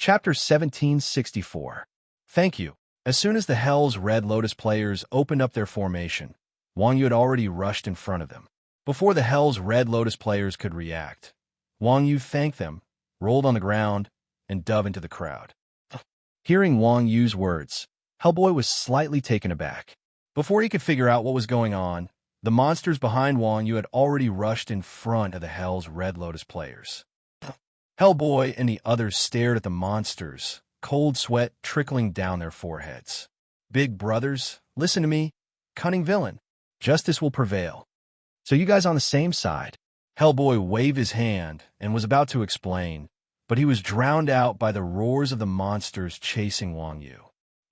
Chapter 1764. Thank you. As soon as the Hell's Red Lotus players opened up their formation, Wang Yu had already rushed in front of them. Before the Hell's Red Lotus players could react, Wang Yu thanked them, rolled on the ground, and dove into the crowd. Hearing Wang Yu's words, Hellboy was slightly taken aback. Before he could figure out what was going on, the monsters behind Wang Yu had already rushed in front of the Hell's Red Lotus players. Hellboy and the others stared at the monsters, cold sweat trickling down their foreheads. Big brothers, listen to me. Cunning villain. Justice will prevail. So you guys on the same side? Hellboy waved his hand and was about to explain, but he was drowned out by the roars of the monsters chasing Wang Yu.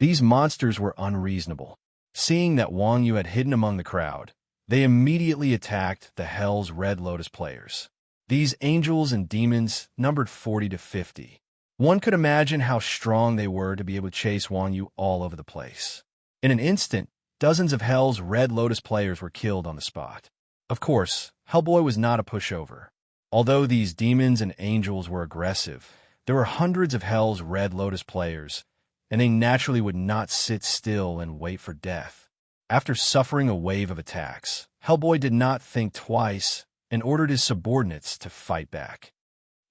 These monsters were unreasonable. Seeing that Wang Yu had hidden among the crowd, they immediately attacked the Hell's Red Lotus players. These angels and demons numbered 40 to 50. One could imagine how strong they were to be able to chase Wang Yu all over the place. In an instant, dozens of Hell's Red Lotus players were killed on the spot. Of course, Hellboy was not a pushover. Although these demons and angels were aggressive, there were hundreds of Hell's Red Lotus players, and they naturally would not sit still and wait for death. After suffering a wave of attacks, Hellboy did not think twice and ordered his subordinates to fight back.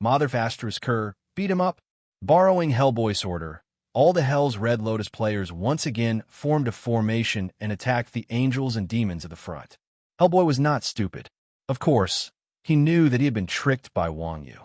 Motherfaster's Kerr, beat him up. Borrowing Hellboy's order, all the Hell's Red Lotus players once again formed a formation and attacked the angels and demons at the front. Hellboy was not stupid. Of course, he knew that he had been tricked by Wang Yu.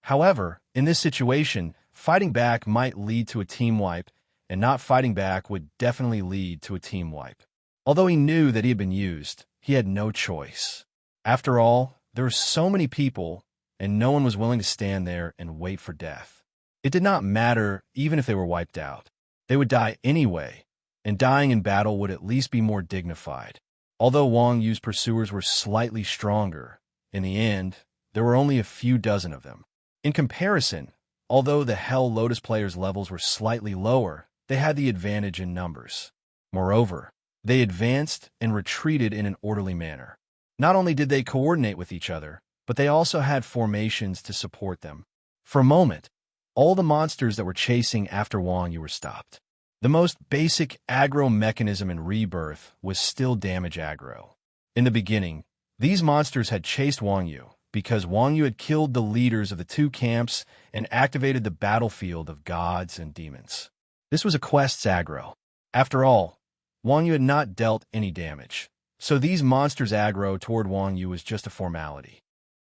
However, in this situation, fighting back might lead to a team wipe, and not fighting back would definitely lead to a team wipe. Although he knew that he had been used, he had no choice. After all, there were so many people, and no one was willing to stand there and wait for death. It did not matter even if they were wiped out. They would die anyway, and dying in battle would at least be more dignified. Although Wang Yu's pursuers were slightly stronger, in the end, there were only a few dozen of them. In comparison, although the Hell Lotus players' levels were slightly lower, they had the advantage in numbers. Moreover, they advanced and retreated in an orderly manner. Not only did they coordinate with each other, but they also had formations to support them. For a moment, all the monsters that were chasing after Wang Yu were stopped. The most basic aggro mechanism in Rebirth was still damage aggro. In the beginning, these monsters had chased Wang Yu because Wang Yu had killed the leaders of the two camps and activated the battlefield of gods and demons. This was a quest's aggro. After all, Wang Yu had not dealt any damage, so these monsters' aggro toward Wang Yu was just a formality.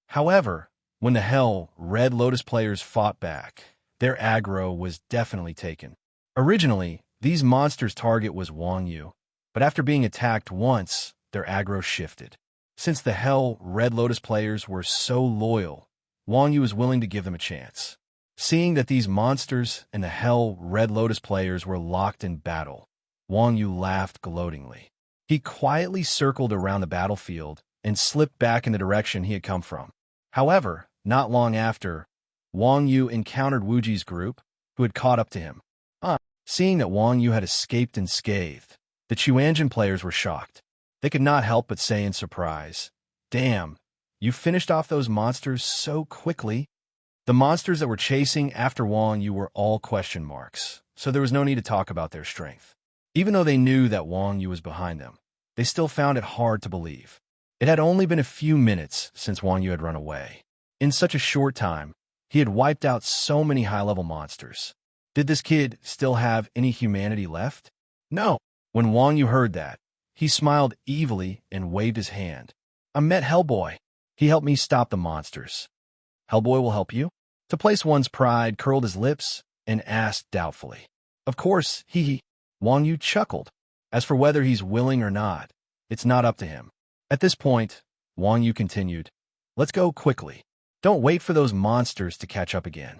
However, when the Hell Red Lotus players fought back, their aggro was definitely taken. Originally, these monsters' target was Wang Yu, but after being attacked once, their aggro shifted. Since the Hell Red Lotus players were so loyal, Wang Yu was willing to give them a chance. Seeing that these monsters and the Hell Red Lotus players were locked in battle, Wang Yu laughed gloatingly. He quietly circled around the battlefield and slipped back in the direction he had come from. However, not long after, Wang Yu encountered Wuji's group, who had caught up to him. Seeing that Wang Yu had escaped unscathed, the Chuanjin players were shocked. They could not help but say in surprise, "Damn, you finished off those monsters so quickly." The monsters that were chasing after Wang Yu were all question marks, so there was no need to talk about their strength. Even though they knew that Wang Yu was behind them, they still found it hard to believe. It had only been a few minutes since Wang Yu had run away. In such a short time, he had wiped out so many high-level monsters. Did this kid still have any humanity left? No. When Wang Yu heard that, he smiled evilly and waved his hand. "I met Hellboy. He helped me stop the monsters." "Hellboy will help you?" To place one's pride curled his lips and asked doubtfully. "Of course, he." Wang Yu chuckled. "As for whether he's willing or not, it's not up to him." At this point, Wang Yu continued, "Let's go quickly. Don't wait for those monsters to catch up again."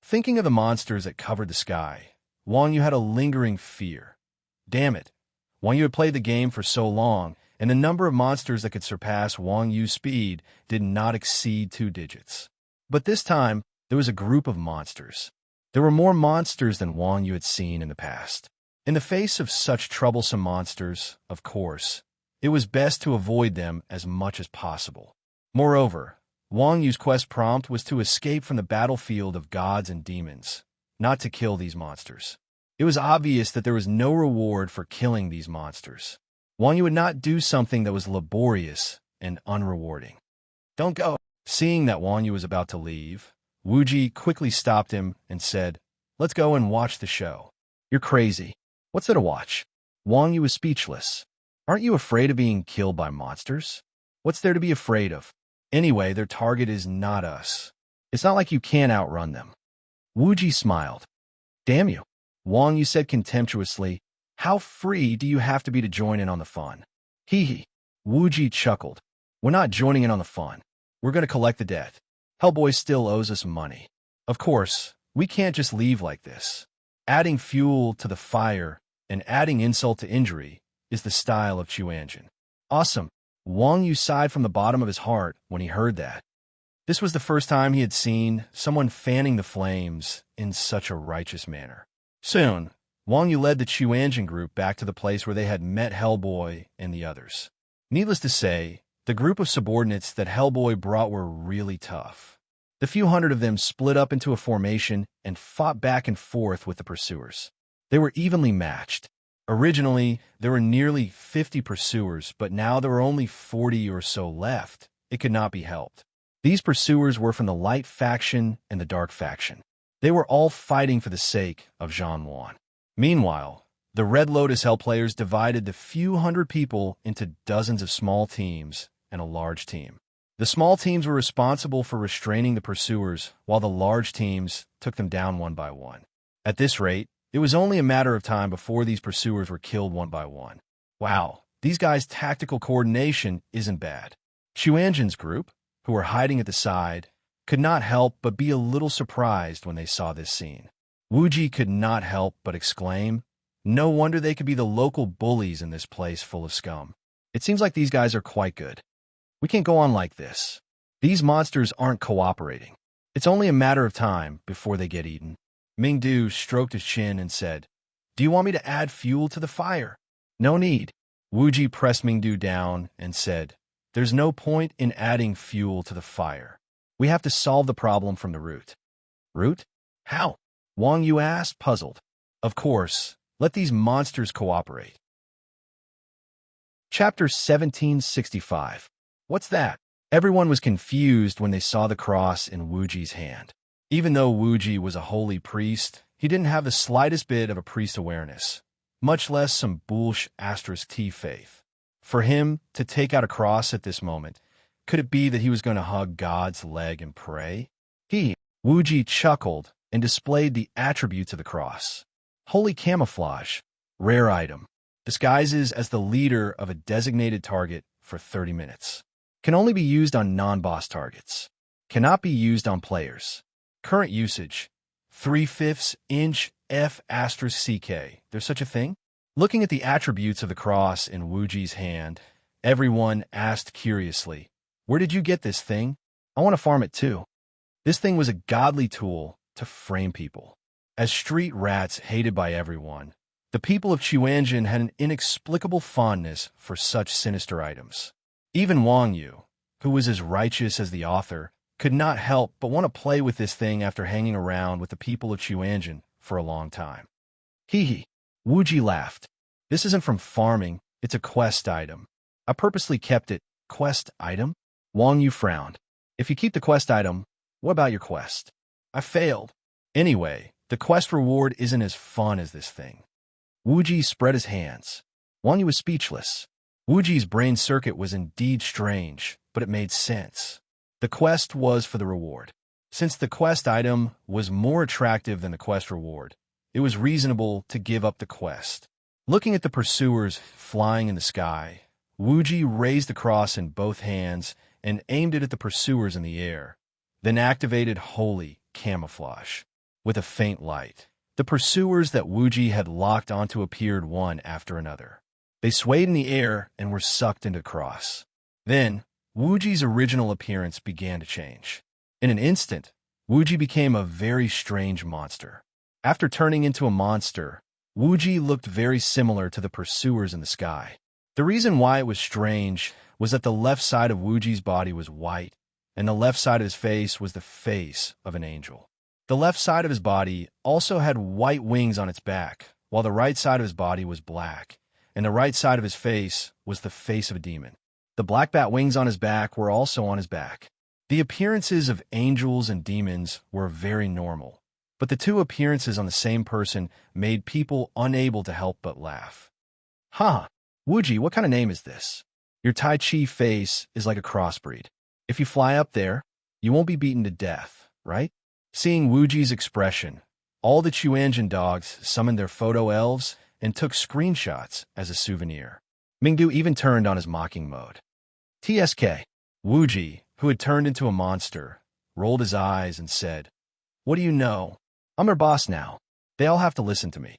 Thinking of the monsters that covered the sky, Wang Yu had a lingering fear. Damn it. Wang Yu had played the game for so long, and the number of monsters that could surpass Wang Yu's speed did not exceed 2 digits. But this time, there was a group of monsters. There were more monsters than Wang Yu had seen in the past. In the face of such troublesome monsters, of course, it was best to avoid them as much as possible. Moreover, Wang Yu's quest prompt was to escape from the battlefield of gods and demons, not to kill these monsters. It was obvious that there was no reward for killing these monsters. Wang Yu would not do something that was laborious and unrewarding. Don't go. Seeing that Wang Yu was about to leave, Wu Ji quickly stopped him and said, "Let's go and watch the show." "You're crazy. What's there to watch?" Wang Yu was speechless. "Aren't you afraid of being killed by monsters? What's there to be afraid of? Anyway, their target is not us. It's not like you can't outrun them." Wu Ji smiled. "Damn you," Wang Yu said contemptuously. "How free do you have to be to join in on the fun?" "Hee hee." Wu Ji chuckled. "We're not joining in on the fun. We're going to collect the debt. Hellboy still owes us money. Of course, we can't just leave like this. Adding fuel to the fire and adding insult to injury is the style of Chuanjin." "Awesome." Wang Yu sighed from the bottom of his heart when he heard that. This was the first time he had seen someone fanning the flames in such a righteous manner. Soon, Wang Yu led the Chuanjin group back to the place where they had met Hellboy and the others. Needless to say, the group of subordinates that Hellboy brought were really tough. The few hundred of them split up into a formation and fought back and forth with the pursuers. They were evenly matched. Originally, there were nearly 50 pursuers, but now there were only 40 or so left. It could not be helped. These pursuers were from the light faction and the dark faction. They were all fighting for the sake of Zhang Wan. Meanwhile, the Red Lotus Hell players divided the few hundred people into dozens of small teams and a large team. The small teams were responsible for restraining the pursuers, while the large teams took them down one by one. At this rate, it was only a matter of time before these pursuers were killed one by one. Wow, these guys' tactical coordination isn't bad. Chuanjin's group, who were hiding at the side, could not help but be a little surprised when they saw this scene. Wu Ji could not help but exclaim, "No wonder they could be the local bullies in this place full of scum. It seems like these guys are quite good. We can't go on like this. These monsters aren't cooperating. It's only a matter of time before they get eaten." Mingdu stroked his chin and said, "Do you want me to add fuel to the fire?" "No need." Wu Ji pressed Mingdu down and said, "There's no point in adding fuel to the fire. We have to solve the problem from the root." "Root? How?" Wang Yu asked, puzzled. "Of course, let these monsters cooperate." Chapter 1765. What's that? Everyone was confused when they saw the cross in Wu Ji's hand. Even though Wu Ji was a holy priest, he didn't have the slightest bit of a priest awareness, much less some bullsh *T faith. For him to take out a cross at this moment, could it be that he was going to hug God's leg and pray? Wu Ji chuckled and displayed the attributes of the cross. Holy camouflage, rare item, disguises as the leader of a designated target for 30 minutes. Can only be used on non-boss targets. Cannot be used on players. Current usage, 3/5 inch F*CK. There's such a thing? Looking at the attributes of the cross in Wu Ji's hand, everyone asked curiously, "Where did you get this thing? I want to farm it too." This thing was a godly tool to frame people. As street rats hated by everyone, the people of Chuanjin had an inexplicable fondness for such sinister items. Even Wang Yu, who was as righteous as the author, could not help but want to play with this thing after hanging around with the people of Chuanjin for a long time. Hee. Wu Ji laughed. "This isn't from farming, it's a quest item. I purposely kept it. Quest item?" Wang Yu frowned. "If you keep the quest item, what about your quest?" "I failed. Anyway, the quest reward isn't as fun as this thing." Wu Ji spread his hands. Wang Yu was speechless. Wu Ji's brain circuit was indeed strange, but it made sense. The quest was for the reward. Since the quest item was more attractive than the quest reward, it was reasonable to give up the quest. Looking at the pursuers flying in the sky, Wu Ji raised the cross in both hands and aimed it at the pursuers in the air, then activated holy camouflage. With a faint light, the pursuers that Wu Ji had locked onto appeared one after another. They swayed in the air and were sucked into the cross. Then, Wu Ji's original appearance began to change. In an instant, Wu Ji became a very strange monster. After turning into a monster, Wu Ji looked very similar to the pursuers in the sky. The reason why it was strange was that the left side of Wu Ji's body was white, and the left side of his face was the face of an angel. The left side of his body also had white wings on its back, while the right side of his body was black, and the right side of his face was the face of a demon. The black bat wings on his back were also on his back. The appearances of angels and demons were very normal, but the two appearances on the same person made people unable to help but laugh. "Ha! Wuji, what kind of name is this? Your Tai Chi face is like a crossbreed. If you fly up there, you won't be beaten to death, right?" Seeing Wuji's expression, all the Chuanjian dogs summoned their photo elves and took screenshots as a souvenir. Mingdu even turned on his mocking mode. TSK. Wuji, who had turned into a monster, rolled his eyes and said, "What do you know? I'm their boss now. They all have to listen to me.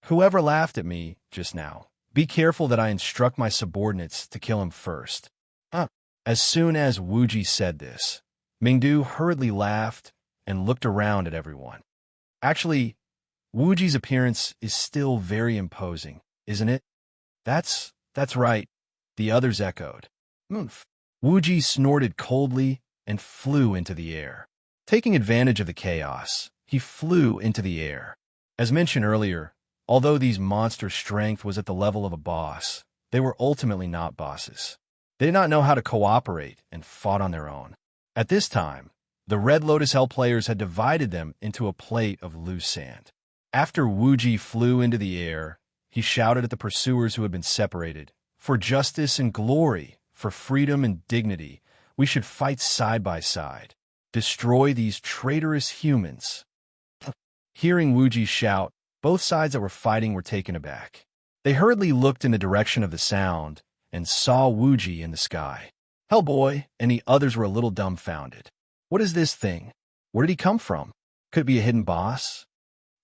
Whoever laughed at me just now, be careful that I instruct my subordinates to kill him first." As soon as Wuji said this, Mingdu hurriedly laughed and looked around at everyone. "Actually, Wuji's appearance is still very imposing, isn't it?" That's right," the others echoed. "Oomph." Wuji snorted coldly and flew into the air. Taking advantage of the chaos, he flew into the air. As mentioned earlier, although these monsters' strength was at the level of a boss, they were ultimately not bosses. They did not know how to cooperate and fought on their own. At this time, the Red Lotus Hell players had divided them into a plate of loose sand. After Wuji flew into the air, he shouted at the pursuers who had been separated, "For justice and glory, for freedom and dignity, we should fight side by side. Destroy these traitorous humans." Hearing Wuji shout, both sides that were fighting were taken aback. They hurriedly looked in the direction of the sound and saw Wuji in the sky. Hellboy and the others were a little dumbfounded. What is this thing? Where did he come from? Could it be a hidden boss?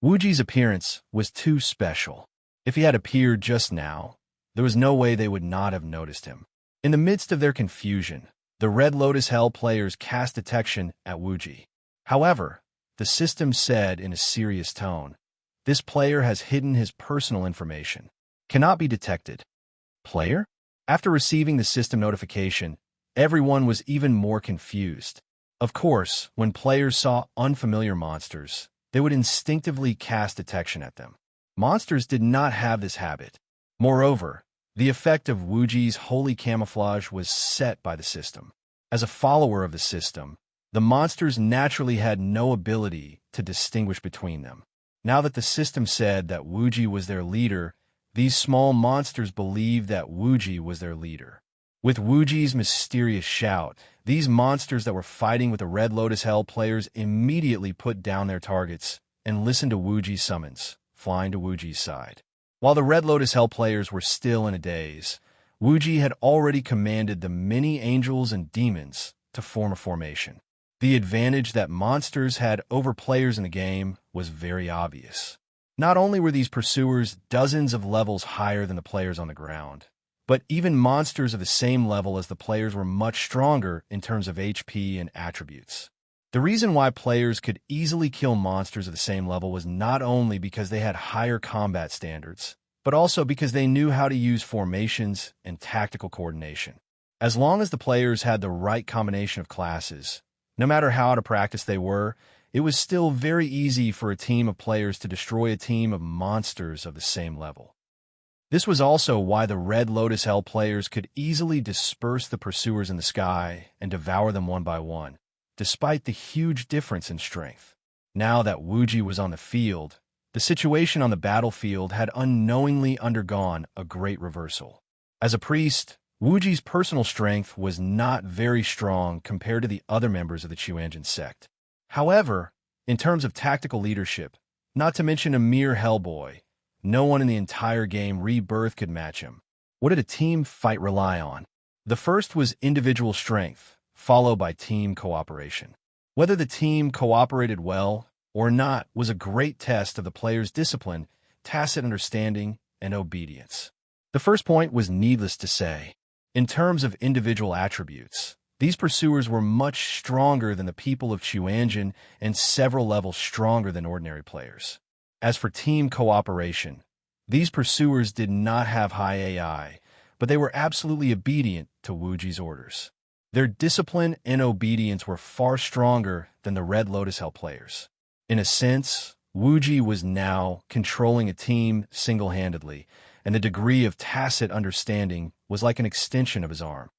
Wuji's appearance was too special. If he had appeared just now, there was no way they would not have noticed him. In the midst of their confusion, the Red Lotus Hell players cast detection at Wuji. However, the system said in a serious tone, "This player has hidden his personal information. Cannot be detected." Player? After receiving the system notification, everyone was even more confused. Of course, when players saw unfamiliar monsters, they would instinctively cast detection at them. Monsters did not have this habit. Moreover, the effect of Wuji's holy camouflage was set by the system. As a follower of the system, the monsters naturally had no ability to distinguish between them. Now that the system said that Wuji was their leader, these small monsters believed that Wuji was their leader. With Wuji's mysterious shout, these monsters that were fighting with the Red Lotus Hell players immediately put down their targets and listened to Wuji's summons, flying to Wuji's side. While the Red Lotus Hell players were still in a daze, Wuji had already commanded the many angels and demons to form a formation. The advantage that monsters had over players in the game was very obvious. Not only were these pursuers dozens of levels higher than the players on the ground, but even monsters of the same level as the players were much stronger in terms of HP and attributes. The reason why players could easily kill monsters of the same level was not only because they had higher combat standards, but also because they knew how to use formations and tactical coordination. As long as the players had the right combination of classes, no matter how out of practice they were, it was still very easy for a team of players to destroy a team of monsters of the same level. This was also why the Red Lotus Hell players could easily disperse the pursuers in the sky and devour them one by one, despite the huge difference in strength. Now that Wuji was on the field, the situation on the battlefield had unknowingly undergone a great reversal. As a priest, Wuji's personal strength was not very strong compared to the other members of the Chuanjian sect. However, in terms of tactical leadership, not to mention a mere Hellboy, no one in the entire game Rebirth could match him. What did a team fight rely on? The first was individual strength, followed by team cooperation. Whether the team cooperated well or not was a great test of the players' discipline, tacit understanding, and obedience. The first point was needless to say. In terms of individual attributes, these pursuers were much stronger than the people of Chuanjian and several levels stronger than ordinary players. As for team cooperation, these pursuers did not have high AI, but they were absolutely obedient to Wuji's orders. Their discipline and obedience were far stronger than the Red Lotus Hell players. In a sense, Wuji was now controlling a team single-handedly, and the degree of tacit understanding was like an extension of his arm.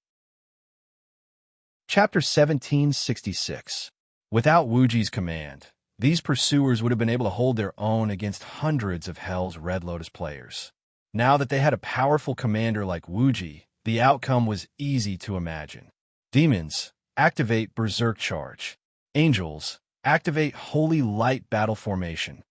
Chapter 1766. Without Wuji's command, these pursuers would have been able to hold their own against hundreds of Hell's Red Lotus players. Now that they had a powerful commander like Wuji, the outcome was easy to imagine. Demons, activate Berserk Charge. Angels, activate Holy Light Battle Formation.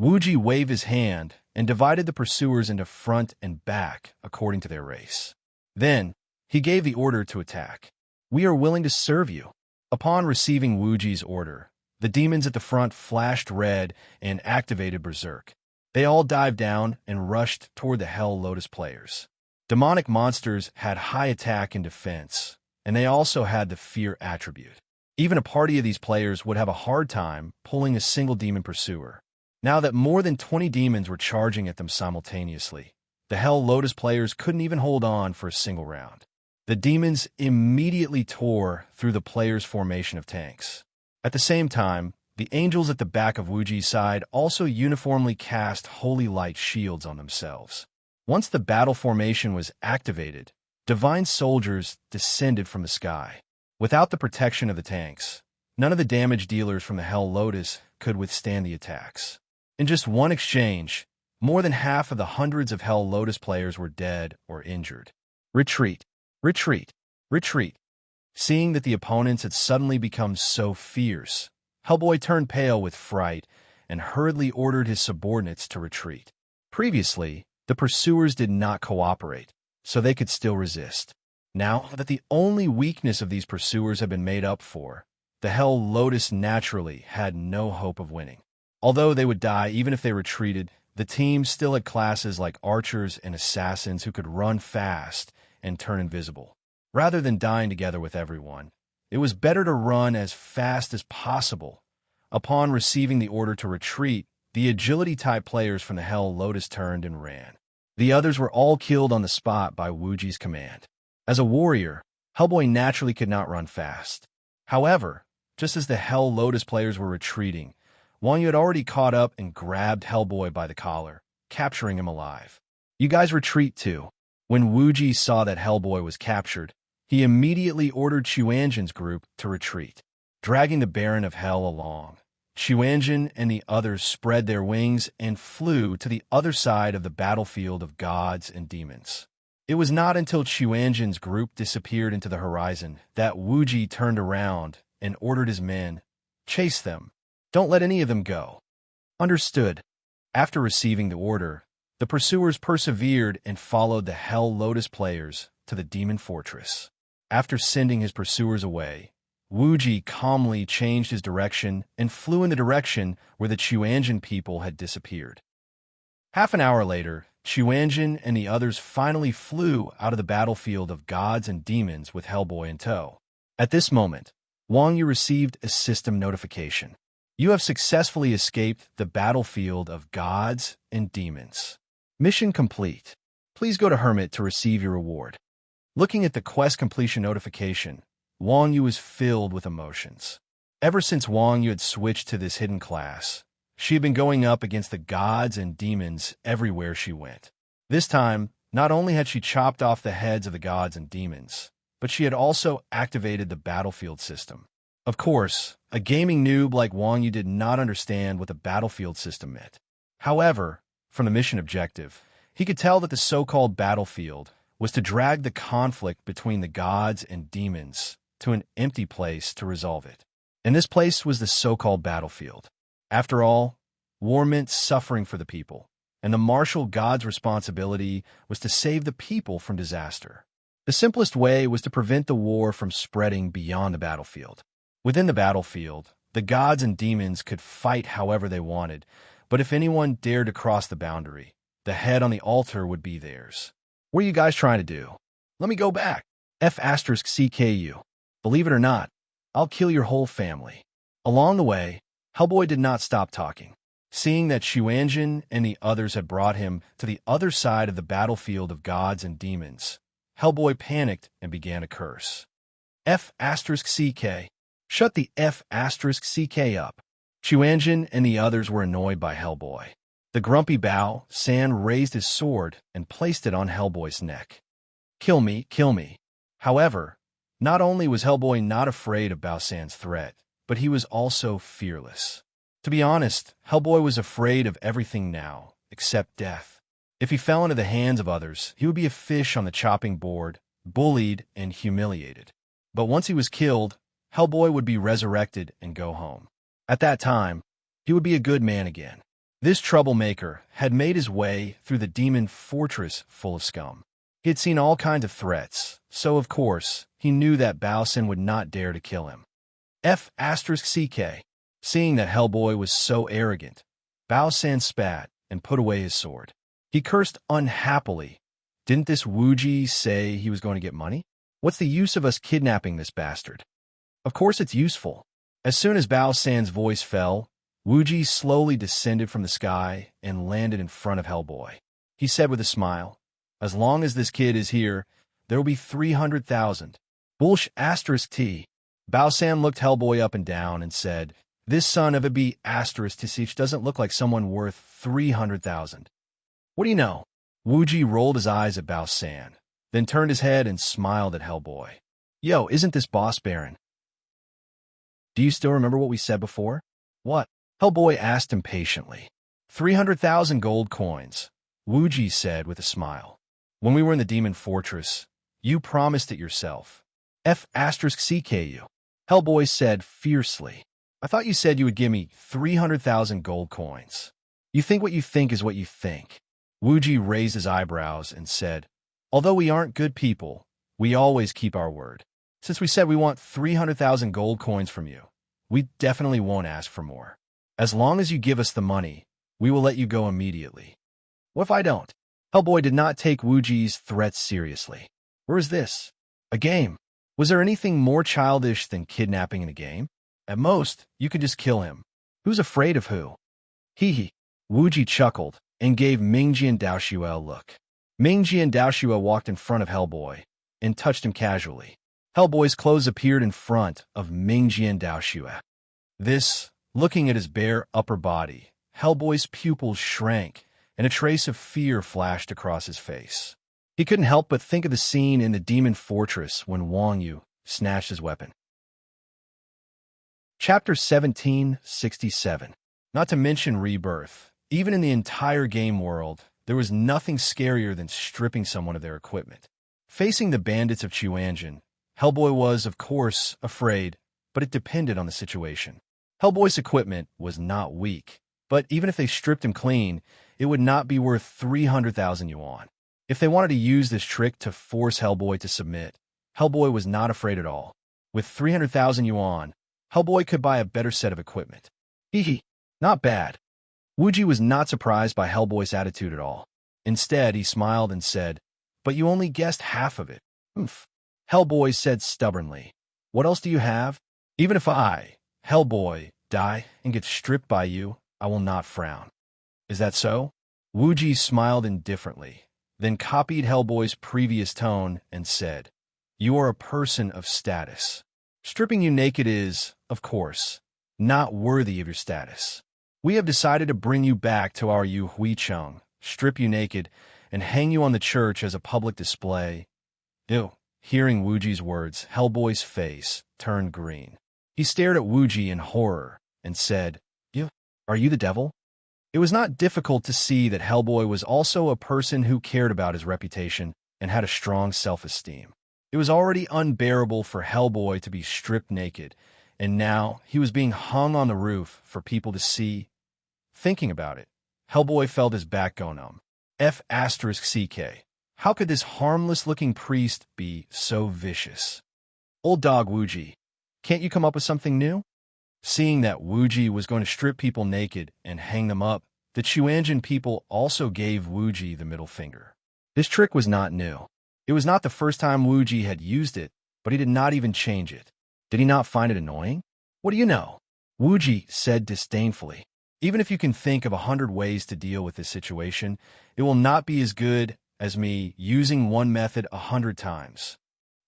Wuji waved his hand and divided the pursuers into front and back according to their race. Then, he gave the order to attack. "We are willing to serve you." Upon receiving Wuji's order, the demons at the front flashed red and activated Berserk. They all dived down and rushed toward the Hell Lotus players. Demonic monsters had high attack and defense, and they also had the fear attribute. Even a party of these players would have a hard time pulling a single demon pursuer. Now that more than 20 demons were charging at them simultaneously, the Hell Lotus players couldn't even hold on for a single round. The demons immediately tore through the players' formation of tanks. At the same time, the angels at the back of Wuji's side also uniformly cast holy light shields on themselves. Once the battle formation was activated, divine soldiers descended from the sky. Without the protection of the tanks, none of the damage dealers from the Hell Lotus could withstand the attacks. In just one exchange, more than half of the hundreds of Hell Lotus players were dead or injured. Retreat. Retreat. Retreat. Seeing that the opponents had suddenly become so fierce, Hellboy turned pale with fright and hurriedly ordered his subordinates to retreat. Previously, the pursuers did not cooperate, so they could still resist. Now that the only weakness of these pursuers had been made up for, the Hell Lotus naturally had no hope of winning. Although they would die even if they retreated, the team still had classes like archers and assassins who could run fast and turn invisible. Rather than dying together with everyone, it was better to run as fast as possible. Upon receiving the order to retreat, the agility-type players from the Hell Lotus turned and ran. The others were all killed on the spot by Wuji's command. As a warrior, Hellboy naturally could not run fast. However, just as the Hell Lotus players were retreating, Wang Yu had already caught up and grabbed Hellboy by the collar, capturing him alive. "You guys retreat too." When Wuji saw that Hellboy was captured, he immediately ordered Xuanzhen's group to retreat. Dragging the Baron of Hell along, Xuanzhen and the others spread their wings and flew to the other side of the battlefield of gods and demons. It was not until Xuanzhen's group disappeared into the horizon that Wuji turned around and ordered his men, "Chase them. Don't let any of them go." Understood. After receiving the order, the pursuers persevered and followed the Hell Lotus players to the demon fortress. After sending his pursuers away, Wuji calmly changed his direction and flew in the direction where the Xuanzhen people had disappeared. Half an hour later, Xuanzhen and the others finally flew out of the battlefield of gods and demons with Hellboy in tow. At this moment, Wang Yu received a system notification. "You have successfully escaped the battlefield of gods and demons. Mission complete. Please go to Hermit to receive your reward." Looking at the quest completion notification, Wang Yu was filled with emotions. Ever since Wang Yu had switched to this hidden class, she had been going up against the gods and demons everywhere she went. This time, not only had she chopped off the heads of the gods and demons, but she had also activated the battlefield system. Of course, a gaming noob like Wang Yu did not understand what the battlefield system meant. However, from the mission objective, he could tell that the so-called battlefield was to drag the conflict between the gods and demons to an empty place to resolve it. And this place was the so-called battlefield. After all, war meant suffering for the people, and the martial god's responsibility was to save the people from disaster. The simplest way was to prevent the war from spreading beyond the battlefield. Within the battlefield, the gods and demons could fight however they wanted, but if anyone dared to cross the boundary, the head on the altar would be theirs. "What are you guys trying to do? Let me go back. F*CKU. Believe it or not, I'll kill your whole family." Along the way, Hellboy did not stop talking. Seeing that Xuanzhen and the others had brought him to the other side of the battlefield of gods and demons, Hellboy panicked and began to curse. "F*CK. Shut the F*CK up. Chuanjin and the others were annoyed by Hellboy. The grumpy Bao San raised his sword and placed it on Hellboy's neck. Kill me, kill me. However, not only was Hellboy not afraid of Bao San's threat, but he was also fearless. To be honest, Hellboy was afraid of everything now, except death. If he fell into the hands of others, he would be a fish on the chopping board, bullied and humiliated. But once he was killed, Hellboy would be resurrected and go home. At that time, he would be a good man again. This troublemaker had made his way through the demon fortress full of scum. He had seen all kinds of threats, so of course, he knew that Bao San would not dare to kill him. F***CK. Seeing that Hellboy was so arrogant, Bao San spat and put away his sword. He cursed unhappily. Didn't this Wuji say he was going to get money? What's the use of us kidnapping this bastard? Of course it's useful. As soon as Bao San's voice fell, Wuji slowly descended from the sky and landed in front of Hellboy. He said with a smile, "As long as this kid is here, there will be 300,000. Bullsh***. Bao San looked Hellboy up and down and said, "This son of a b*** doesn't look like someone worth 300,000. What do you know?" Wuji rolled his eyes at Bao San, then turned his head and smiled at Hellboy. "Yo, isn't this Boss Baron? Do you still remember what we said before?" "What?" Hellboy asked impatiently. 300,000 gold coins, Wuji said with a smile. "When we were in the demon fortress, you promised it yourself." F***CKU. Hellboy said fiercely. "I thought you said you would give me 300,000 gold coins." "You think what you think is what you think." Wuji raised his eyebrows and said, "Although we aren't good people, we always keep our word. Since we said we want 300,000 gold coins from you, we definitely won't ask for more. As long as you give us the money, we will let you go immediately." "What if I don't?" Hellboy did not take Wuji's threats seriously. "Where is this? A game? Was there anything more childish than kidnapping in a game? At most, you could just kill him. Who's afraid of who?" "Hee hee." Wuji chuckled and gave Mingji and Daoshua a look. Mingji and Daoshua walked in front of Hellboy and touched him casually. Hellboy's clothes appeared in front of Mingji and Daoshua. Looking at his bare upper body, Hellboy's pupils shrank, and a trace of fear flashed across his face. He couldn't help but think of the scene in the demon fortress when Wang Yu snatched his weapon. Chapter 1767. Not to mention Rebirth, even in the entire game world, there was nothing scarier than stripping someone of their equipment. Facing the bandits of Chuanjin, Hellboy was, of course, afraid, but it depended on the situation. Hellboy's equipment was not weak, but even if they stripped him clean, it would not be worth 300,000 yuan. If they wanted to use this trick to force Hellboy to submit, Hellboy was not afraid at all. With 300,000 yuan, Hellboy could buy a better set of equipment. Hee hee, not bad. Wuji was not surprised by Hellboy's attitude at all. Instead, he smiled and said, "But you only guessed half of it." "Oomph." Hellboy said stubbornly. "What else do you have? Even if I, Hellboy, die and get stripped by you, I will not frown." "Is that so?" Wuji smiled indifferently, then copied Hellboy's previous tone and said, "You are a person of status. Stripping you naked is, of course, not worthy of your status. We have decided to bring you back to our Yu Huicheng, strip you naked, and hang you on the church as a public display." Ew. Hearing Wuji's words, Hellboy's face turned green. He stared at Wuji in horror and said, Are you the devil?" It was not difficult to see that Hellboy was also a person who cared about his reputation and had a strong self-esteem. It was already unbearable for Hellboy to be stripped naked, and now he was being hung on the roof for people to see. Thinking about it, Hellboy felt his back go numb. F***CK. How could this harmless-looking priest be so vicious? "Old dog Wuji, can't you come up with something new?" Seeing that Wuji was going to strip people naked and hang them up, the Chuanjin people also gave Wuji the middle finger. This trick was not new. It was not the first time Wuji had used it, but he did not even change it. Did he not find it annoying? "What do you know?" Wuji said disdainfully. "Even if you can think of 100 ways to deal with this situation, it will not be as good as me using one method 100 times.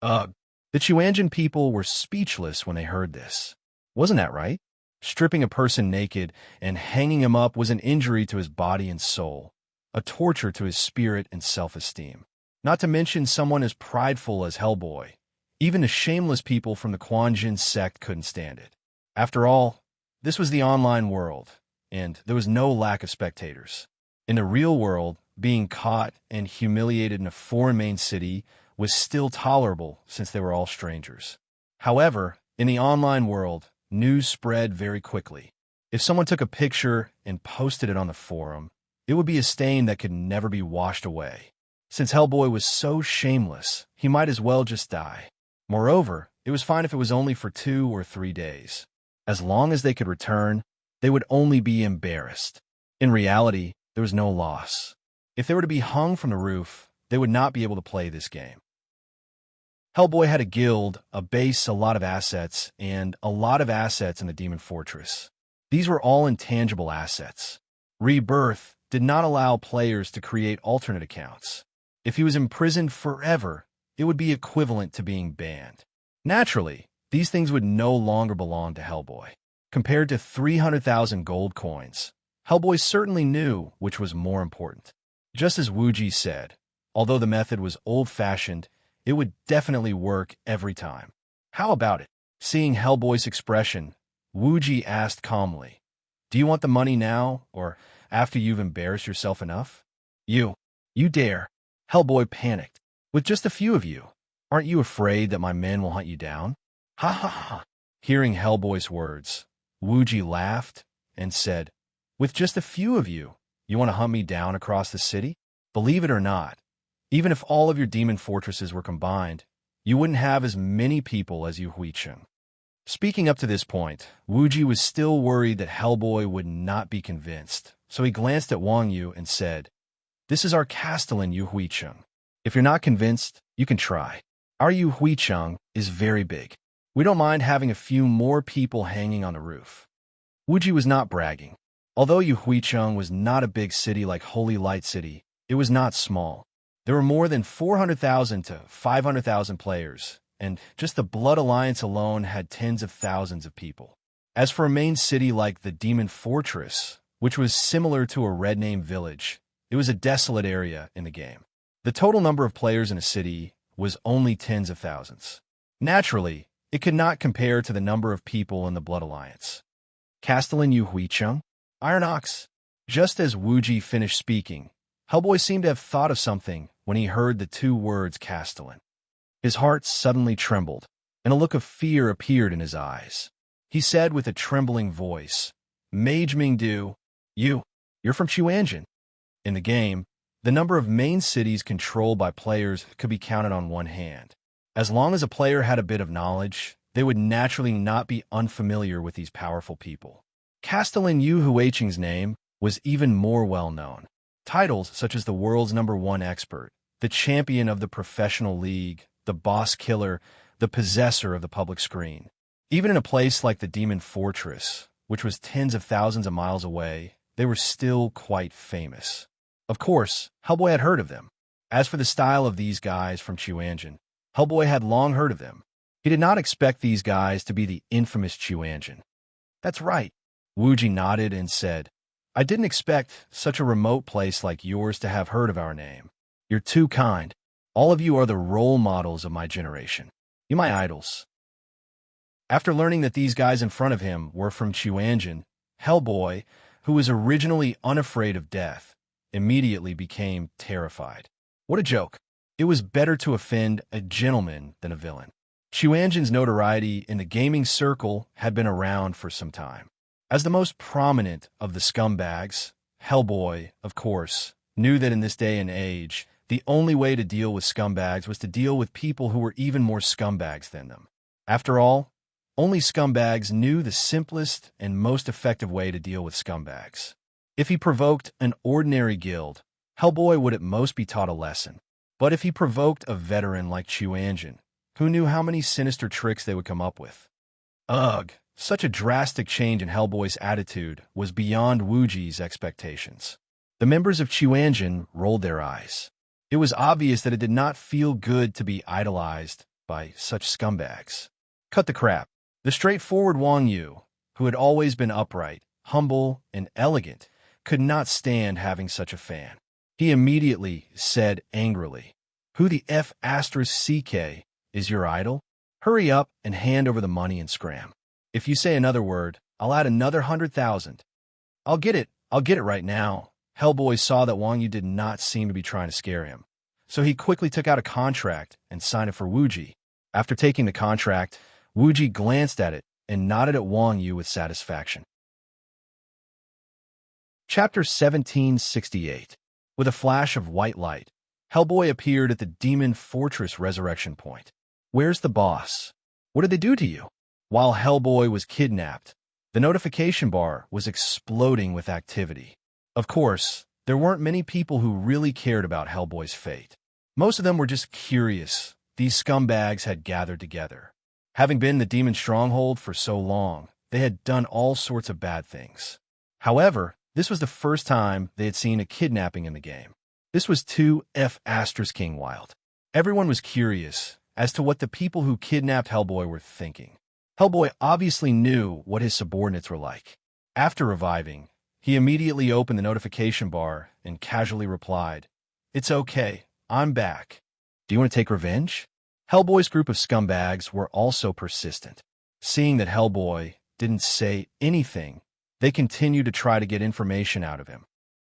Ugh. The Chuanjin people were speechless when they heard this. Wasn't that right? Stripping a person naked and hanging him up was an injury to his body and soul, a torture to his spirit and self-esteem. Not to mention someone as prideful as Hellboy. Even the shameless people from the Quanjin sect couldn't stand it. After all, this was the online world, and there was no lack of spectators. In the real world, being caught and humiliated in a foreign main city was still tolerable since they were all strangers. However, in the online world, news spread very quickly. If someone took a picture and posted it on the forum, it would be a stain that could never be washed away. Since Hellboy was so shameless, he might as well just die. Moreover, it was fine if it was only for 2 or 3 days. As long as they could return, they would only be embarrassed. In reality, there was no loss. If they were to be hung from the roof, they would not be able to play this game. Hellboy had a guild, a base, a lot of assets, and a lot of assets in the Demon Fortress. These were all intangible assets. Rebirth did not allow players to create alternate accounts. If he was imprisoned forever, it would be equivalent to being banned. Naturally, these things would no longer belong to Hellboy. Compared to 300,000 gold coins, Hellboy certainly knew which was more important. Just as Wuji said, although the method was old-fashioned, it would definitely work every time. How about it? Seeing Hellboy's expression, Wuji asked calmly, "Do you want the money now, or after you've embarrassed yourself enough?" You dare." Hellboy panicked. "With just a few of you, aren't you afraid that my men will hunt you down?" Ha ha ha. Hearing Hellboy's words, Wuji laughed and said, "With just a few of you, you want to hunt me down across the city? Believe it or not, even if all of your demon fortresses were combined, you wouldn't have as many people as you Huicheng." Speaking up to this point, Wuji was still worried that Hellboy would not be convinced, so he glanced at Wang Yu and said, "This is our castellan Yu Huicheng. If you're not convinced, you can try. Our Yu Huicheng is very big. We don't mind having a few more people hanging on the roof." Wuji was not bragging. Although Yu Huicheng was not a big city like Holy Light City, it was not small. There were more than 400,000 to 500,000 players, and just the Blood Alliance alone had tens of thousands of people. As for a main city like the Demon Fortress, which was similar to a Red Name village, it was a desolate area in the game. The total number of players in a city was only tens of thousands. Naturally, it could not compare to the number of people in the Blood Alliance. Castellan Yu Huicheng? Iron Ox. Just as Wuji finished speaking, Hellboy seemed to have thought of something when he heard the 2 words Castellan. His heart suddenly trembled, and a look of fear appeared in his eyes. He said with a trembling voice, "Mage Mingdu, you're from Chuanjin." In the game, the number of main cities controlled by players could be counted on one hand. As long as a player had a bit of knowledge, they would naturally not be unfamiliar with these powerful people. Castellan Yu Huicheng's name was even more well-known. Titles such as the world's #1 expert, the champion of the professional league, the boss killer, the possessor of the public screen. Even in a place like the Demon Fortress, which was tens of thousands of miles away, they were still quite famous. Of course, Hellboy had heard of them. As for the style of these guys from Chuanjin, Hellboy had long heard of them. He did not expect these guys to be the infamous Chuanjin. "That's right," Wuji nodded and said, "I didn't expect such a remote place like yours to have heard of our name. You're too kind. All of you are the role models of my generation. You're my idols." After learning that these guys in front of him were from Chuanjin, Hellboy, who was originally unafraid of death, immediately became terrified. What a joke. It was better to offend a gentleman than a villain. Chuanjin's notoriety in the gaming circle had been around for some time. As the most prominent of the scumbags, Hellboy, of course, knew that in this day and age, the only way to deal with scumbags was to deal with people who were even more scumbags than them. After all, only scumbags knew the simplest and most effective way to deal with scumbags. If he provoked an ordinary guild, Hellboy would at most be taught a lesson. But if he provoked a veteran like Chuanjin, who knew how many sinister tricks they would come up with? Ugh, such a drastic change in Hellboy's attitude was beyond Wuji's expectations. The members of Chuanjin rolled their eyes. It was obvious that it did not feel good to be idolized by such scumbags. Cut the crap. The straightforward Wang Yu, who had always been upright, humble, and elegant, could not stand having such a fan. He immediately said angrily, "Who the F***CK is your idol? Hurry up and hand over the money and scram. If you say another word, I'll add another 100,000. I'll get it right now." Hellboy saw that Wang Yu did not seem to be trying to scare him, so he quickly took out a contract and signed it for Wuji. After taking the contract, Wuji glanced at it and nodded at Wang Yu with satisfaction. Chapter 1768. With a flash of white light, Hellboy appeared at the Demon Fortress Resurrection Point. "Where's the boss? What did they do to you?" While Hellboy was kidnapped, the notification bar was exploding with activity. Of course, there weren't many people who really cared about Hellboy's fate. Most of them were just curious. These scumbags had gathered together. Having been the demon stronghold for so long, they had done all sorts of bad things. However, this was the first time they had seen a kidnapping in the game. This was too King wild. Everyone was curious as to what the people who kidnapped Hellboy were thinking. Hellboy obviously knew what his subordinates were like. After reviving, he immediately opened the notification bar and casually replied, "It's okay, I'm back. Do you want to take revenge?" Hellboy's group of scumbags were also persistent. Seeing that Hellboy didn't say anything, they continued to try to get information out of him.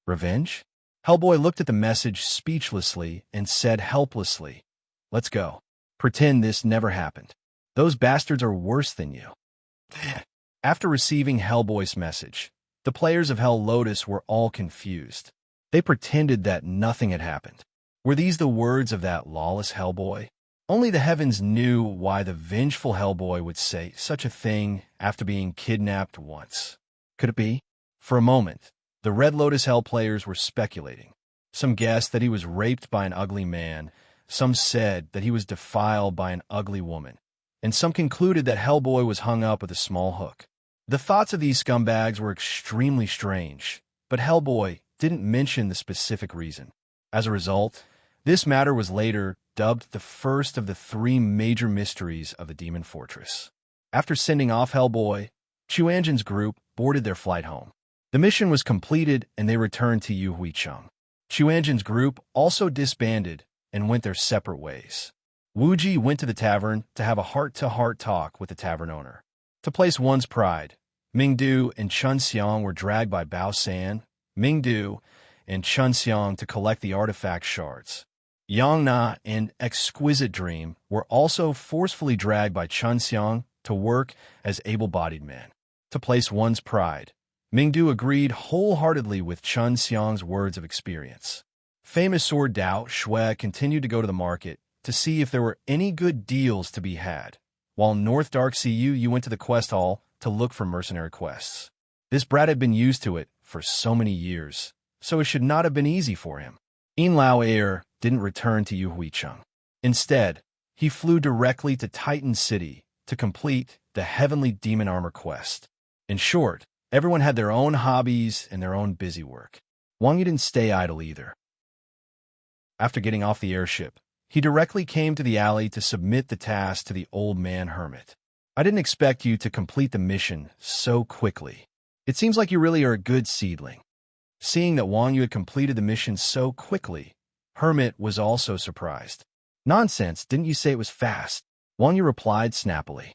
"Revenge?" Hellboy looked at the message speechlessly and said helplessly, "Let's go. Pretend this never happened. Those bastards are worse than you." After receiving Hellboy's message, the players of Hell Lotus were all confused. They pretended that nothing had happened. Were these the words of that lawless Hellboy? Only the heavens knew why the vengeful Hellboy would say such a thing after being kidnapped once. Could it be? For a moment, the Red Lotus Hell players were speculating. Some guessed that he was raped by an ugly man, some said that he was defiled by an ugly woman, and some concluded that Hellboy was hung up with a small hook. The thoughts of these scumbags were extremely strange, but Hellboy didn't mention the specific reason. As a result, this matter was later dubbed the first of the 3 major mysteries of the Demon Fortress. After sending off Hellboy, Chuanjin's group boarded their flight home. The mission was completed and they returned to Yuhuicheng. Chuanjin's group also disbanded and went their separate ways. Wuji went to the tavern to have a heart-to-heart talk with the tavern owner. To place one's pride, Mingdu and Chun Xiang were dragged by Bao San, Mingdu, and Chun Xiang to collect the artifact shards. Yang Na and Exquisite Dream were also forcefully dragged by Chun Xiang to work as able-bodied men. To place one's pride, Mingdu agreed wholeheartedly with Chun Xiang's words of experience. Famous sword Dao Shui continued to go to the market to see if there were any good deals to be had, while North Dark Cu went to the quest hall to look for mercenary quests. This brat had been used to it for so many years, so it should not have been easy for him. Yin Lao Air didn't return to Yuhuicheng. Instead, he flew directly to Titan City to complete the Heavenly Demon Armor quest. In short, everyone had their own hobbies and their own busy work. Wang Yu didn't stay idle either. After getting off the airship, he directly came to the alley to submit the task to the old man hermit. "I didn't expect you to complete the mission so quickly. It seems like you really are a good seedling." Seeing that Wang Yu had completed the mission so quickly, Hermit was also surprised. "Nonsense, didn't you say it was fast?" Wang Yu replied snappily.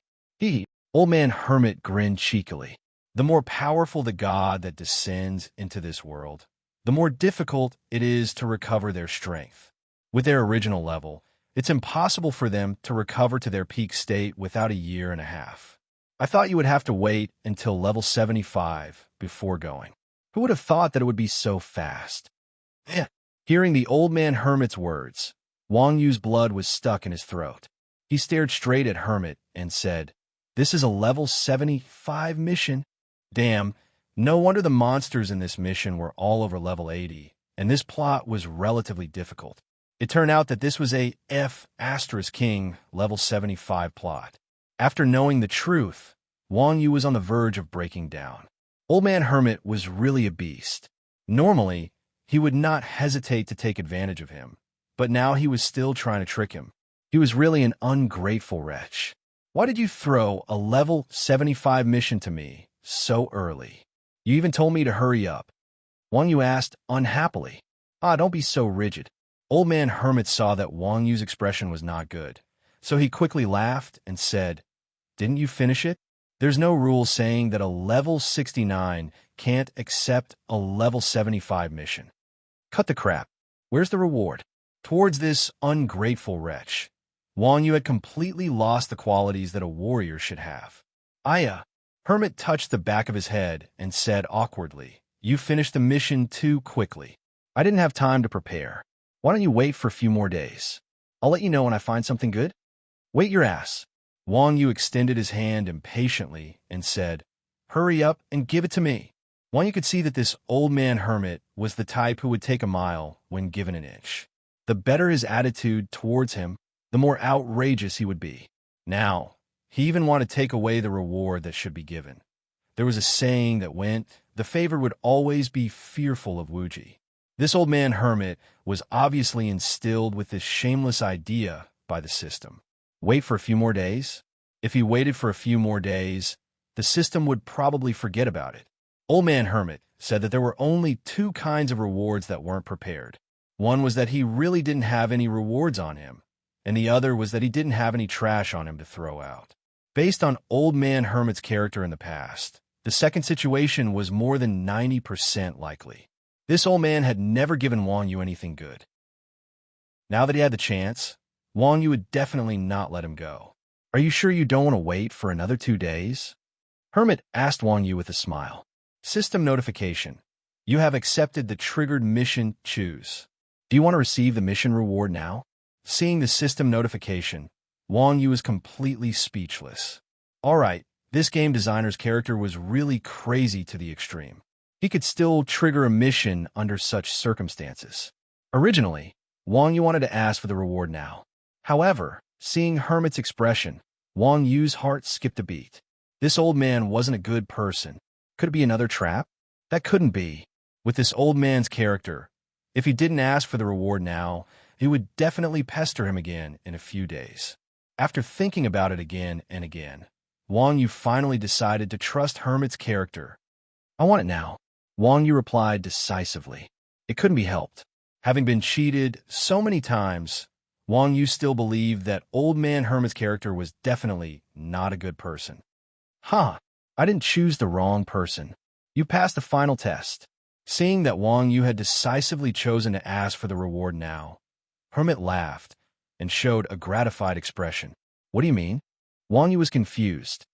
Old man Hermit grinned cheekily. The more powerful the god that descends into this world, the more difficult it is to recover their strength. With their original level, it's impossible for them to recover to their peak state without a year and a half. I thought you would have to wait until level 75 before going. Who would have thought that it would be so fast? Hearing the old man Hermit's words, Wang Yu's blood was stuck in his throat. He stared straight at Hermit and said, "This is a level 75 mission? Damn, no wonder the monsters in this mission were all over level 80, and this plot was relatively difficult." It turned out that this was a F***King level 75 plot. After knowing the truth, Wang Yu was on the verge of breaking down. Old man Hermit was really a beast. Normally, he would not hesitate to take advantage of him, but now he was still trying to trick him. He was really an ungrateful wretch. "Why did you throw a level 75 mission to me so early. You even told me to hurry up. Wang Yu asked unhappily. Don't be so rigid. Old Man Hermit saw that Wang Yu's expression was not good, so he quickly laughed and said, "Didn't you finish it? There's no rule saying that a level 69 can't accept a level 75 mission. Cut the crap. Where's the reward?" Towards this ungrateful wretch, Wang Yu had completely lost the qualities that a warrior should have. Hermit touched the back of his head and said awkwardly, "You finished the mission too quickly. I didn't have time to prepare. Why don't you wait for a few more days? I'll let you know when I find something good." "Wait your ass." Wang Yu extended his hand impatiently and said, "Hurry up and give it to me." Wang Yu could see that this old man hermit was the type who would take a mile when given an inch. The better his attitude towards him, the more outrageous he would be. Now, he even wanted to take away the reward that should be given. There was a saying that went, the favor would always be fearful of Wuji. This old man hermit was obviously instilled with this shameless idea by the system. Wait for a few more days? If he waited for a few more days, the system would probably forget about it. Old Man Hermit said that there were only two kinds of rewards that weren't prepared. One was that he really didn't have any rewards on him, and the other was that he didn't have any trash on him to throw out. Based on Old Man Hermit's character in the past, the second situation was more than 90% likely. This old man had never given Wang Yu anything good. Now that he had the chance, Wang Yu would definitely not let him go. "Are you sure you don't want to wait for another 2 days?" Hermit asked Wang Yu with a smile. System notification. You have accepted the triggered mission. Choose. Do you want to receive the mission reward now? Seeing the system notification, Wang Yu was completely speechless. Alright, this game designer's character was really crazy to the extreme. He could still trigger a mission under such circumstances. Originally, Wang Yu wanted to ask for the reward now. However, seeing Hermit's expression, Wang Yu's heart skipped a beat. This old man wasn't a good person. Could it be another trap? That couldn't be. With this old man's character, if he didn't ask for the reward now, he would definitely pester him again in a few days. After thinking about it again and again, Wang Yu finally decided to trust Hermit's character. "I want it now," Wang Yu replied decisively. It couldn't be helped. Having been cheated so many times, Wang Yu still believed that Old Man Hermit's character was definitely not a good person. I didn't choose the wrong person. You passed the final test." Seeing that Wang Yu had decisively chosen to ask for the reward now, Hermit laughed and showed a gratified expression. "What do you mean?" Wang Yu was confused.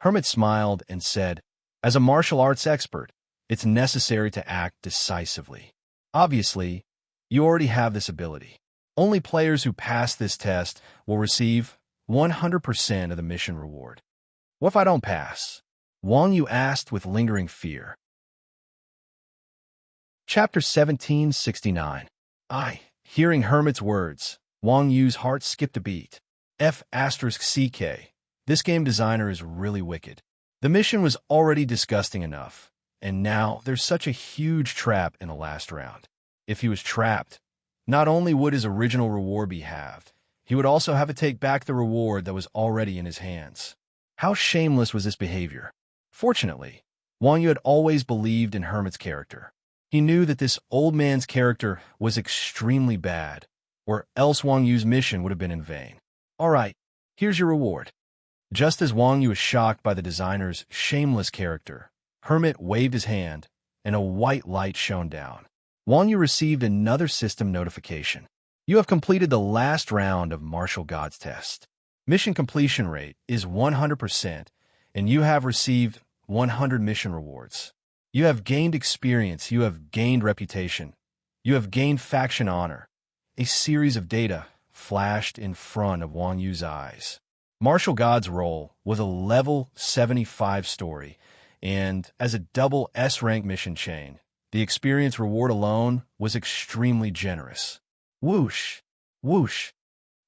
Hermit smiled and said, "As a martial arts expert, it's necessary to act decisively. Obviously, you already have this ability. Only players who pass this test will receive 100% of the mission reward." "What if I don't pass?" Wang Yu asked with lingering fear. Chapter 1769. Hearing Hermit's words, Wang Yu's heart skipped a beat. F***CK. This game designer is really wicked. The mission was already disgusting enough, and now there's such a huge trap in the last round. If he was trapped, not only would his original reward be halved, he would also have to take back the reward that was already in his hands. How shameless was this behavior? Fortunately, Wang Yu had always believed in Hermit's character. He knew that this old man's character was extremely bad, or else Wang Yu's mission would have been in vain. "Alright, here's your reward." Just as Wang Yu was shocked by the designer's shameless character, Hermit waved his hand, and a white light shone down. Wang Yu received another system notification. You have completed the last round of Martial God's test. Mission completion rate is 100%, and you have received 100 mission rewards. You have gained experience, you have gained reputation, you have gained faction honor. A series of data flashed in front of Wang Yu's eyes. Martial God's role was a level 75 story, and as a double S-rank mission chain, the experience reward alone was extremely generous. Whoosh! Whoosh!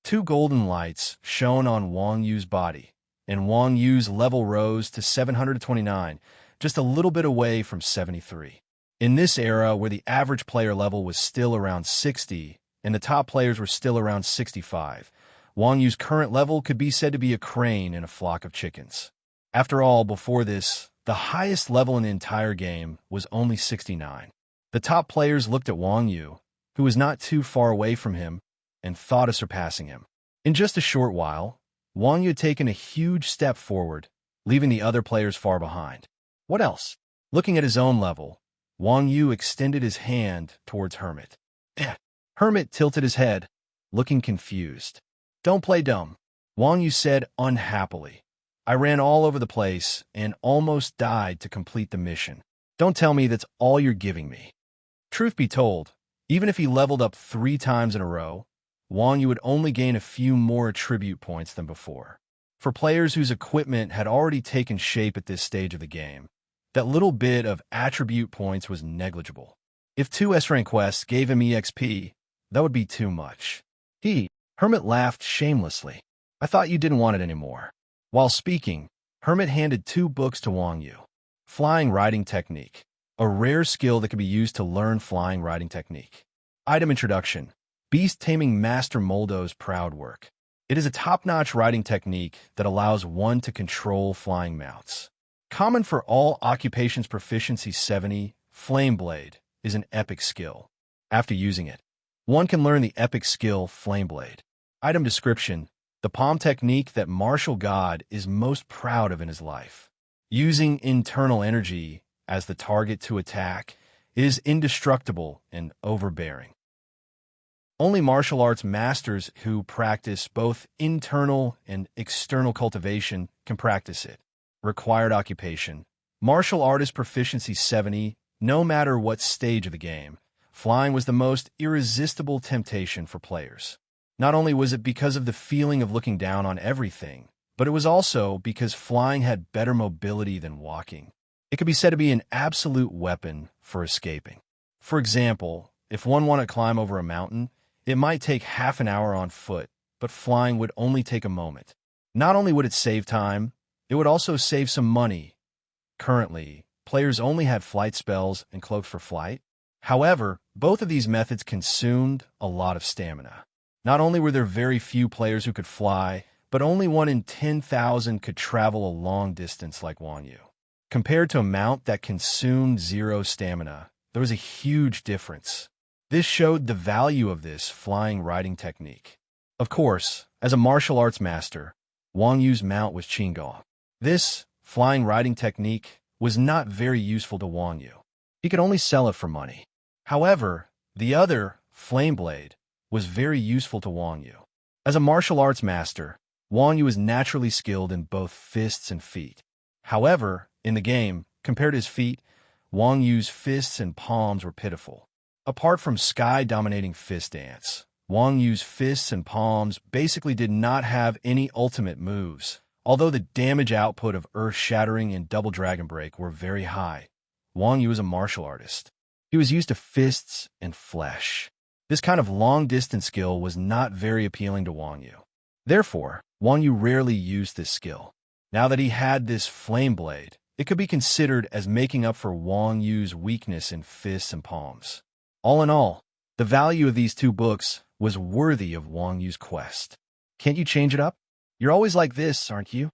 2 golden lights shone on Wang Yu's body, and Wang Yu's level rose to 729, just a little bit away from 73. In this era where the average player level was still around 60 and the top players were still around 65, Wang Yu's current level could be said to be a crane in a flock of chickens. After all, before this, the highest level in the entire game was only 69. The top players looked at Wang Yu, who was not too far away from him, and thought of surpassing him. In just a short while, Wang Yu had taken a huge step forward, leaving the other players far behind. What else? Looking at his own level, Wang Yu extended his hand towards Hermit. Hermit tilted his head, looking confused. Don't play dumb, Wang Yu said unhappily. I ran all over the place and almost died to complete the mission. Don't tell me that's all you're giving me. Truth be told, even if he leveled up 3 times in a row, Wang Yu would only gain a few more attribute points than before. For players whose equipment had already taken shape at this stage of the game, that little bit of attribute points was negligible. If 2 S-rank quests gave him EXP, that would be too much. Hermit laughed shamelessly. I thought you didn't want it anymore. While speaking, Hermit handed 2 books to Wang Yu. Flying Riding Technique, a rare skill that can be used to learn flying riding technique. Item Introduction, Beast Taming Master Moldo's Proud Work. It is a top-notch riding technique that allows one to control flying mounts. Common for all occupations proficiency 70, Flame Blade is an epic skill. After using it, one can learn the epic skill Flame Blade. Item Description, the palm technique that martial god is most proud of in his life. Using internal energy as the target to attack is indestructible and overbearing. Only martial arts masters who practice both internal and external cultivation can practice it. Required occupation, martial artist proficiency 70, no matter what stage of the game. Flying was the most irresistible temptation for players. Not only was it because of the feeling of looking down on everything, but it was also because flying had better mobility than walking. It could be said to be an absolute weapon for escaping. For example, if one wanted to climb over a mountain, it might take half an hour on foot, but flying would only take a moment. Not only would it save time, it would also save some money. Currently, players only had flight spells and cloaks for flight. However, both of these methods consumed a lot of stamina. Not only were there very few players who could fly, but only 1 in 10,000 could travel a long distance like Wang Yu. Compared to a mount that consumed 0 stamina, there was a huge difference. This showed the value of this flying riding technique. Of course, as a martial arts master, Wang Yu's mount was Qingao. This flying riding technique was not very useful to Wang Yu. He could only sell it for money. However, the other, Flame Blade, was very useful to Wang Yu. As a martial arts master, Wang Yu was naturally skilled in both fists and feet. However, in the game, compared to his feet, Wang Yu's fists and palms were pitiful. Apart from sky-dominating fist dance, Wang Yu's fists and palms basically did not have any ultimate moves. Although the damage output of Earth-Shattering and Double Dragon Break were very high, Wang Yu was a martial artist. He was used to fists and flesh. This kind of long-distance skill was not very appealing to Wang Yu. Therefore, Wang Yu rarely used this skill. Now that he had this Flame Blade, it could be considered as making up for Wang Yu's weakness in fists and palms. All in all, the value of these 2 books was worthy of Wang Yu's quest. Can't you change it up? You're always like this, aren't you?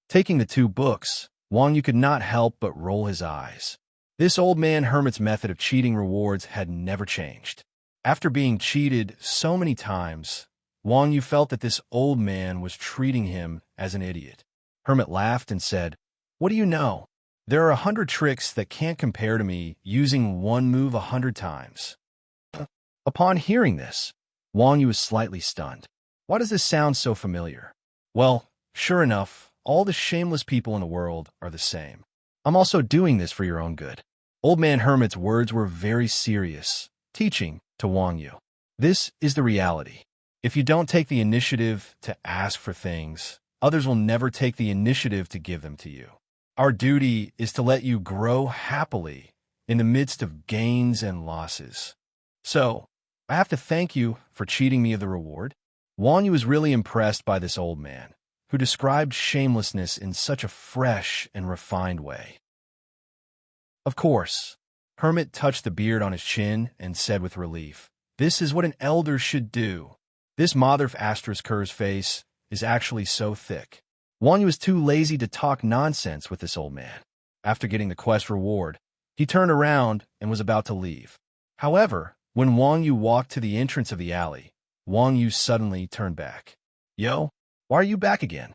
Taking the 2 books, Wang Yu could not help but roll his eyes. This old man Hermit's method of cheating rewards had never changed. After being cheated so many times, Wang Yu felt that this old man was treating him as an idiot. Hermit laughed and said, "What do you know? There are 100 tricks that can't compare to me using one move 100 times." Upon hearing this, Wang Yu was slightly stunned. Why does this sound so familiar? Well, sure enough, all the shameless people in the world are the same. I'm also doing this for your own good. Old man Hermit's words were very serious, teaching to Wang Yu. This is the reality. If you don't take the initiative to ask for things, others will never take the initiative to give them to you. Our duty is to let you grow happily in the midst of gains and losses. So, I have to thank you for cheating me of the reward. Wang Yu was really impressed by this old man, who described shamelessness in such a fresh and refined way. Of course, Hermit touched the beard on his chin and said with relief, "This is what an elder should do." This Mother Ker's face is actually so thick. Wang Yu was too lazy to talk nonsense with this old man. After getting the quest reward, he turned around and was about to leave. However, when Wang Yu walked to the entrance of the alley, Wang Yu suddenly turned back. Yo, why are you back again?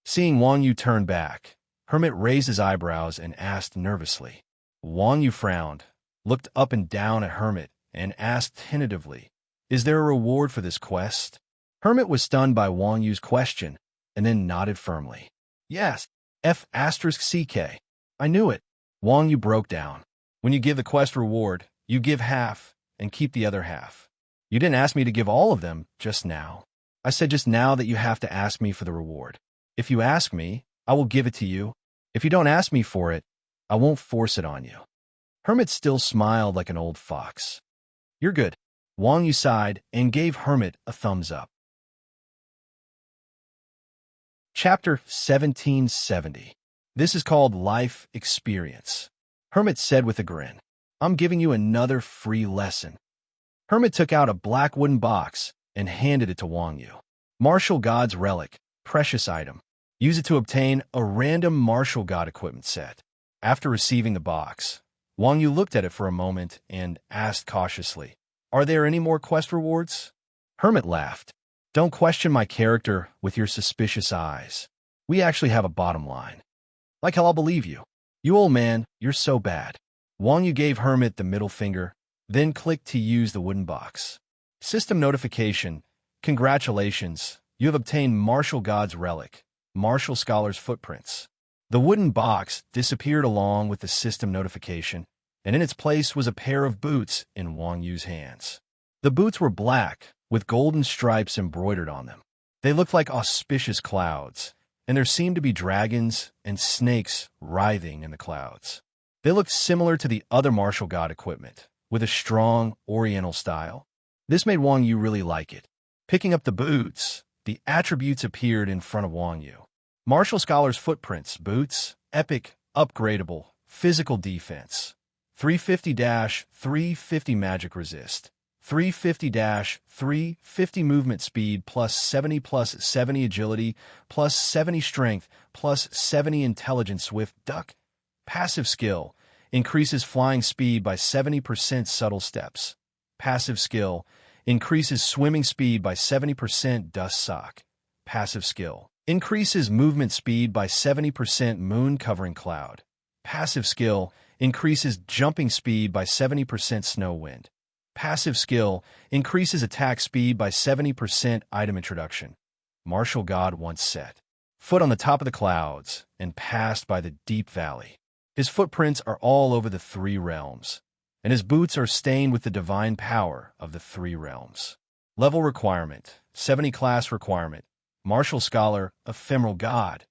Seeing Wang Yu turn back, Hermit raised his eyebrows and asked nervously. Wang Yu frowned, looked up and down at Hermit, and asked tentatively, "Is there a reward for this quest?" Hermit was stunned by Wang Yu's question, and then nodded firmly. Yes, F*CK. I knew it. Wang Yu broke down. When you give the quest reward, you give half and keep the other half. You didn't ask me to give all of them just now. I said just now that you have to ask me for the reward. If you ask me, I will give it to you. If you don't ask me for it, I won't force it on you. Hermit still smiled like an old fox. You're good. Wang Yu sighed and gave Hermit a thumbs up. Chapter 1770. This is called Life Experience. Hermit said with a grin. I'm giving you another free lesson. Hermit took out a black wooden box and handed it to Wang Yu. Martial God's Relic, precious item. Use it to obtain a random martial god equipment set. After receiving the box, Wang Yu looked at it for a moment and asked cautiously, Are there any more quest rewards? Hermit laughed. Don't question my character with your suspicious eyes. We actually have a bottom line. Like hell I'll believe you. You old man, you're so bad. Wang Yu gave Hermit the middle finger, then clicked to use the wooden box. System notification. Congratulations, you have obtained Martial God's Relic, Martial Scholar's Footprints. The wooden box disappeared along with the system notification, and in its place was a pair of boots in Wang Yu's hands. The boots were black, with golden stripes embroidered on them. They looked like auspicious clouds, and there seemed to be dragons and snakes writhing in the clouds. They looked similar to the other martial god equipment, with a strong oriental style. This made Wang Yu really like it. Picking up the boots, the attributes appeared in front of Wang Yu. Martial Scholar's Footprints, boots, epic, upgradable, physical defense, 350-350 magic resist, 350-350 movement speed plus 70 agility plus 70 strength plus 70 intelligence swift duck. Passive skill, increases flying speed by 70% subtle steps. Passive skill, increases swimming speed by 70% dust sock. Passive skill, increases movement speed by 70% moon covering cloud. Passive skill, increases jumping speed by 70% snow wind. Passive skill, increases attack speed by 70% item introduction. Martial God once set foot on the top of the clouds and passed by the deep valley. His footprints are all over the three realms, and his boots are stained with the divine power of the three realms. Level requirement, 70 class requirement, Martial Scholar, Ephemeral God,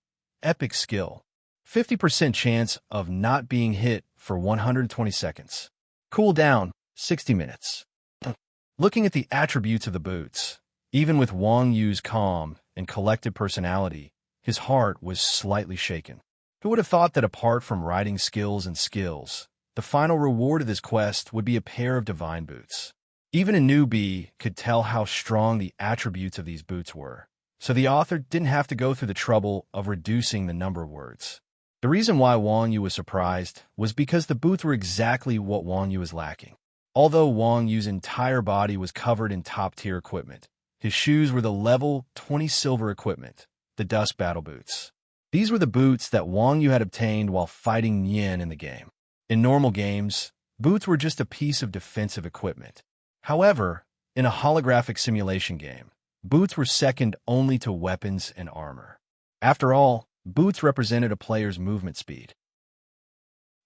Epic Skill, 50% chance of not being hit for 120 seconds. Cooldown, 60 minutes. Looking at the attributes of the boots, even with Wang Yu's calm and collected personality, his heart was slightly shaken. Who would have thought that apart from riding skills and skills, the final reward of this quest would be a pair of divine boots? Even a newbie could tell how strong the attributes of these boots were, so the author didn't have to go through the trouble of reducing the number of words. The reason why Wang Yu was surprised was because the boots were exactly what Wang Yu was lacking. Although Wang Yu's entire body was covered in top-tier equipment, his shoes were the level 20 silver equipment, the Dusk Battle Boots. These were the boots that Wang Yu had obtained while fighting Nian in the game. In normal games, boots were just a piece of defensive equipment. However, in a holographic simulation game, boots were second only to weapons and armor. After all, boots represented a player's movement speed.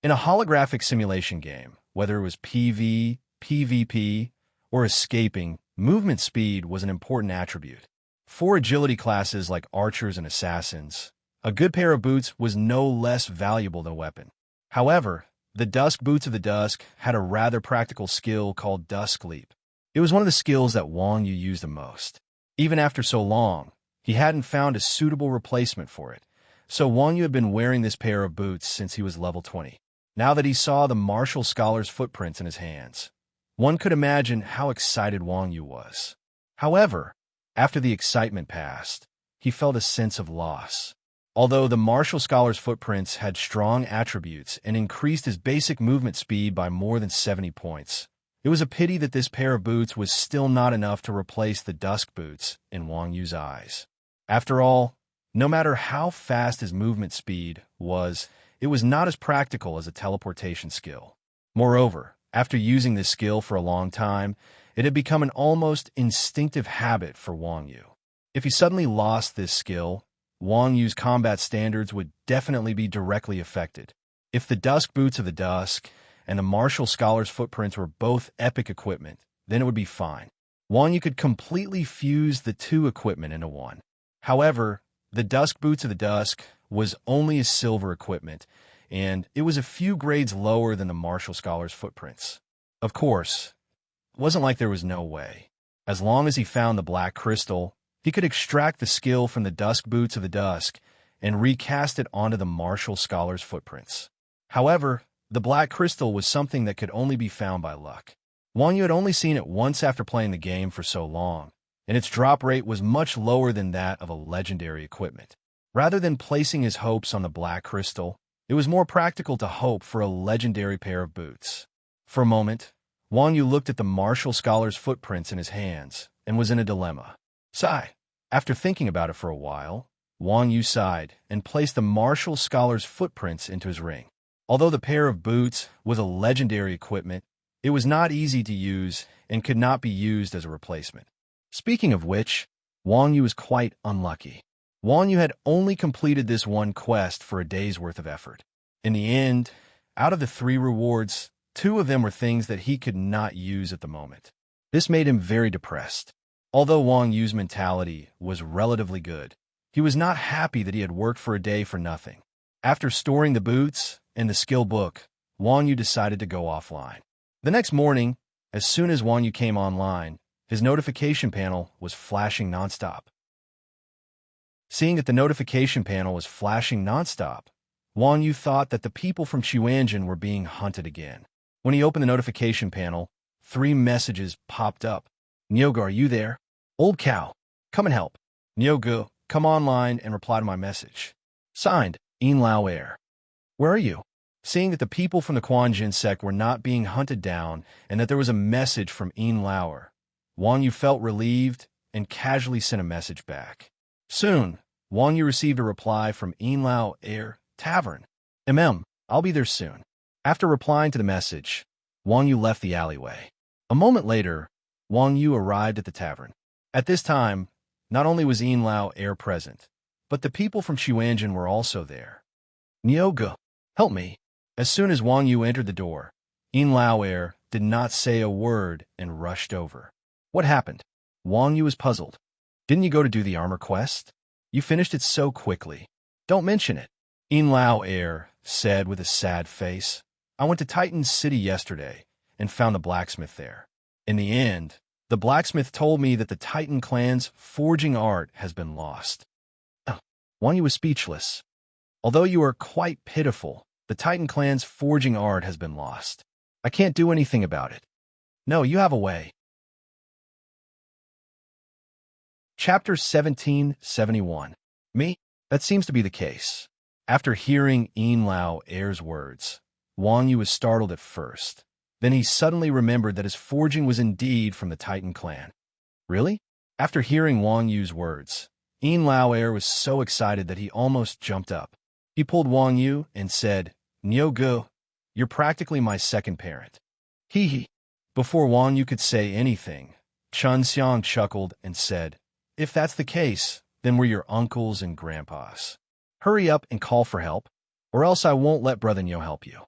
In a holographic simulation game, whether it was PV, PvP, or escaping, movement speed was an important attribute. For agility classes like archers and assassins, a good pair of boots was no less valuable than a weapon. However, the Dusk Boots of the Dusk had a rather practical skill called Dusk Leap. It was one of the skills that Wang Yu used the most. Even after so long, he hadn't found a suitable replacement for it, so Wang Yu had been wearing this pair of boots since he was level 20. Now that he saw the Martial Scholar's footprints in his hands, one could imagine how excited Wang Yu was. However, after the excitement passed, he felt a sense of loss. Although the martial scholar's footprints had strong attributes and increased his basic movement speed by more than 70 points, it was a pity that this pair of boots was still not enough to replace the dusk boots in Wang Yu's eyes. After all, no matter how fast his movement speed was, it was not as practical as a teleportation skill. Moreover, after using this skill for a long time, it had become an almost instinctive habit for Wang Yu. If he suddenly lost this skill, Wang Yu's combat standards would definitely be directly affected. If the dusk boots of the dusk and the martial scholar's footprints were both epic equipment, then it would be fine. Wang Yu could completely fuse the two equipment into one. However, the dusk boots of the dusk was only a silver equipment, and it was a few grades lower than the martial scholar's footprints. Of course, it wasn't like there was no way. As long as he found the black crystal, he could extract the skill from the dusk boots of the dusk and recast it onto the martial scholar's footprints. However, the black crystal was something that could only be found by luck. Wang Yu had only seen it once after playing the game for so long, and its drop rate was much lower than that of a legendary equipment. Rather than placing his hopes on the black crystal, it was more practical to hope for a legendary pair of boots. For a moment, Wang Yu looked at the martial scholar's footprints in his hands and was in a dilemma. Sigh. After thinking about it for a while, Wang Yu sighed and placed the martial scholar's footprints into his ring. Although the pair of boots was a legendary equipment, it was not easy to use and could not be used as a replacement. Speaking of which, Wang Yu was quite unlucky. Wang Yu had only completed this one quest for a day's worth of effort. In the end, out of the 3 rewards, 2 of them were things that he could not use at the moment. This made him very depressed. Although Wang Yu's mentality was relatively good, he was not happy that he had worked for a day for nothing. After storing the boots and the skill book, Wang Yu decided to go offline. The next morning, as soon as Wang Yu came online, his notification panel was flashing nonstop. Seeing that the notification panel was flashing nonstop, Wang Yu thought that the people from Qianjin were being hunted again. When he opened the notification panel, 3 messages popped up. Nyoga, are you there? Old cow, come and help. Nyoga, come online and reply to my message. Signed, Yin Lao Air. Where are you? Seeing that the people from the Qianjin sect were not being hunted down and that there was a message from Yin Lauer, Wang Yu felt relieved and casually sent a message back. Soon, Wang Yu received a reply from Yin Lao Air Tavern. I'll be there soon. After replying to the message, Wang Yu left the alleyway. A moment later, Wang Yu arrived at the tavern. At this time, not only was Yin Lao Air present, but the people from Qianjin were also there. Nyoga, help me. As soon as Wang Yu entered the door, Yin Lao Air did not say a word and rushed over. What happened? Wang Yu was puzzled. Didn't you go to do the armor quest? You finished it so quickly. Don't mention it. Yin Lao Air said with a sad face. I went to Titan's City yesterday and found the blacksmith there. In the end, the blacksmith told me that the Titan clan's forging art has been lost. Oh, Wang Yu was speechless. Although you are quite pitiful, the Titan clan's forging art has been lost. I can't do anything about it. No, you have a way. Chapter 1771. Me? That seems to be the case. After hearing Yin Lao Air's words, Wang Yu was startled at first. Then he suddenly remembered that his forging was indeed from the Titan clan. Really? After hearing Wang Yu's words, Yin Lao Air was so excited that he almost jumped up. He pulled Wang Yu and said, Nyoga, you're practically my second parent. Hee hee. Before Wang Yu could say anything, Chun Xiang chuckled and said, If that's the case, then we're your uncles and grandpas. Hurry up and call for help, or else I won't let Brother Nyo help you.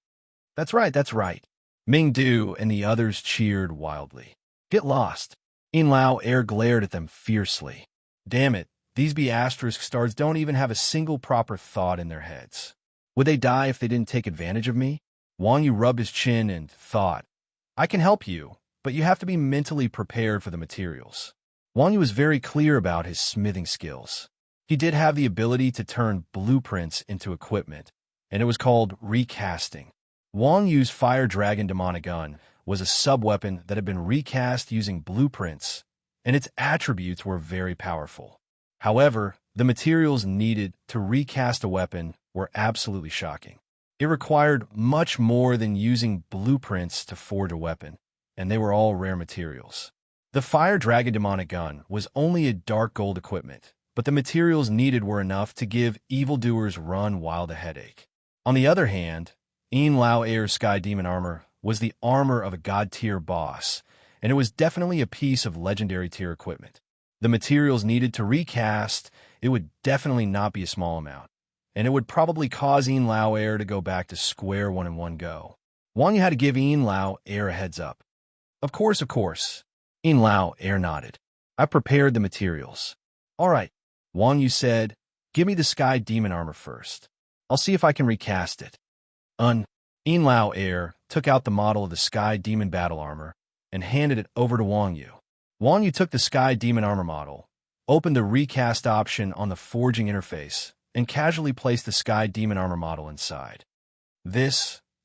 That's right. Ming Du and the others cheered wildly. Get lost. Yin Lao Air glared at them fiercely. Damn it, these B** stars don't even have a single proper thought in their heads. Would they die if they didn't take advantage of me? Wang Yu rubbed his chin and thought, I can help you, but you have to be mentally prepared for the materials. Wang Yu was very clear about his smithing skills. He did have the ability to turn blueprints into equipment, and it was called recasting. Wang Yu's Fire Dragon Demonic Gun was a sub-weapon that had been recast using blueprints, and its attributes were very powerful. However, The materials needed to recast a weapon were absolutely shocking. It required much more than using blueprints to forge a weapon, and they were all rare materials. The Fire Dragon Demonic Gun was only a dark gold equipment, but the materials needed were enough to give evildoers run wild a headache. On the other hand, Yin Lao Air's Sky Demon Armor was the armor of a god-tier boss, and it was definitely a piece of legendary tier equipment. The materials needed to recast, it would definitely not be a small amount, and it would probably cause Yin Lao Air to go back to square one in one go. Wang Yu had to give Yin Lao Air a heads up. Of course. Yin Lao Air nodded. I prepared the materials. All right, Wang Yu said, give me the Sky Demon Armor first. I'll see if I can recast it. Yin Lao Air took out the model of the Sky Demon Battle Armor and handed it over to Wang Yu. Wang Yu took the Sky Demon Armor model, opened the recast option on the forging interface, and casually placed the Sky Demon Armor model inside.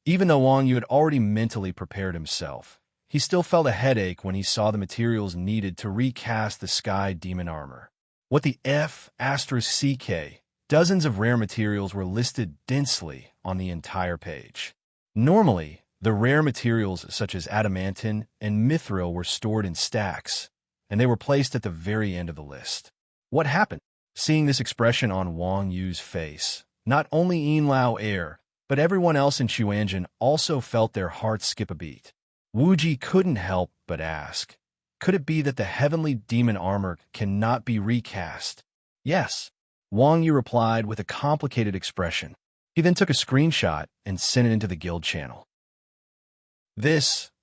Even though Wang Yu had already mentally prepared himself, he still felt a headache when he saw the materials needed to recast the Sky Demon Armor. What the F***CK? Dozens of rare materials were listed densely on the entire page. Normally, the rare materials such as adamantine and mithril were stored in stacks, and they were placed at the very end of the list. What happened? Seeing this expression on Wang Yu's face, not only Yin Lao Air, but everyone else in Chuanjin also felt their hearts skip a beat. Wuji couldn't help but ask, could it be that the heavenly demon armor cannot be recast? Yes, Wang Yu replied with a complicated expression. He then took a screenshot and sent it into the guild channel.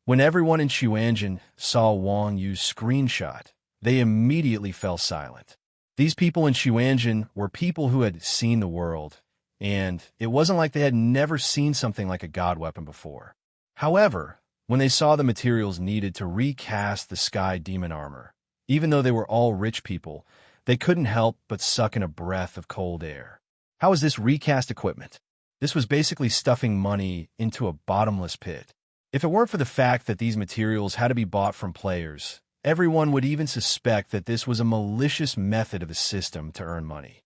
When everyone in Chuanjin saw Wang Yu's screenshot, they immediately fell silent. These people in Chuanjin were people who had seen the world, and it wasn't like they had never seen something like a god weapon before. However, when they saw the materials needed to recast the Sky Demon Armor, even though they were all rich people, they couldn't help but suck in a breath of cold air. How is this recast equipment? This was basically stuffing money into a bottomless pit. If it weren't for the fact that these materials had to be bought from players, everyone would even suspect that this was a malicious method of the system to earn money.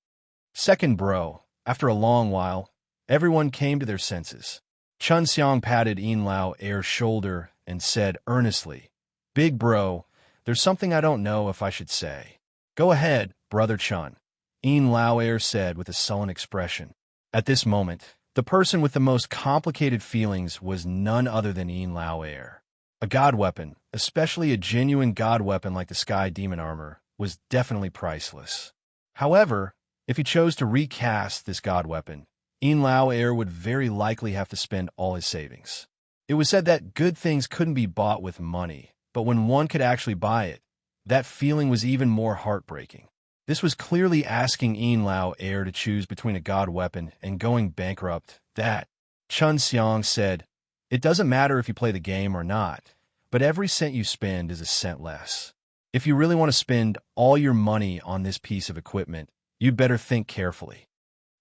Second bro, after a long while, everyone came to their senses. Chun Xiang patted Yin Lao Air's shoulder and said earnestly, Big bro, there's something I don't know if I should say. Go ahead, brother Chun, Yin Lao Air said with a sullen expression. At this moment, the person with the most complicated feelings was none other than Yin Lao Air. A god weapon, especially a genuine god weapon like the Sky Demon Armor, was definitely priceless. However, if he chose to recast this god weapon, Yin Lao Air would very likely have to spend all his savings. It was said that good things couldn't be bought with money, but when one could actually buy it, that feeling was even more heartbreaking. This was clearly asking Yin Lao Air to choose between a god weapon and going bankrupt. Chun Xiang said, It doesn't matter if you play the game or not, but every cent you spend is a cent less. If you really want to spend all your money on this piece of equipment, you'd better think carefully.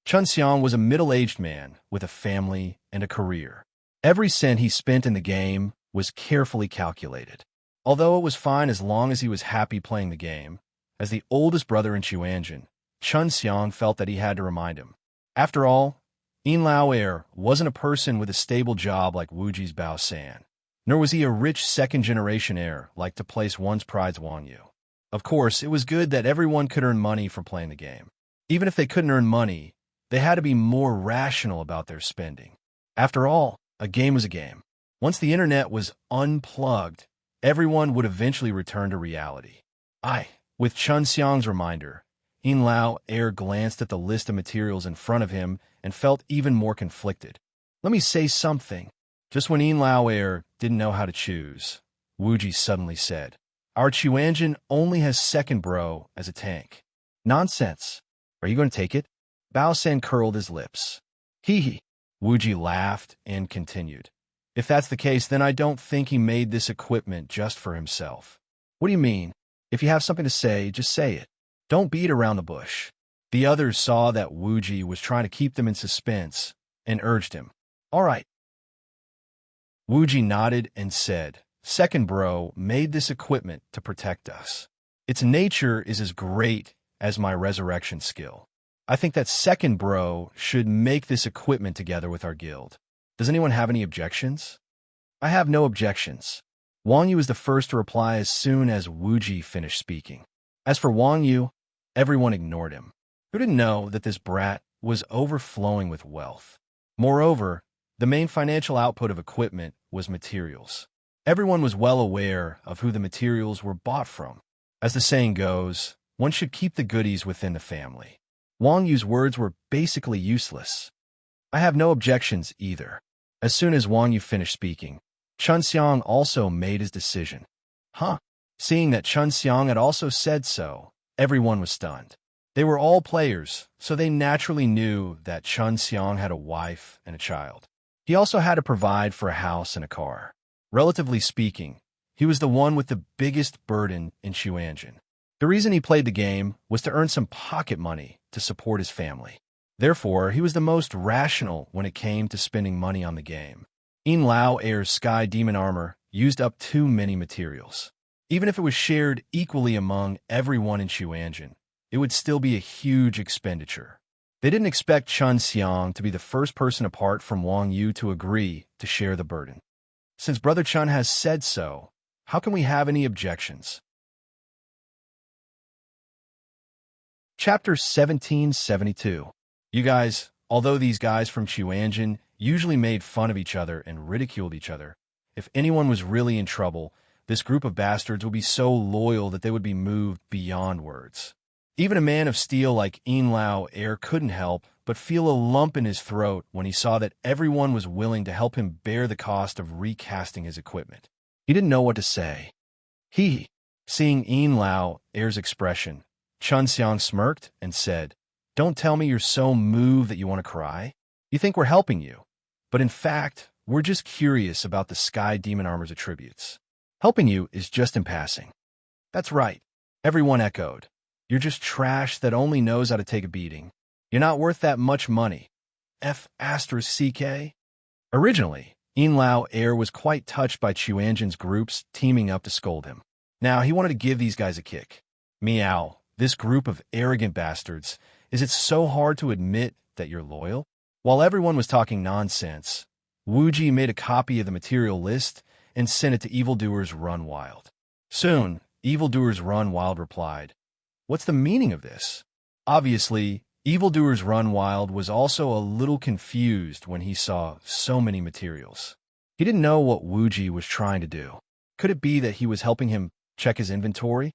Chun Xiang was a middle-aged man with a family and a career. Every cent he spent in the game was carefully calculated. Although it was fine as long as he was happy playing the game, as the oldest brother in Chuanjin, Chun Xiang felt that he had to remind him. After all, Yin Lao Air wasn't a person with a stable job like Wuji's Bao San, nor was he a rich second-generation heir like to place one's pride's Wang Yu. Of course, it was good that everyone could earn money from playing the game. Even if they couldn't earn money, they had to be more rational about their spending. After all, a game was a game. Once the internet was unplugged, everyone would eventually return to reality. With Chun Xiang's reminder, Yin Lao Air glanced at the list of materials in front of him and felt even more conflicted. Let me say something. Just when Yin Lao Air didn't know how to choose, Wuji suddenly said, Our Chuanjin only has second bro as a tank. Nonsense. Are you going to take it? Bao San curled his lips. Hee. Wuji laughed and continued. If that's the case, then I don't think he made this equipment just for himself. What do you mean? If you have something to say, just say it. Don't beat around the bush. The others saw that Wuji was trying to keep them in suspense and urged him. All right. Wuji nodded and said, Second bro made this equipment to protect us. Its nature is as great as my resurrection skill. I think that second bro should make this equipment together with our guild. Does anyone have any objections? I have no objections. Wang Yu was the first to reply as soon as Wuji finished speaking. As for Wang Yu, everyone ignored him. Who didn't know that this brat was overflowing with wealth? Moreover, the main financial output of equipment was materials. Everyone was well aware of who the materials were bought from. As the saying goes, one should keep the goodies within the family. Wang Yu's words were basically useless. I have no objections either. As soon as Wang Yu finished speaking, Chun Xiang also made his decision. Seeing that Chun Xiang had also said so, everyone was stunned. They were all players, so they naturally knew that Chun Xiang had a wife and a child. He also had to provide for a house and a car. Relatively speaking, he was the one with the biggest burden in Xuanjin. The reason he played the game was to earn some pocket money to support his family. Therefore, he was the most rational when it came to spending money on the game. Yin Lao Heir's Sky Demon Armor used up too many materials. Even if it was shared equally among everyone in Xuanjin, it would still be a huge expenditure. They didn't expect Chun Xiang to be the first person apart from Wang Yu to agree to share the burden. Since Brother Chun has said so, how can we have any objections? Chapter 1772. You guys, although these guys from Xuanjin usually made fun of each other and ridiculed each other, if anyone was really in trouble, this group of bastards would be so loyal that they would be moved beyond words. Even a man of steel like Yin Lao Heir couldn't help but feel a lump in his throat when he saw that everyone was willing to help him bear the cost of recasting his equipment. He didn't know what to say. Seeing Yin Lao Heir's expression, Chun Xiang smirked and said, "Don't tell me you're so moved that you want to cry. You think we're helping you, but in fact, we're just curious about the Sky Demon Armor's attributes. Helping you is just in passing." That's right, everyone echoed. You're just trash that only knows how to take a beating. You're not worth that much money. F***CK. Originally, Yin Lao Heir was quite touched by Xuanjin's groups teaming up to scold him. Now he wanted to give these guys a kick. Meow, this group of arrogant bastards, is it so hard to admit that you're loyal? While everyone was talking nonsense, Wuji made a copy of the material list and sent it to Evildoers Run Wild. Soon, Evildoers Run Wild replied, "What's the meaning of this?" Obviously, Evildoers Run Wild was also a little confused when he saw so many materials. He didn't know what Wuji was trying to do. Could it be that he was helping him check his inventory?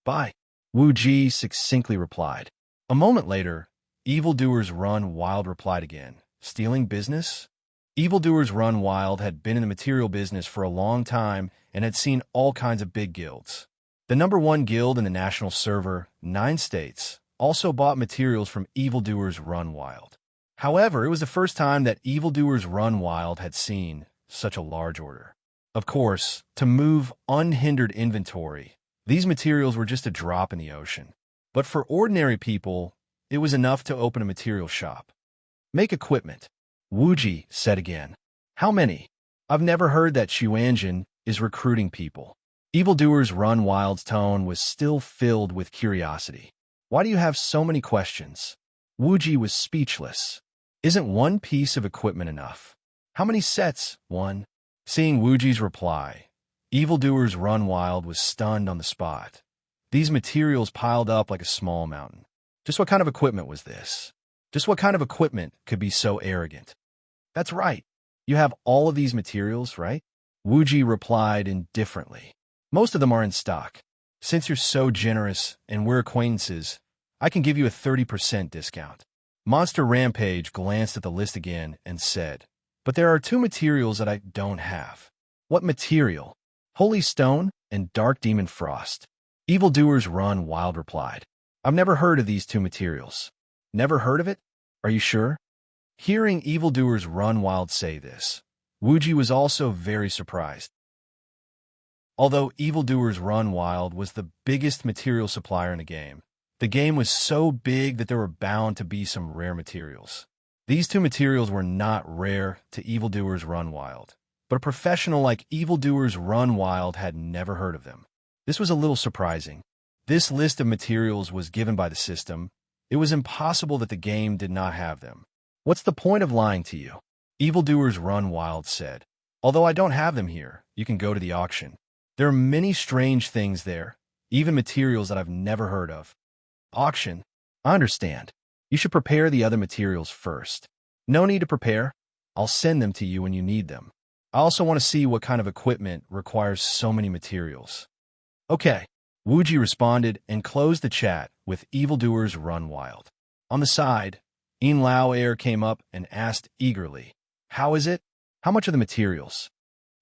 Bye, Wuji succinctly replied. A moment later, Evildoers Run Wild replied again, "Stealing business?" Evildoers Run Wild had been in the material business for a long time and had seen all kinds of big guilds. The #1 guild in the national server, 9 states, also bought materials from Evildoers Run Wild. However, it was the first time that Evildoers Run Wild had seen such a large order. Of course, to move unhindered inventory, these materials were just a drop in the ocean. But for ordinary people, it was enough to open a material shop. "Make equipment," Wuji said again. "How many? I've never heard that Xuanjin is recruiting people." Evildoers Run Wild's tone was still filled with curiosity. "Why do you have so many questions?" Wuji was speechless. "Isn't one piece of equipment enough? How many sets? One?" Seeing Wuji's reply, Evildoers Run Wild was stunned on the spot. These materials piled up like a small mountain. Just what kind of equipment was this? Just what kind of equipment could be so arrogant? "That's right. You have all of these materials, right?" Wuji replied indifferently. "Most of them are in stock. Since you're so generous and we're acquaintances, I can give you a 30% discount." Monster Rampage glanced at the list again and said, "But there are 2 materials that I don't have." "What material?" "Holy Stone and Dark Demon Frost." Evildoers Run Wild replied. "I've never heard of these 2 materials." "Never heard of it? Are you sure?" Hearing Evildoers Run Wild say this, Wuji was also very surprised. Although Evildoers Run Wild was the biggest material supplier in the game was so big that there were bound to be some rare materials. These 2 materials were not rare to Evildoers Run Wild, but a professional like Evildoers Run Wild had never heard of them. This was a little surprising. This list of materials was given by the system. It was impossible that the game did not have them. What's the point of lying to you? Evildoers Run Wild said. Although I don't have them here, you can go to the auction. There are many strange things there, even materials that I've never heard of. Auction? I understand. You should prepare the other materials first. No need to prepare. I'll send them to you when you need them. I also want to see what kind of equipment requires so many materials. Okay. Wuji responded and closed the chat with Evildoers Run Wild. On the side, In Lao Air came up and asked eagerly, "How is it? How much are the materials?"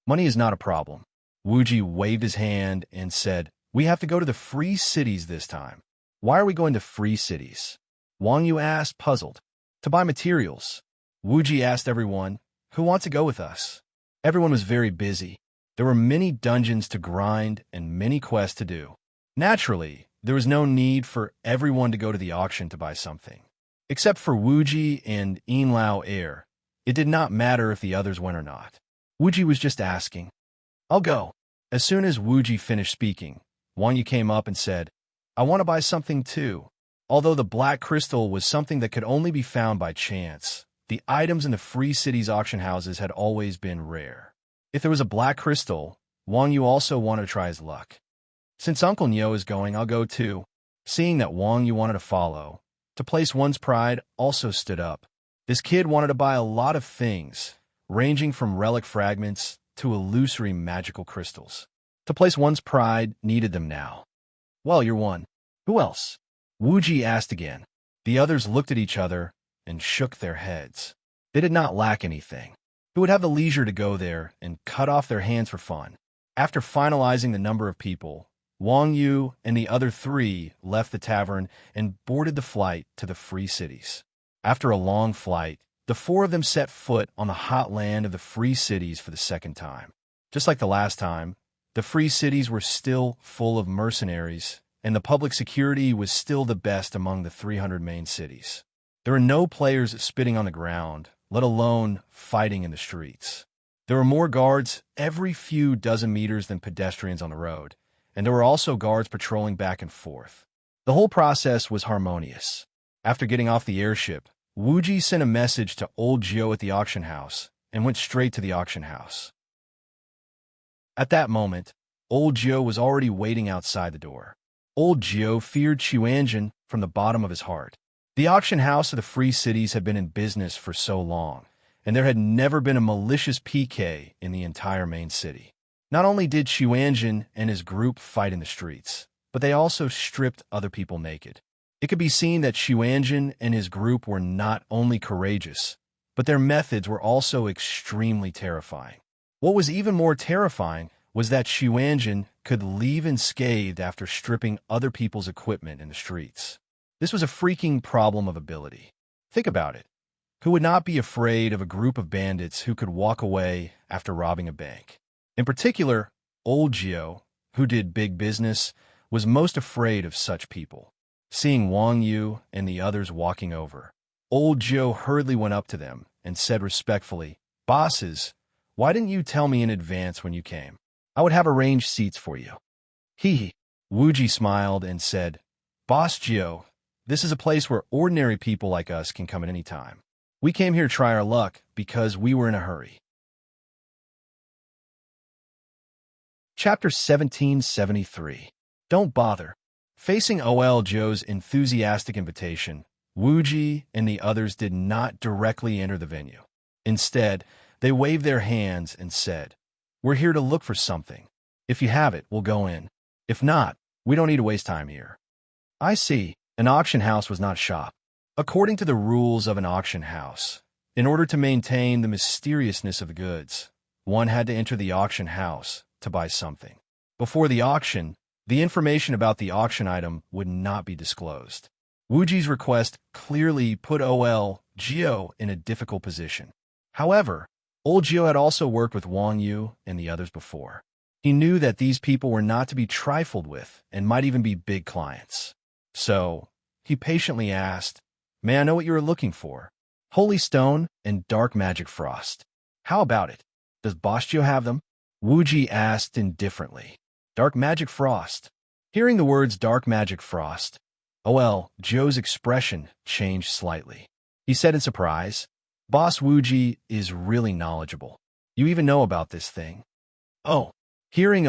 "Money is not a problem." Wuji waved his hand and said, "We have to go to the free cities this time." "Why are we going to free cities?" Wang Yu asked, puzzled. "To buy materials." Wuji asked everyone, "Who wants to go with us?" Everyone was very busy. There were many dungeons to grind and many quests to do. Naturally, there was no need for everyone to go to the auction to buy something. Except for Wuji and In Lao Air, it did not matter if the others went or not. Wuji was just asking. "I'll go." As soon as Wuji finished speaking, Wang Yu came up and said, "I want to buy something too." Although the black crystal was something that could only be found by chance, the items in the free cities auction houses had always been rare. If there was a black crystal, Wang Yu also wanted to try his luck. "Since Uncle Nyo is going, I'll go too." Seeing that Wang Yu wanted to follow, To Place One's Pride also stood up. This kid wanted to buy a lot of things, ranging from relic fragments to illusory magical crystals. To Place One's Pride needed them now. "Well, you're one. Who else?" Wuji asked again. The others looked at each other and shook their heads. They did not lack anything. Who would have the leisure to go there and cut off their hands for fun? After finalizing the number of people, Wang Yu and the other three left the tavern and boarded the flight to the free cities. After a long flight, the four of them set foot on the hot land of the free cities for the second time. Just like the last time, the free cities were still full of mercenaries, and the public security was still the best among the 300 main cities. There were no players spitting on the ground, let alone fighting in the streets. There were more guards every few dozen meters than pedestrians on the road, and there were also guards patrolling back and forth. The whole process was harmonious. After getting off the airship, Wuji sent a message to old Jio at the auction house and went straight to the auction house. At that moment, old Jio was already waiting outside the door. Old Jio feared Xuanjin from the bottom of his heart. The auction house of the free cities had been in business for so long, and there had never been a malicious PK in the entire main city. Not only did Xuanjin and his group fight in the streets, but they also stripped other people naked. It could be seen that Xuanjin and his group were not only courageous, but their methods were also extremely terrifying. What was even more terrifying was that Xuanjin could leave unscathed after stripping other people's equipment in the streets. This was a freaking problem of ability. Think about it. Who would not be afraid of a group of bandits who could walk away after robbing a bank? In particular, old Jio, who did big business, was most afraid of such people. Seeing Wang Yu and the others walking over, old Jio hurriedly went up to them and said respectfully, "Bosses, why didn't you tell me in advance when you came? I would have arranged seats for you." Hee. Wuji smiled and said, "Boss Jio, this is a place where ordinary people like us can come at any time. We came here to try our luck because we were in a hurry." Chapter 1773. Don't bother. Facing OL Joe's enthusiastic invitation, Wuji and the others did not directly enter the venue. Instead, they waved their hands and said, "We're here to look for something. If you have it, we'll go in. If not, we don't need to waste time here." I see. An auction house was not a shop. According to the rules of an auction house, in order to maintain the mysteriousness of the goods, one had to enter the auction house to buy something. Before the auction, the information about the auction item would not be disclosed. Wuji's request clearly put OL Jio in a difficult position. However, old Jio had also worked with Wang Yu and the others before. He knew that these people were not to be trifled with and might even be big clients. So, he patiently asked, "May I know what you are looking for?" "Holy Stone and Dark Magic Frost." "How about it? Does Boss Jio have them?" Wuji asked indifferently. "Dark Magic Frost. Hearing the words dark magic frost, Joe's expression changed slightly. He said in surprise, Boss Wuji is really knowledgeable. You even know about this thing? Oh. Hearing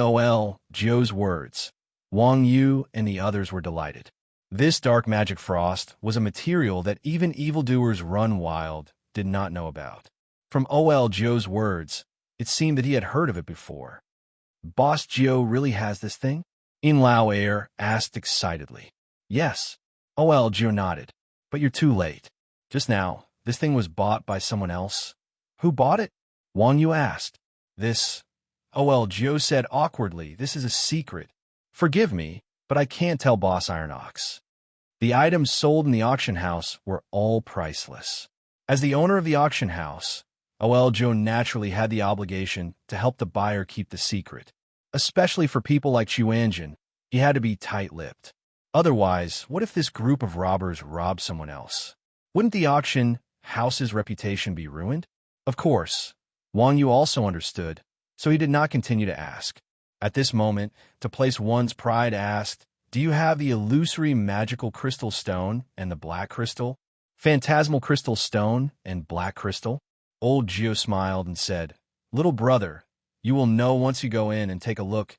Joe's words, Wang Yu and the others were delighted. This dark magic frost was a material that even evildoers run wild did not know about. From Joe's words, it seemed that he had heard of it before. Boss Joe really has this thing? In Lao Air asked excitedly. Yes. Joe nodded. But you're too late. Just now, this thing was bought by someone else. Who bought it? Wang Yu asked. This. Joe said awkwardly, this is a secret. Forgive me, but I can't tell Boss Iron Ox. The items sold in the auction house were all priceless. As the owner of the auction house, Joe naturally had the obligation to help the buyer keep the secret. Especially for people like Chuanjin, he had to be tight-lipped. Otherwise, what if this group of robbers robbed someone else? Wouldn't the auction house's reputation be ruined? Of course, Wang Yu also understood, so he did not continue to ask. At this moment, to place one's pride asked, do you have the illusory magical crystal stone and the black crystal? Phantasmal crystal stone and black crystal? Old Gio smiled and said, little brother, you will know once you go in and take a look.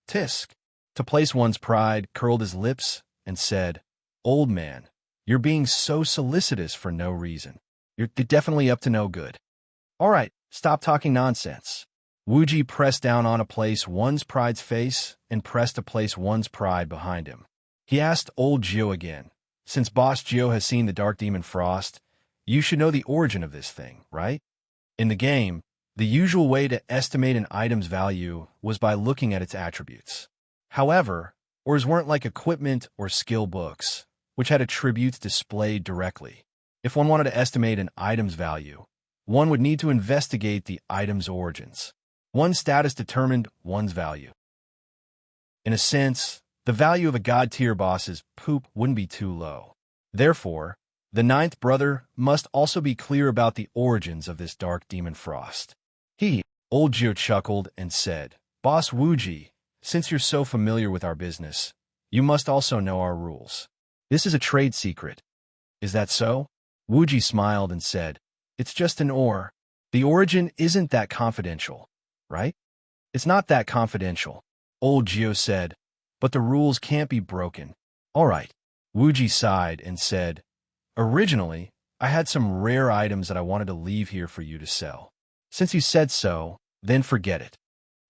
Tisk. To place one's pride curled his lips and said, old man, you're being so solicitous for no reason. You're definitely up to no good. All right, stop talking nonsense. Wuji pressed down on a place one's pride's face and pressed to place one's pride behind him. He asked old Gio again, since Boss Gio has seen the Dark Demon Frost, you should know the origin of this thing, right? In the game, the usual way to estimate an item's value was by looking at its attributes. However, ores weren't like equipment or skill books, which had attributes displayed directly. If one wanted to estimate an item's value, one would need to investigate the item's origins. One's status determined one's value. In a sense, the value of a god-tier boss's poop wouldn't be too low. Therefore, the ninth brother must also be clear about the origins of this Dark Demon Frost. Old Gio chuckled and said, Boss Wuji, since you're so familiar with our business, you must also know our rules. This is a trade secret. Is that so? Wuji smiled and said, it's just an ore. The origin isn't that confidential, right? It's not that confidential, Old Gio said, but the rules can't be broken. All right. Wuji sighed and said, originally, I had some rare items that I wanted to leave here for you to sell. Since you said so, then forget it.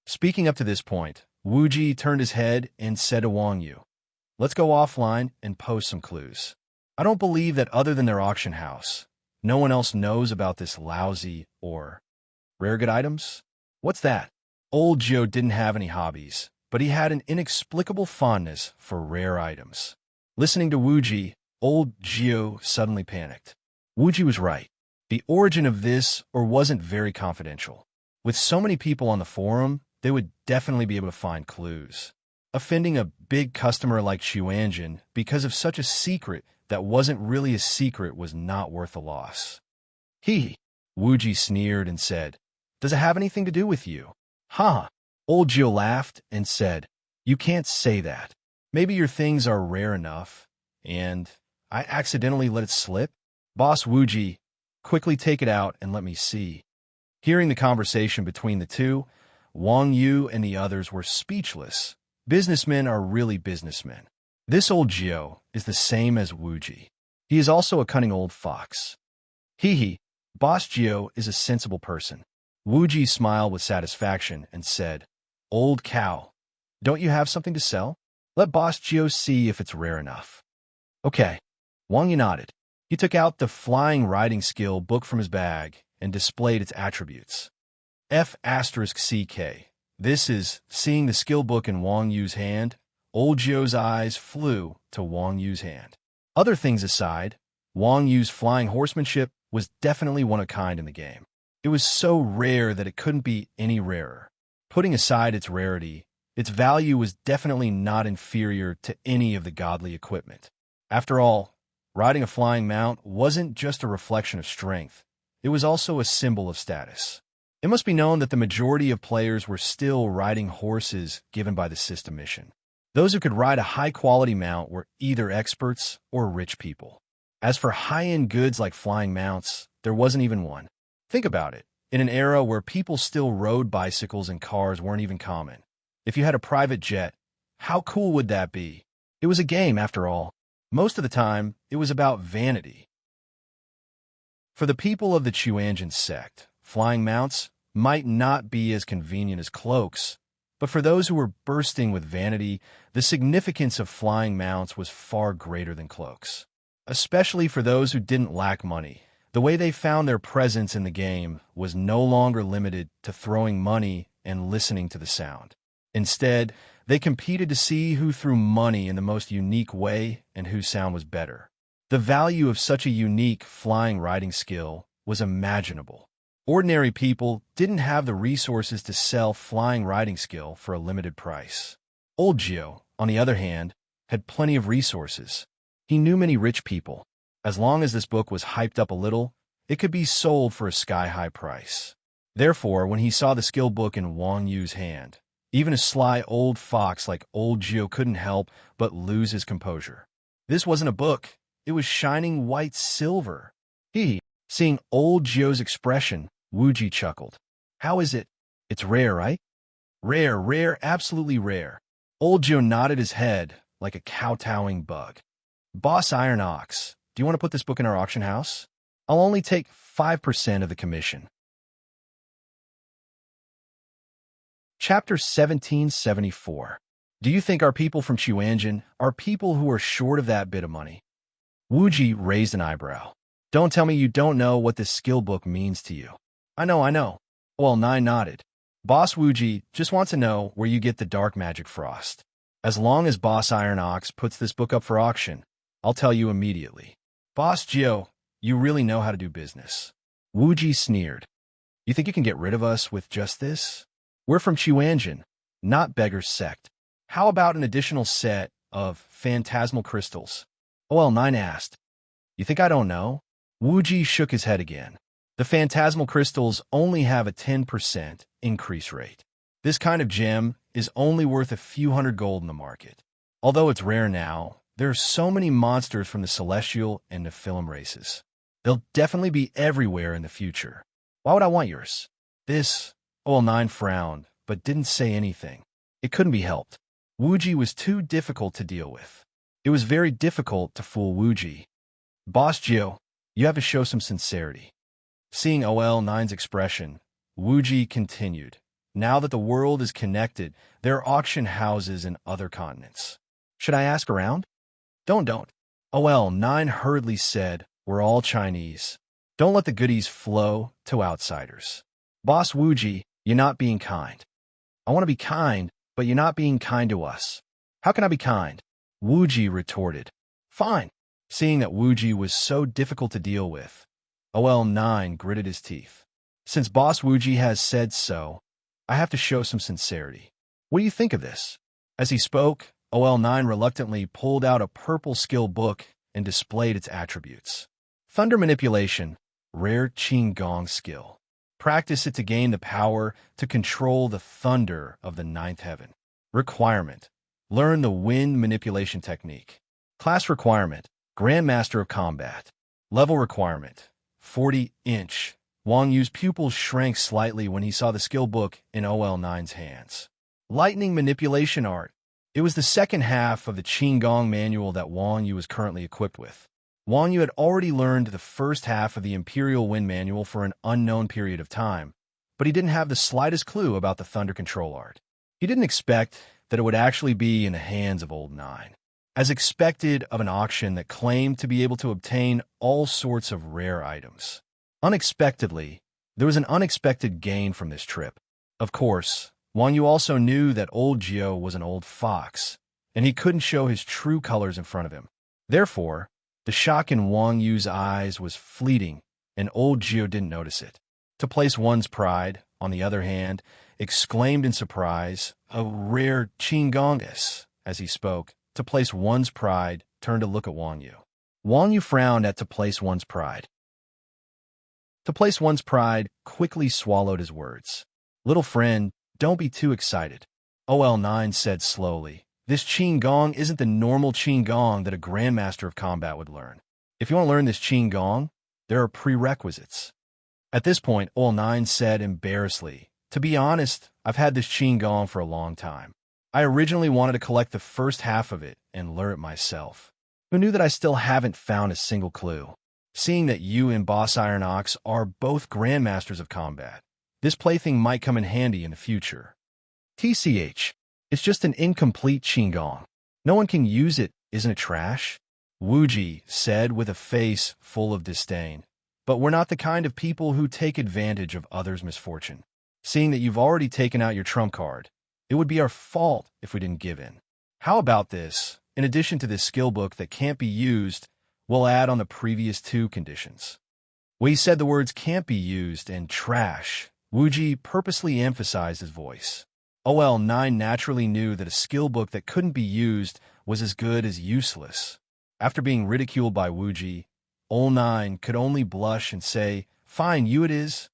Speaking up to this point, Wuji turned his head and said to Wang Yu, let's go offline and post some clues. I don't believe that other than their auction house, no one else knows about this lousy or rare good items? What's that? Old Gio didn't have any hobbies, but he had an inexplicable fondness for rare items. Listening to Wuji, Old Gio suddenly panicked. Wuji was right. The origin of this ore wasn't very confidential. With so many people on the forum, they would definitely be able to find clues. Offending a big customer like Chuanjin because of such a secret that wasn't really a secret was not worth the loss. Wuji sneered and said, does it have anything to do with you? Ha! Old Gio laughed and said, you can't say that. Maybe your things are rare enough, and I accidentally let it slip? Boss Wuji, quickly take it out and let me see. Hearing the conversation between the two, Wang Yu and the others were speechless. Businessmen are really businessmen. This old Gio is the same as Wuji. He is also a cunning old fox. Boss Gio is a sensible person. Wuji smiled with satisfaction and said, old cow, don't you have something to sell? Let Boss Gio see if it's rare enough. Okay. Wang Yu nodded. He took out the Flying Riding Skill book from his bag and displayed its attributes. F***CK. This is, seeing the skill book in Wang Yu's hand, Old Gio's eyes flew to Wang Yu's hand. Other things aside, Wang Yu's flying horsemanship was definitely one of a kind in the game. It was so rare that it couldn't be any rarer. Putting aside its rarity, its value was definitely not inferior to any of the godly equipment. After all, riding a flying mount wasn't just a reflection of strength. It was also a symbol of status. It must be known that the majority of players were still riding horses given by the system mission. Those who could ride a high-quality mount were either experts or rich people. As for high-end goods like flying mounts, there wasn't even one. Think about it. In an era where people still rode bicycles and cars weren't even common, if you had a private jet, how cool would that be? It was a game, after all. Most of the time, it was about vanity. For the people of the Chuanjian sect, flying mounts might not be as convenient as cloaks, but for those who were bursting with vanity, the significance of flying mounts was far greater than cloaks. Especially for those who didn't lack money, the way they found their presence in the game was no longer limited to throwing money and listening to the sound. Instead, they competed to see who threw money in the most unique way and whose sound was better. The value of such a unique flying riding skill was imaginable. Ordinary people didn't have the resources to sell flying riding skill for a limited price. Old Geo, on the other hand, had plenty of resources. He knew many rich people. As long as this book was hyped up a little, it could be sold for a sky-high price. Therefore, when he saw the skill book in Wang Yu's hand, even a sly old fox like Old Geo couldn't help but lose his composure. This wasn't a book. It was shining white silver. Seeing Old Geo's expression, Wuji chuckled. How is it? It's rare, right? Rare, absolutely rare. Old Geo nodded his head like a kowtowing bug. Boss Iron Ox, do you want to put this book in our auction house? I'll only take 5% of the commission. Chapter 1774. Do you think our people from Chuanjian are people who are short of that bit of money? Wuji raised an eyebrow. Don't tell me you don't know what this skill book means to you. I know. Well, Nine nodded. Boss Wuji just wants to know where you get the dark magic frost. As long as Boss Iron Ox puts this book up for auction, I'll tell you immediately. Boss Geo, you really know how to do business. Wuji sneered. You think you can get rid of us with just this? We're from Chuanjian, not Beggar's Sect. How about an additional set of phantasmal crystals? OL9 asked. You think I don't know? Wuji shook his head again. The phantasmal crystals only have a 10% increase rate. This kind of gem is only worth a few hundred gold in the market. Although it's rare now, there are so many monsters from the Celestial and Nephilim races. They'll definitely be everywhere in the future. Why would I want yours? This, OL9 frowned, but didn't say anything. It couldn't be helped. Wuji was too difficult to deal with. It was very difficult to fool Wuji. Boss Geo, you have to show some sincerity. Seeing OL9's expression, Wuji continued. Now that the world is connected, there are auction houses in other continents. Should I ask around? Don't. OL9 hurriedly said, we're all Chinese. Don't let the goodies flow to outsiders. Boss Wuji, you're not being kind. I want to be kind, but you're not being kind to us. How can I be kind? Wuji retorted. Fine. Seeing that Wuji was so difficult to deal with, OL9 gritted his teeth. Since Boss Wuji has said so, I have to show some sincerity. What do you think of this? As he spoke, OL9 reluctantly pulled out a purple skill book and displayed its attributes. Thunder Manipulation, Rare Qinggong Skill. Practice it to gain the power to control the thunder of the ninth heaven. Requirement. Learn the wind manipulation technique. Class requirement. Grandmaster of Combat. Level requirement. 40-inch. Wang Yu's pupils shrank slightly when he saw the skill book in OL9's hands. Lightning Manipulation Art. It was the second half of the Qinggong manual that Wang Yu was currently equipped with. Wang Yu had already learned the first half of the Imperial Wind Manual for an unknown period of time, but he didn't have the slightest clue about the Thunder Control Art. He didn't expect that it would actually be in the hands of Old Nine, as expected of an auction that claimed to be able to obtain all sorts of rare items. Unexpectedly, there was an unexpected gain from this trip. Of course, Wang Yu also knew that Old Geo was an old fox, and he couldn't show his true colors in front of him. Therefore, the shock in Wang Yu's eyes was fleeting, and Old Geo didn't notice it. To place one's pride, on the other hand, exclaimed in surprise, a rare Qinggong. As he spoke, to place one's pride turned to look at Wang Yu. Wang Yu frowned at to place one's pride. To place one's pride quickly swallowed his words. Little friend, don't be too excited. OL9 said slowly. This Qin Gong isn't the normal Qin Gong that a Grandmaster of Combat would learn. If you want to learn this Qin Gong, there are prerequisites. At this point, Ol 9 said embarrassedly, "To be honest, I've had this Qin Gong for a long time. I originally wanted to collect the first half of it and learn it myself. Who knew that I still haven't found a single clue? Seeing that you and Boss Iron Ox are both Grandmasters of Combat, this plaything might come in handy in the future. TCH, it's just an incomplete Qin Gong. No one can use it, isn't it trash?" Wuji said with a face full of disdain. "But we're not the kind of people who take advantage of others' misfortune. Seeing that you've already taken out your trump card, it would be our fault if we didn't give in. How about this? In addition to this skill book that can't be used, we'll add on the previous two conditions." When he said the words "can't be used" and "trash," Wuji purposely emphasized his voice. OL 9 naturally knew that a skill book that couldn't be used was as good as useless. After being ridiculed by Wuji, OL 9 could only blush and say, "Fine, you it is."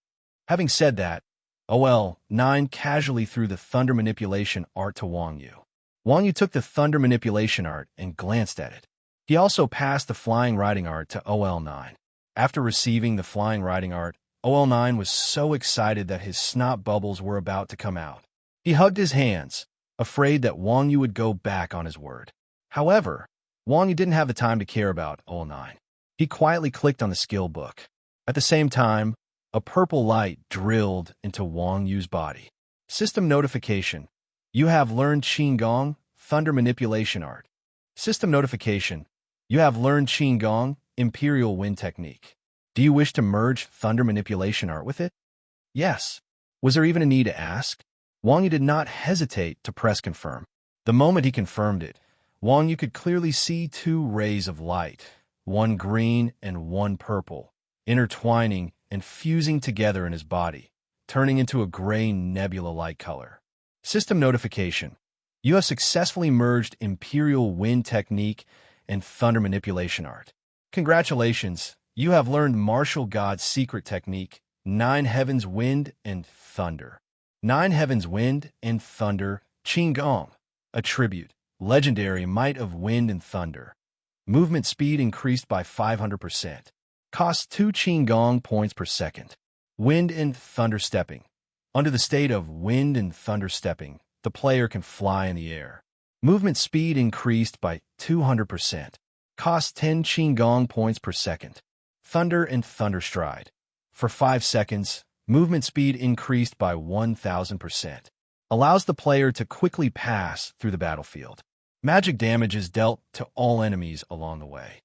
Having said that, OL 9 casually threw the thunder manipulation art to Wang Yu. Wang Yu took the thunder manipulation art and glanced at it. He also passed the flying riding art to OL 9. After receiving the flying riding art, OL 9 was so excited that his snot bubbles were about to come out. He hugged his hands, afraid that Wang Yu would go back on his word. However, Wang Yu didn't have the time to care about OL 9. He quietly clicked on the skill book. At the same time, a purple light drilled into Wang Yu's body. System notification. You have learned Qin Gong, Thunder Manipulation Art. System notification. You have learned Qin Gong, Imperial Wind Technique. Do you wish to merge Thunder Manipulation Art with it? Yes. Was there even a need to ask? Wang Yu did not hesitate to press confirm. The moment he confirmed it, Wang Yu could clearly see two rays of light, one green and one purple, intertwining and fusing together in his body, turning into a gray nebula-like color. System notification. You have successfully merged Imperial Wind Technique and Thunder Manipulation Art. Congratulations, you have learned Martial God's secret technique, 9 Heavens Wind and Thunder. 9 Heavens Wind and Thunder, Qin Gong. Attribute, legendary might of wind and thunder. Movement speed increased by 500%. Costs 2 Qin Gong points per second. Wind and thunder stepping. Under the state of wind and thunder stepping, the player can fly in the air. Movement speed increased by 200%. Costs 10 Qin Gong points per second. Thunder and thunder stride. For 5 seconds, movement speed increased by 1000%. Allows the player to quickly pass through the battlefield. Magic damage is dealt to all enemies along the way.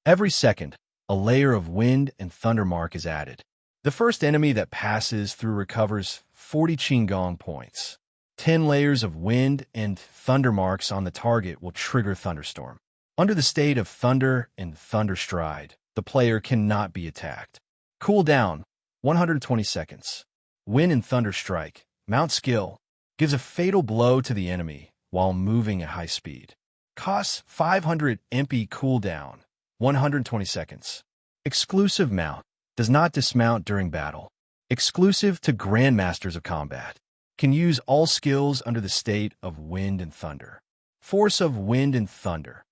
Every second, a layer of wind and thunder mark is added. The first enemy that passes through recovers 40 Qin Gong points. 10 layers of wind and thunder marks on the target will trigger thunderstorm. Under the state of thunder and thunder stride, the player cannot be attacked. Cooldown, 120 seconds. Wind and thunder strike, mount skill, gives a fatal blow to the enemy while moving at high speed. Costs 500 MP cooldown, 120 seconds. Exclusive mount, does not dismount during battle. Exclusive to Grandmasters of Combat. Can use all skills under the state of wind and thunder. Force of wind and thunder.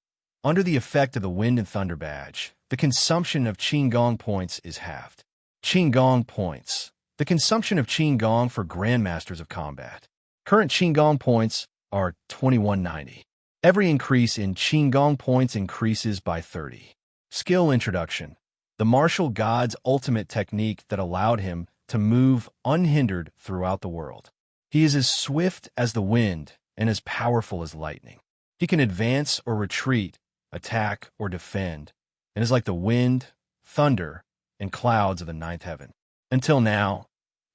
Under the effect of the wind and thunder badge, the consumption of Qin Gong points is halved. Qin Gong points. The consumption of Qin Gong for Grandmasters of Combat. Current Qin Gong points are 2190. Every increase in Qin Gong points increases by 30. Skill introduction. The martial god's ultimate technique that allowed him to move unhindered throughout the world. He is as swift as the wind and as powerful as lightning. He can advance or retreat, attack or defend, and is like the wind, thunder, and clouds of the ninth heaven. Until now,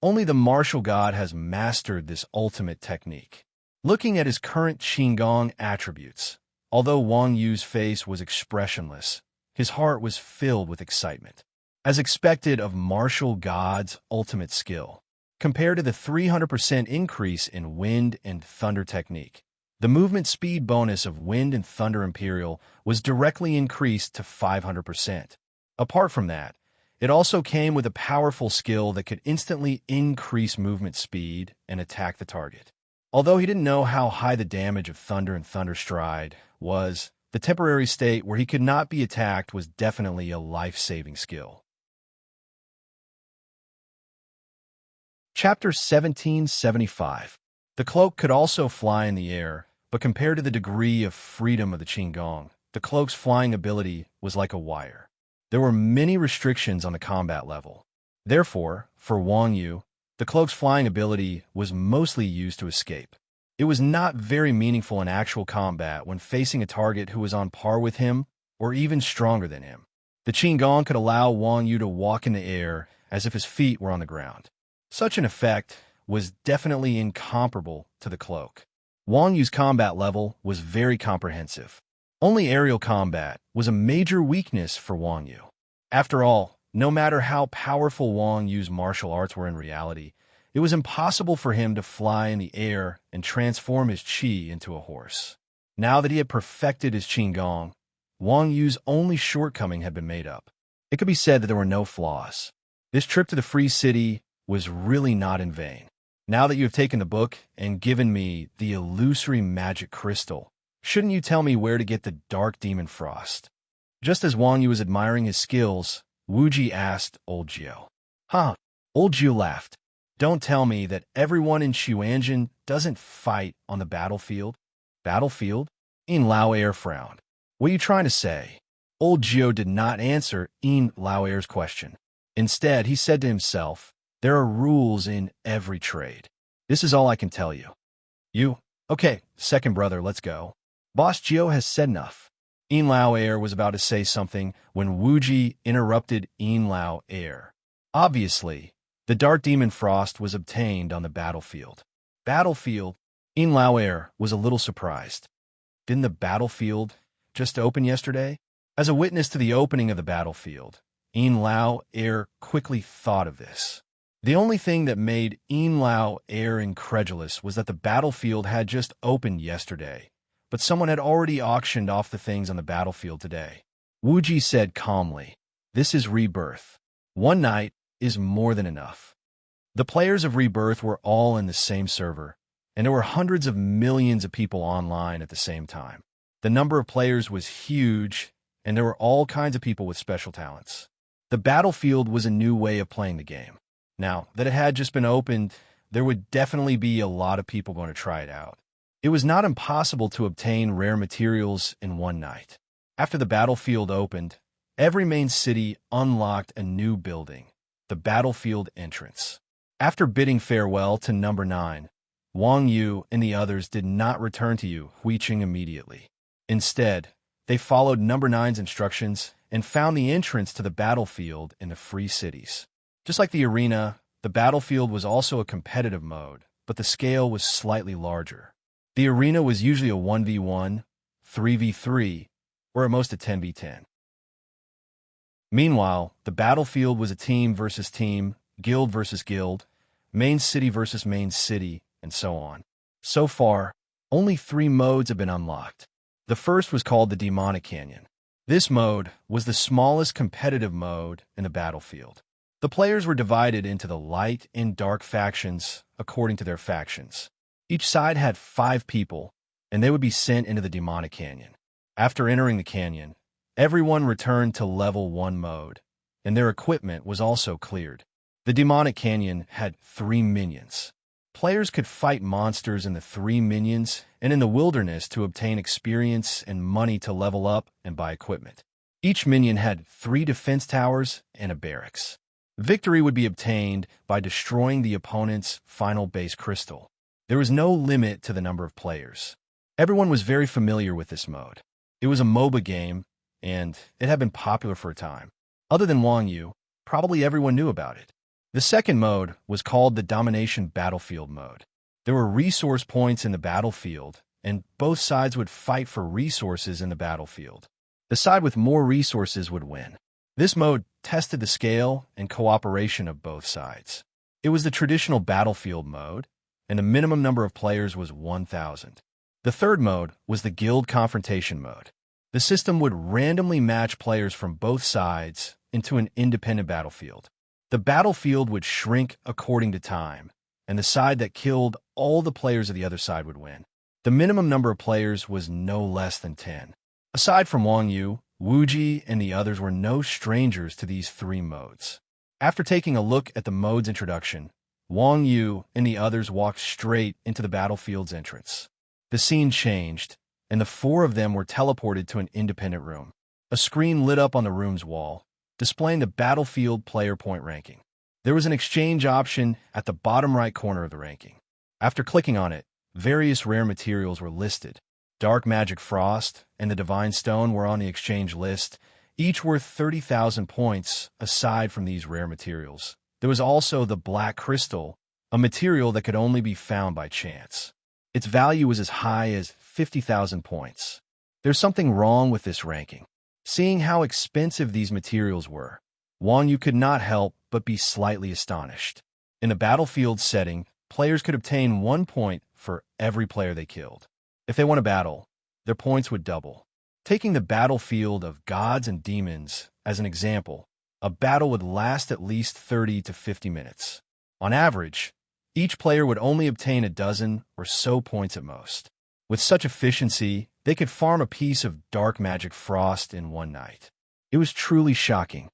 only the martial god has mastered this ultimate technique. Looking at his current Qin Gong attributes, although Wang Yu's face was expressionless, his heart was filled with excitement. As expected of martial god's ultimate skill, compared to the 300% increase in wind and thunder technique, the movement speed bonus of wind and thunder imperial was directly increased to 500%. Apart from that, it also came with a powerful skill that could instantly increase movement speed and attack the target. Although he didn't know how high the damage of Thunder and Thunderstride was, the temporary state where he could not be attacked was definitely a life-saving skill. Chapter 1775. The cloak could also fly in the air, but compared to the degree of freedom of the Qigong, the cloak's flying ability was like a wire. There were many restrictions on the combat level. Therefore, for Wang Yu, the cloak's flying ability was mostly used to escape. It was not very meaningful in actual combat when facing a target who was on par with him or even stronger than him. The Qigong could allow Wang Yu to walk in the air as if his feet were on the ground. Such an effect was definitely incomparable to the cloak. Wang Yu's combat level was very comprehensive. Only aerial combat was a major weakness for Wang Yu. After all, no matter how powerful Wang Yu's martial arts were in reality, it was impossible for him to fly in the air and transform his qi into a horse. Now that he had perfected his Qigong, Wang Yu's only shortcoming had been made up. It could be said that there were no flaws. This trip to the Free City was really not in vain. Now that you have taken the book and given me the illusory magic crystal, shouldn't you tell me where to get the dark demon frost? Just as Wang Yu was admiring his skills, Wuji asked Old Jiu. Huh? Old Jiu laughed. Don't tell me that everyone in Xuanzhen doesn't fight on the battlefield. Battlefield? Yin Lao Air frowned. What are you trying to say? Old Jiu did not answer Yin Lao Air's question. Instead, he said to himself, there are rules in every trade. This is all I can tell you. You? Okay, second brother, let's go. Boss Jiu has said enough. Yin Lao Air was about to say something when Wuji interrupted Yin Lao Air. Obviously, the Dark Demon Frost was obtained on the battlefield. Battlefield? Yin Lao Air was a little surprised. Didn't the battlefield just open yesterday? As a witness to the opening of the battlefield, Yin Lao Air quickly thought of this. The only thing that made Yin Lao Air incredulous was that the battlefield had just opened yesterday, but someone had already auctioned off the things on the battlefield today. Wuji said calmly, this is Rebirth. One night is more than enough. The players of Rebirth were all in the same server, and there were hundreds of millions of people online at the same time. The number of players was huge, and there were all kinds of people with special talents. The battlefield was a new way of playing the game. Now that it had just been opened, there would definitely be a lot of people going to try it out. It was not impossible to obtain rare materials in one night. After the battlefield opened, every main city unlocked a new building, the battlefield entrance. After bidding farewell to number 9, Wang Yu and the others did not return to Huiqing immediately. Instead, they followed number 9's instructions and found the entrance to the battlefield in the Free Cities. Just like the arena, the battlefield was also a competitive mode, but the scale was slightly larger. The arena was usually a 1v1, 3v3, or at most a 10v10. Meanwhile, the battlefield was a team versus team, guild versus guild, main city versus main city, and so on. So far, only 3 modes have been unlocked. The first was called the Demonic Canyon. This mode was the smallest competitive mode in the battlefield. The players were divided into the light and dark factions according to their factions. Each side had 5 people, and they would be sent into the Demonic Canyon. After entering the canyon, everyone returned to level 1 mode, and their equipment was also cleared. The Demonic Canyon had 3 minions. Players could fight monsters in the 3 minions and in the wilderness to obtain experience and money to level up and buy equipment. Each minion had 3 defense towers and a barracks. Victory would be obtained by destroying the opponent's final base crystal. There was no limit to the number of players. Everyone was very familiar with this mode. It was a MOBA game, and it had been popular for a time. Other than Wang Yu, probably everyone knew about it. The second mode was called the Domination Battlefield mode. There were resource points in the battlefield, and both sides would fight for resources in the battlefield. The side with more resources would win. This mode tested the scale and cooperation of both sides. It was the traditional battlefield mode, and the minimum number of players was 1,000. The third mode was the Guild Confrontation mode. The system would randomly match players from both sides into an independent battlefield. The battlefield would shrink according to time, and the side that killed all the players of the other side would win. The minimum number of players was no less than 10. Aside from Wang Yu, Wu Ji and the others were no strangers to these three modes. After taking a look at the mode's introduction, Wang Yu and the others walked straight into the battlefield's entrance. The scene changed, and the four of them were teleported to an independent room. A screen lit up on the room's wall, displaying the battlefield player point ranking. There was an exchange option at the bottom right corner of the ranking. After clicking on it, various rare materials were listed. Dark Magic Frost and the Divine Stone were on the exchange list, each worth 30,000 points aside from these rare materials. There was also the Black Crystal, a material that could only be found by chance. Its value was as high as 50,000 points. There's something wrong with this ranking. Seeing how expensive these materials were, Wang Yu could not help but be slightly astonished. In a battlefield setting, players could obtain 1 point for every player they killed. If they won a battle, their points would double. Taking the battlefield of gods and demons as an example, a battle would last at least 30 to 50 minutes. On average, each player would only obtain a dozen or so points at most. With such efficiency, they could farm a piece of Dark Magic Frost in one night. It was truly shocking.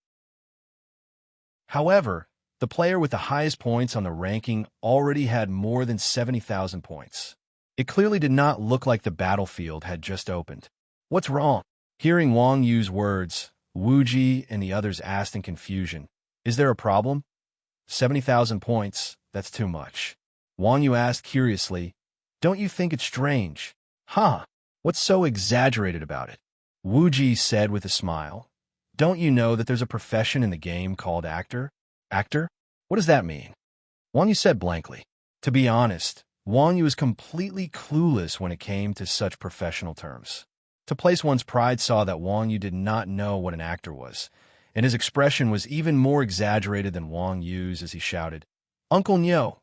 However, the player with the highest points on the ranking already had more than 70,000 points. It clearly did not look like the battlefield had just opened. What's wrong? Hearing Wang Yu's words, Wu Ji and the others asked in confusion, "Is there a problem?" 70,000 points, that's too much. Wang Yu asked curiously, "Don't you think it's strange?" "Huh, what's so exaggerated about it?" Wu Ji said with a smile, "Don't you know that there's a profession in the game called actor?" "Actor? What does that mean?" Wang Yu said blankly. To be honest, Wang Yu was completely clueless when it came to such professional terms. To place one's pride saw that Wang Yu did not know what an actor was, and his expression was even more exaggerated than Wang Yu's as he shouted, "Uncle Nyo,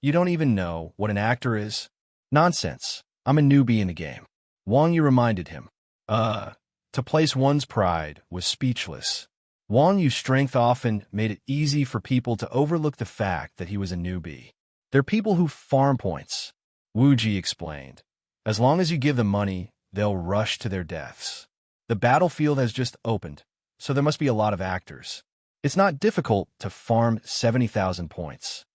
you don't even know what an actor is?" "Nonsense, I'm a newbie in the game." Wang Yu reminded him. To place one's pride was speechless. Wang Yu's strength often made it easy for people to overlook the fact that he was a newbie. "They're people who farm points," Wu Ji explained. "As long as you give them money, they'll rush to their deaths. The battlefield has just opened, so there must be a lot of actors. It's not difficult to farm 70,000 points.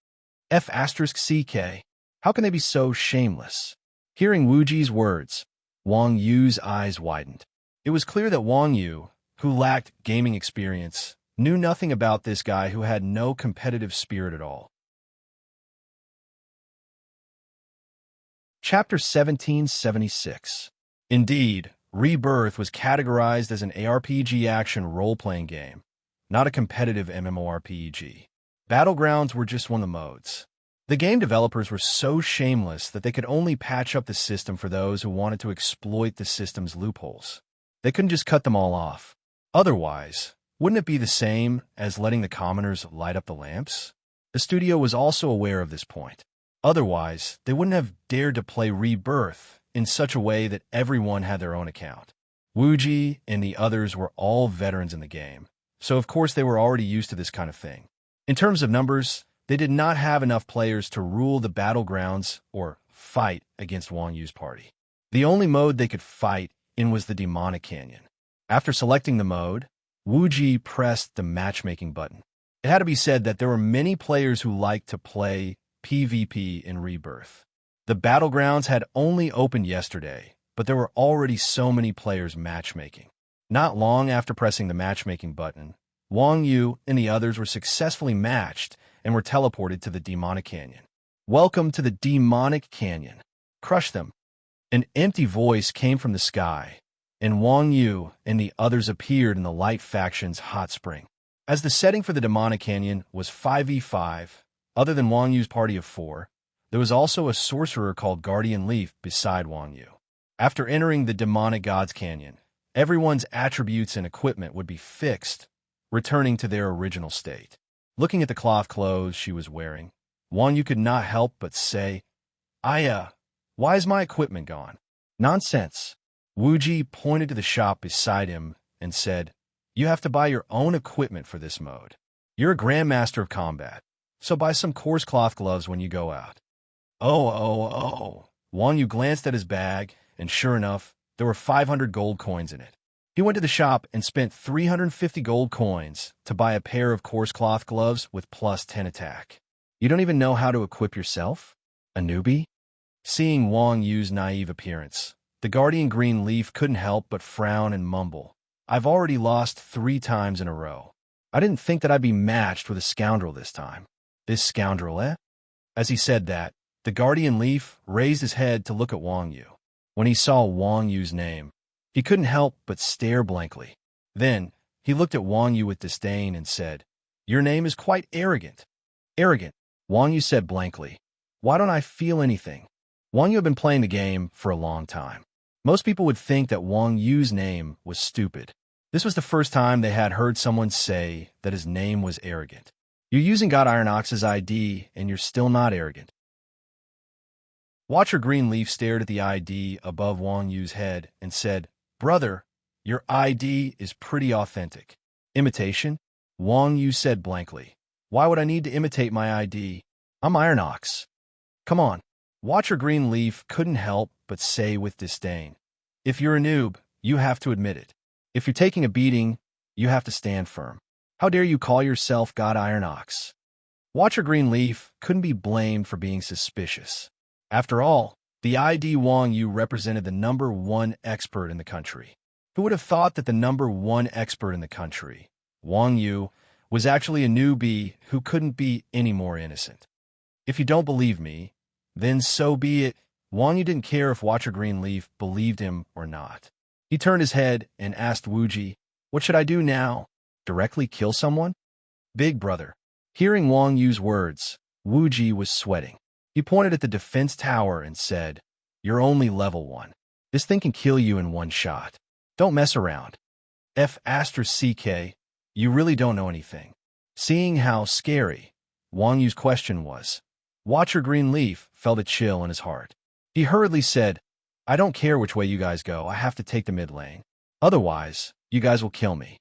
F*CK. How can they be so shameless?" Hearing Wu Ji's words, Wang Yu's eyes widened. It was clear that Wang Yu, who lacked gaming experience, knew nothing about this guy who had no competitive spirit at all. Chapter 1776. Indeed, Rebirth was categorized as an ARPG action role-playing game, not a competitive MMORPG. Battlegrounds were just one of the modes. The game developers were so shameless that they could only patch up the system for those who wanted to exploit the system's loopholes. They couldn't just cut them all off. Otherwise, wouldn't it be the same as letting the commoners light up the lamps? The studio was also aware of this point. Otherwise, they wouldn't have dared to play Rebirth in such a way that everyone had their own account. Wu Ji and the others were all veterans in the game, so of course they were already used to this kind of thing. In terms of numbers, they did not have enough players to rule the battlegrounds or fight against Wang Yu's party. The only mode they could fight in was the Demonic Canyon. After selecting the mode, Wu Ji pressed the matchmaking button. It had to be said that there were many players who liked to play PvP in Rebirth. The battlegrounds had only opened yesterday, but there were already so many players matchmaking. Not long after pressing the matchmaking button, Wang Yu and the others were successfully matched and were teleported to the Demonic Canyon. "Welcome to the Demonic Canyon. Crush them." An empty voice came from the sky, and Wang Yu and the others appeared in the Light Faction's hot spring. As the setting for the Demonic Canyon was 5v5, other than Wang Yu's party of 4, there was also a sorcerer called Guardian Leaf beside Wang Yu. After entering the Demonic Gods Canyon, everyone's attributes and equipment would be fixed, returning to their original state. Looking at the cloth clothes she was wearing, Wang Yu could not help but say, why is my equipment gone?" "Nonsense." Wu Ji pointed to the shop beside him and said, "You have to buy your own equipment for this mode. You're a Grandmaster of Combat. so buy some coarse cloth gloves when you go out. Oh. Wang Yu glanced at his bag, and sure enough, there were 500 gold coins in it. He went to the shop and spent 350 gold coins to buy a pair of coarse cloth gloves with plus 10 attack. You don't even know how to equip yourself? A newbie? Seeing Wang Yu's naive appearance, the guardian green leaf couldn't help but frown and mumble. I've already lost 3 times in a row. I didn't think that I'd be matched with a scoundrel this time. This scoundrel, eh? As he said that, the guardian leaf raised his head to look at Wang Yu. When he saw Wang Yu's name, he couldn't help but stare blankly. Then, he looked at Wang Yu with disdain and said, "Your name is quite arrogant." Arrogant, Wang Yu said blankly. Why don't I feel anything? Wang Yu had been playing the game for a long time. Most people would think that Wang Yu's name was stupid. This was the first time they had heard someone say that his name was arrogant. You're using God Iron Ox's ID, and you're still not arrogant. Watcher Greenleaf stared at the ID above Wang Yu's head and said, "Brother, your ID is pretty authentic." Imitation? Wang Yu said blankly. Why would I need to imitate my ID? I'm Iron Ox. Come on. Watcher Greenleaf couldn't help but say with disdain. If you're a noob, you have to admit it. If you're taking a beating, you have to stand firm. How dare you call yourself God Iron Ox? Watcher Greenleaf couldn't be blamed for being suspicious. After all, the ID Wang Yu represented the #1 expert in the country. Who would have thought that the #1 expert in the country, Wang Yu, was actually a newbie who couldn't be any more innocent? If you don't believe me, then so be it. Wang Yu didn't care if Watcher Greenleaf believed him or not. He turned his head and asked Wuji, "What should I do now? Directly kill someone?" Big brother. Hearing Wang Yu's words, Wuji was sweating. He pointed at the defense tower and said, "You're only level 1. This thing can kill you in 1 shot. Don't mess around. F***, you really don't know anything." Seeing how scary Wang Yu's question was, Watcher Greenleaf felt a chill in his heart. He hurriedly said, "I don't care which way you guys go, I have to take the mid lane. Otherwise, you guys will kill me."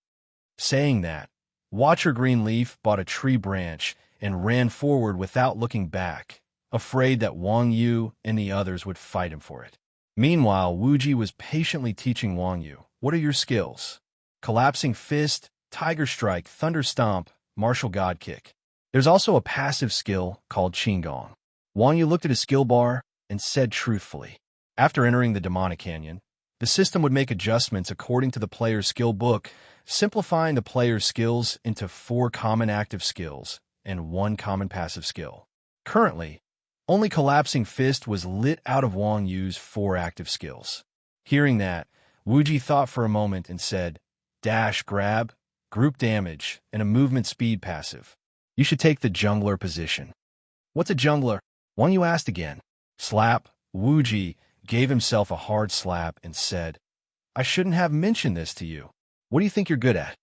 Saying that, Watcher Greenleaf bought a tree branch and ran forward without looking back, afraid that Wang Yu and the others would fight him for it. Meanwhile, Wuji was patiently teaching Wang Yu, "What are your skills? Collapsing Fist, Tiger Strike, Thunder Stomp, Martial God Kick. There's also a passive skill called Qinggong." Wang Yu looked at his skill bar and said truthfully, after entering the Demonic Canyon, the system would make adjustments according to the player's skill book, simplifying the player's skills into 4 common active skills and 1 common passive skill. Currently, only Collapsing Fist was lit out of Wang Yu's 4 active skills. Hearing that, Wuji thought for a moment and said, "Dash, grab, group damage, and a movement speed passive. You should take the jungler position." "What's a jungler?" Wang Yu asked again. Slap. Wuji gave himself a hard slap and said, "I shouldn't have mentioned this to you. What do you think you're good at?"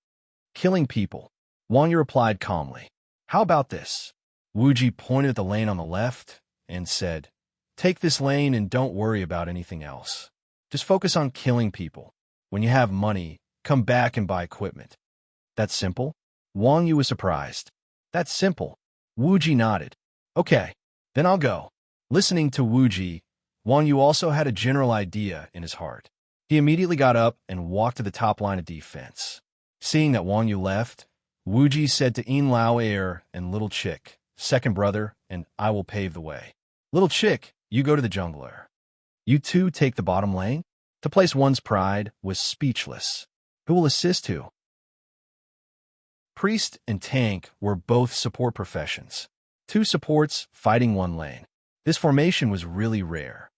"Killing people." Wang Yu replied calmly. "How about this?" Wuji pointed at the lane on the left and said, "Take this lane and don't worry about anything else. Just focus on killing people. When you have money, come back and buy equipment." "That's simple?" Wang Yu was surprised. "That's simple." Wuji nodded. "Okay, then I'll go." Listening to Wuji, Wang Yu also had a general idea in his heart. He immediately got up and walked to the top line of defense. Seeing that Wang Yu left, Wuji said to In Lao Air and Little Chick, "Second brother, and I will pave the way. Little Chick, you go to the jungler. You two take the bottom lane." To place one's pride was speechless. Who will assist who? Priest and tank were both support professions. 2 supports fighting 1 lane. This formation was really rare.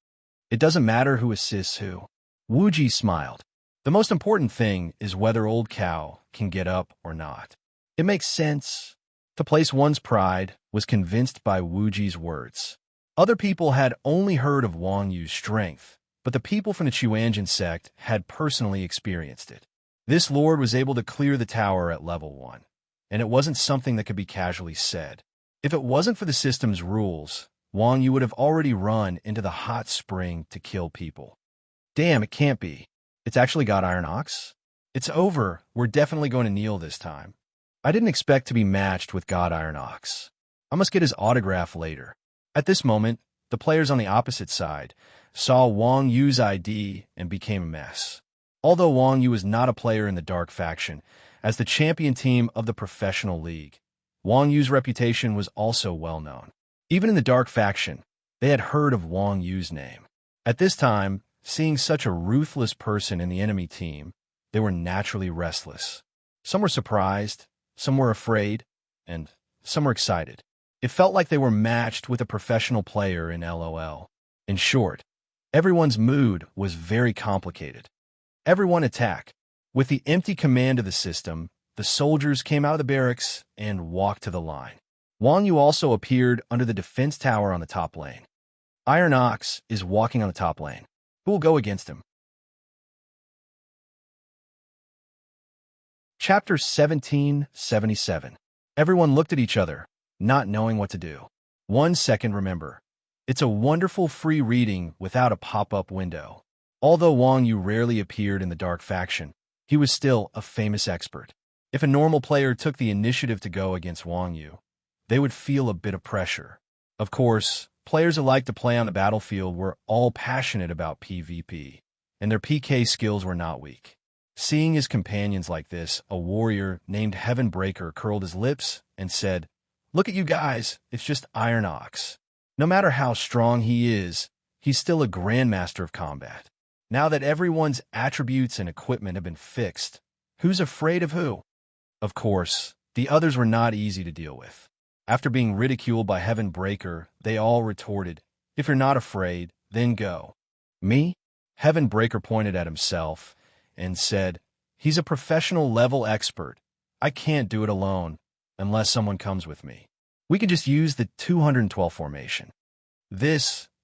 It doesn't matter who assists who. Wuji smiled. The most important thing is whether Old Cow can get up or not. It makes sense. To place one's pride was convinced by Wuji's words. Other people had only heard of Wang Yu's strength, but the people from the Chuanjin sect had personally experienced it. This lord was able to clear the tower at level 1, and it wasn't something that could be casually said. If it wasn't for the system's rules, Wang Yu would have already run into the hot spring to kill people. Damn, it can't be. It's actually got Iron Ox? It's over. We're definitely going to kneel this time. I didn't expect to be matched with God Iron Ox. I must get his autograph later. At this moment, the players on the opposite side saw Wang Yu's ID and became a mess. Although Wang Yu was not a player in the Dark faction, as the champion team of the professional league, Wang Yu's reputation was also well known. Even in the Dark faction, they had heard of Wang Yu's name. At this time, seeing such a ruthless person in the enemy team, they were naturally restless. Some were surprised, some were afraid, and some were excited. It felt like they were matched with a professional player in LOL. In short, everyone's mood was very complicated. Everyone attack. With the empty command of the system, the soldiers came out of the barracks and walked to the line. Wang Yu also appeared under the defense tower on the top lane. Iron Ox is walking on the top lane. Who will go against him? Chapter 1777. Everyone looked at each other, not knowing what to do. 1 second, remember. It's a wonderful free reading without a pop-up window. Although Wang Yu rarely appeared in the Dark faction, he was still a famous expert. If a normal player took the initiative to go against Wang Yu, they would feel a bit of pressure. Of course, players who like to play on the battlefield were all passionate about PvP, and their PK skills were not weak. Seeing his companions like this, a warrior named Heaven Breaker curled his lips and said, "Look at you guys, it's just Iron Ox. No matter how strong he is, he's still a grandmaster of combat. Now that everyone's attributes and equipment have been fixed, who's afraid of who?" Of course, the others were not easy to deal with. After being ridiculed by Heaven Breaker, they all retorted, "If you're not afraid, then go." Me? Heaven Breaker pointed at himself and said, "He's a professional level expert. I can't do it alone, unless someone comes with me. We can just use the 212 formation."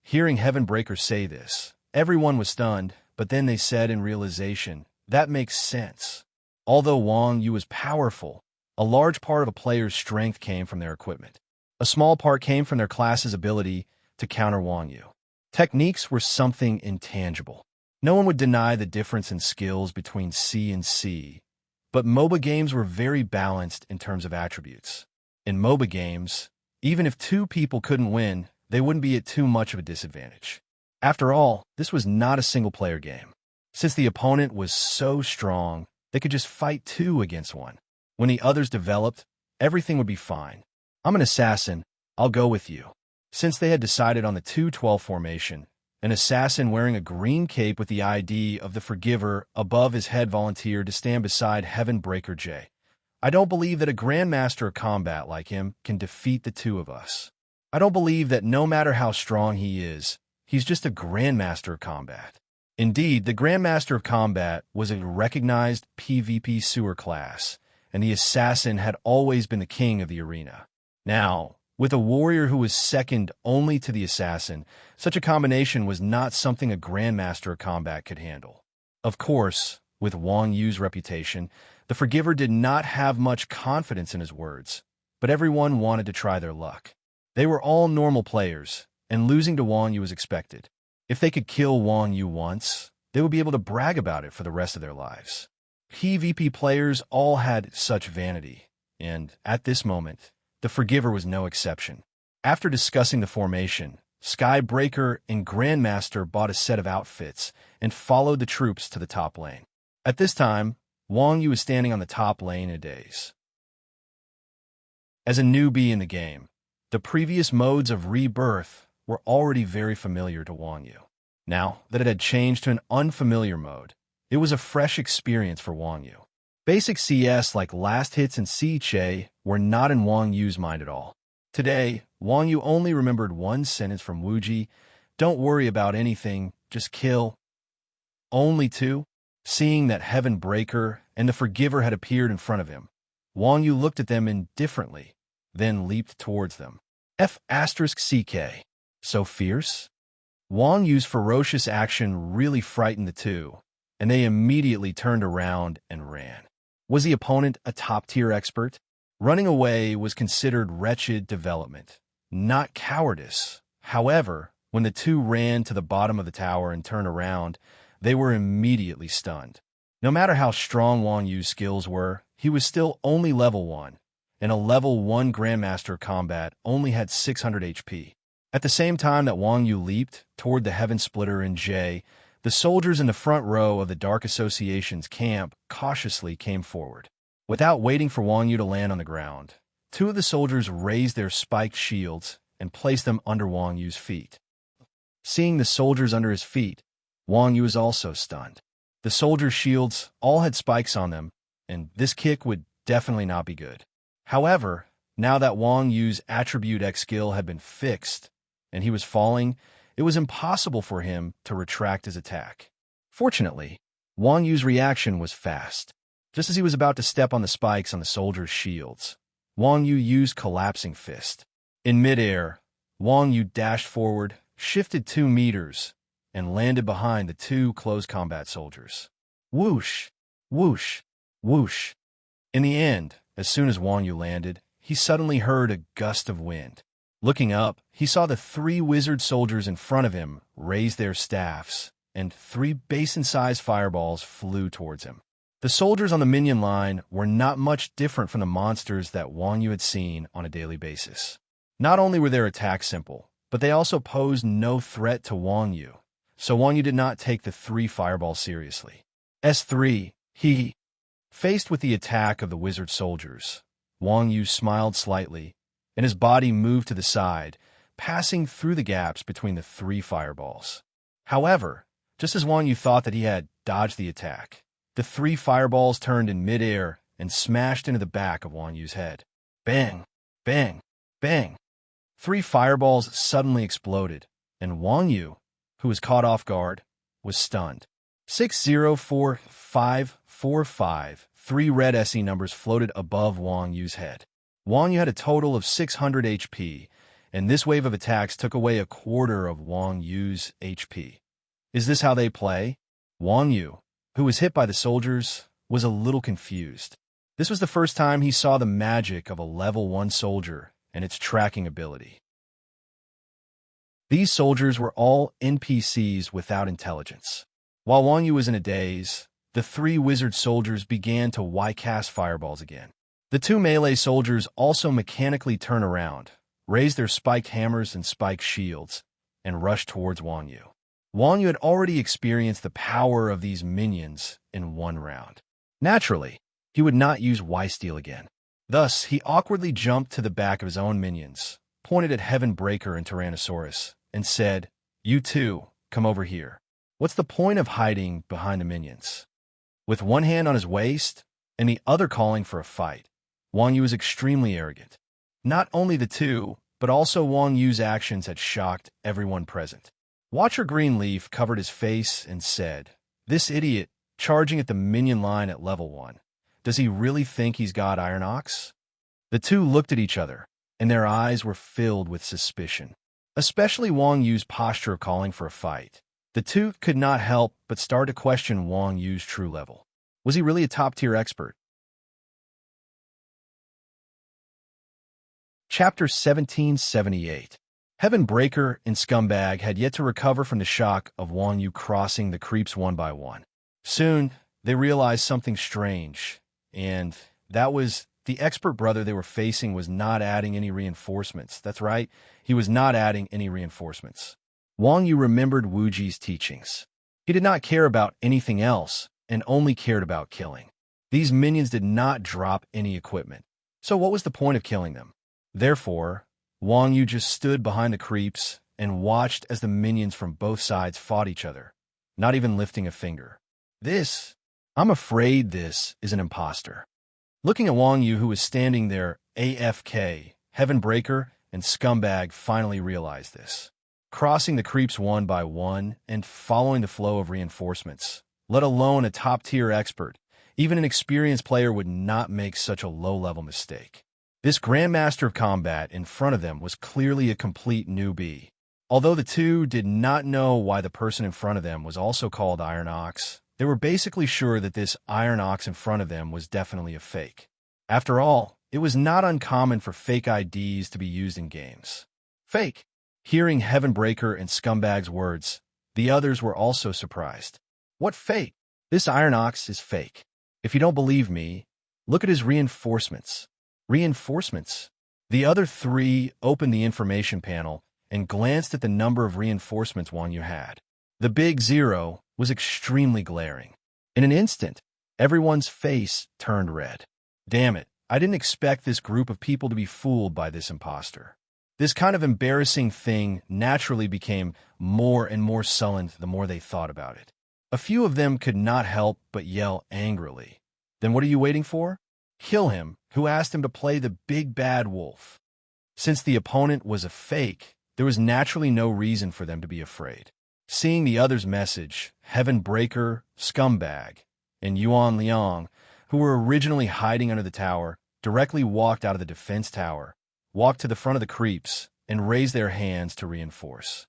Hearing Heaven Breaker say this, everyone was stunned, but then they said in realization, that makes sense. Although Wang Yu was powerful, a large part of a player's strength came from their equipment. A small part came from their class's ability to counter Wang Yu. Techniques were something intangible. No one would deny the difference in skills between C and C, but MOBA games were very balanced in terms of attributes. In MOBA games, even if two people couldn't win, they wouldn't be at too much of a disadvantage. After all, this was not a single-player game. Since the opponent was so strong, they could just fight 2 against 1. When the others developed, everything would be fine. "I'm an assassin, I'll go with you." Since they had decided on the 2-12 formation, an assassin wearing a green cape with the ID of the Forgiver above his head volunteered to stand beside Heaven Breaker J. "I don't believe that a Grandmaster of Combat like him can defeat the 2 of us. I don't believe that no matter how strong he is, he's just a Grandmaster of Combat." Indeed, the Grandmaster of Combat was a recognized PvP sewer class, and the assassin had always been the king of the arena. Now, with a warrior who was second only to the assassin, such a combination was not something a Grandmaster of Combat could handle. Of course, with Wang Yu's reputation, the Forgiver did not have much confidence in his words, but everyone wanted to try their luck. They were all normal players, and losing to Wang Yu was expected. If they could kill Wang Yu once, they would be able to brag about it for the rest of their lives. PvP players all had such vanity, and at this moment, the Forgiver was no exception. After discussing the formation, Skybreaker and Grandmaster bought a set of outfits and followed the troops to the top lane. At this time, Wang Yu was standing on the top lane in a daze. As a newbie in the game, the previous modes of rebirth were already very familiar to Wang Yu. Now that it had changed to an unfamiliar mode, it was a fresh experience for Wang Yu. Basic CS like last hits and Siege were not in Wang Yu's mind at all. Today, Wang Yu only remembered one sentence from Wuji: "Don't worry about anything, just kill." Only 2? Seeing that Heaven Breaker and the Forgiver had appeared in front of him, Wang Yu looked at them indifferently, then leaped towards them. F***CK. So fierce? Wang Yu's ferocious action really frightened the 2, and they immediately turned around and ran. Was the opponent a top-tier expert? Running away was considered wretched development, not cowardice. However, when the 2 ran to the bottom of the tower and turned around, they were immediately stunned. No matter how strong Wang Yu's skills were, he was still only level 1, and a level 1 Grandmaster of Combat only had 600 HP. At the same time that Wang Yu leaped toward the Heaven Splitter in J, the soldiers in the front row of the Dark Association's camp cautiously came forward. Without waiting for Wang Yu to land on the ground, two of the soldiers raised their spiked shields and placed them under Wang Yu's feet. Seeing the soldiers under his feet, Wang Yu was also stunned. The soldiers' shields all had spikes on them, and this kick would definitely not be good. However, now that Wang Yu's Attribute X skill had been fixed, and he was falling, it was impossible for him to retract his attack. Fortunately, Wang Yu's reaction was fast. Just as he was about to step on the spikes on the soldiers' shields, Wang Yu used Collapsing Fist. In midair, Wang Yu dashed forward, shifted 2 meters, and landed behind the two close combat soldiers. Whoosh! Whoosh! Whoosh! In the end, as soon as Wang Yu landed, he suddenly heard a gust of wind. Looking up, he saw the 3 wizard soldiers in front of him raise their staffs, and 3 basin-sized fireballs flew towards him. The soldiers on the minion line were not much different from the monsters that Wang Yu had seen on a daily basis. Not only were their attacks simple, but they also posed no threat to Wang Yu, so Wang Yu did not take the 3 fireballs seriously. S3, he. Faced with the attack of the wizard soldiers, Wang Yu smiled slightly, and his body moved to the side, passing through the gaps between the 3 fireballs. However, just as Wang Yu thought that he had dodged the attack, the 3 fireballs turned in midair and smashed into the back of Wang Yu's head. Bang! Bang! Bang! 3 fireballs suddenly exploded, and Wang Yu, who was caught off guard, was stunned. 604545, 3 red SE numbers floated above Wang Yu's head. Wang Yu had a total of 600 HP, and this wave of attacks took away a quarter of Wang Yu's HP. Is this how they play? Wang Yu, who was hit by the soldiers, was a little confused. This was the first time he saw the magic of a level 1 soldier and its tracking ability. These soldiers were all NPCs without intelligence. While Wang Yu was in a daze, the 3 wizard soldiers began to Y-cast fireballs again. The 2 melee soldiers also mechanically turned around, raised their spiked hammers and spiked shields, and rushed towards Wang Yu. Wang Yu had already experienced the power of these minions in 1 round. Naturally, he would not use Y-Steel again. Thus, he awkwardly jumped to the back of his own minions, pointed at Heaven Breaker and Tyrannosaurus, and said, "You two, come over here." What's the point of hiding behind the minions? With one hand on his waist and the other calling for a fight, Wang Yu was extremely arrogant. Not only the two, but also Wang Yu's actions had shocked everyone present. Watcher Greenleaf covered his face and said, "This idiot, charging at the minion line at level 1. Does he really think he's got Iron Ox?" The two looked at each other, and their eyes were filled with suspicion. Especially Wang Yu's posture of calling for a fight. The two could not help but start to question Wang Yu's true level. Was he really a top-tier expert? Chapter 1778. Heaven Breaker and Scumbag had yet to recover from the shock of Wang Yu crossing the creeps one by one. Soon, they realized something strange, and that was the expert brother they were facing was not adding any reinforcements. That's right, he was not adding any reinforcements. Wang Yu remembered Wuji's teachings. He did not care about anything else and only cared about killing. These minions did not drop any equipment, so what was the point of killing them? Therefore, Wang Yu just stood behind the creeps and watched as the minions from both sides fought each other, not even lifting a finger. I'm afraid this is an imposter. Looking at Wang Yu, who was standing there AFK, Heaven Breaker and Scumbag finally realized this. Crossing the creeps one by one and following the flow of reinforcements, let alone a top-tier expert, even an experienced player would not make such a low-level mistake. This Grandmaster of Combat in front of them was clearly a complete newbie. Although the two did not know why the person in front of them was also called Iron Ox, they were basically sure that this Iron Ox in front of them was definitely a fake. After all, it was not uncommon for fake IDs to be used in games. Fake. Hearing Heaven Breaker and Scumbag's words, the others were also surprised. What fake? This Iron Ox is fake. If you don't believe me, look at his reinforcements. Reinforcements. The other three opened the information panel and glanced at the number of reinforcements Wang Yu had. The big 0 was extremely glaring. In an instant, everyone's face turned red. Damn it, I didn't expect this group of people to be fooled by this imposter. This kind of embarrassing thing naturally became more and more sullen the more they thought about it. A few of them could not help but yell angrily. Then what are you waiting for? Kill him, who asked him to play the big bad wolf. Since the opponent was a fake, there was naturally no reason for them to be afraid. Seeing the other's message, Heaven Breaker, Scumbag, and Yuan Liang, who were originally hiding under the tower, directly walked out of the defense tower, walked to the front of the creeps, and raised their hands to reinforce.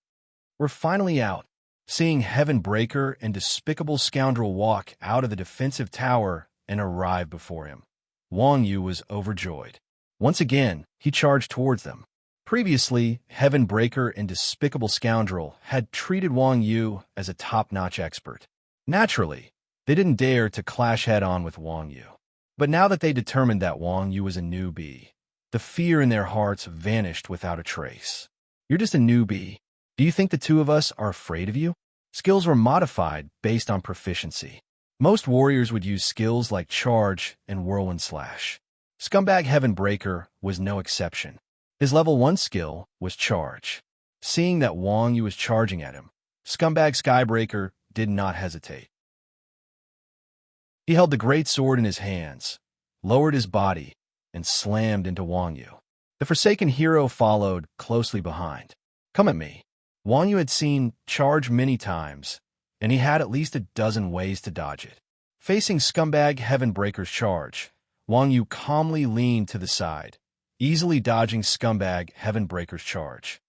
We're finally out. Seeing Heaven Breaker and Despicable Scoundrel walk out of the defensive tower and arrive before him, Wang Yu was overjoyed. Once again, he charged towards them. Previously, Heaven Breaker and Despicable Scoundrel had treated Wang Yu as a top-notch expert. Naturally, they didn't dare to clash head-on with Wang Yu. But now that they determined that Wang Yu was a newbie, the fear in their hearts vanished without a trace. You're just a newbie. Do you think the two of us are afraid of you? Skills were modified based on proficiency. Most warriors would use skills like Charge and Whirlwind Slash. Scumbag Heaven Breaker was no exception. His level 1 skill was Charge. Seeing that Wang Yu was charging at him, Scumbag Skybreaker did not hesitate. He held the great sword in his hands, lowered his body, and slammed into Wang Yu. The Forsaken Hero followed closely behind. Come at me. Wang Yu had seen Charge many times, and he had at least a dozen ways to dodge it. Facing Scumbag Heaven Breaker's charge, Wang Yu calmly leaned to the side, easily dodging Scumbag Heaven Breaker's charge.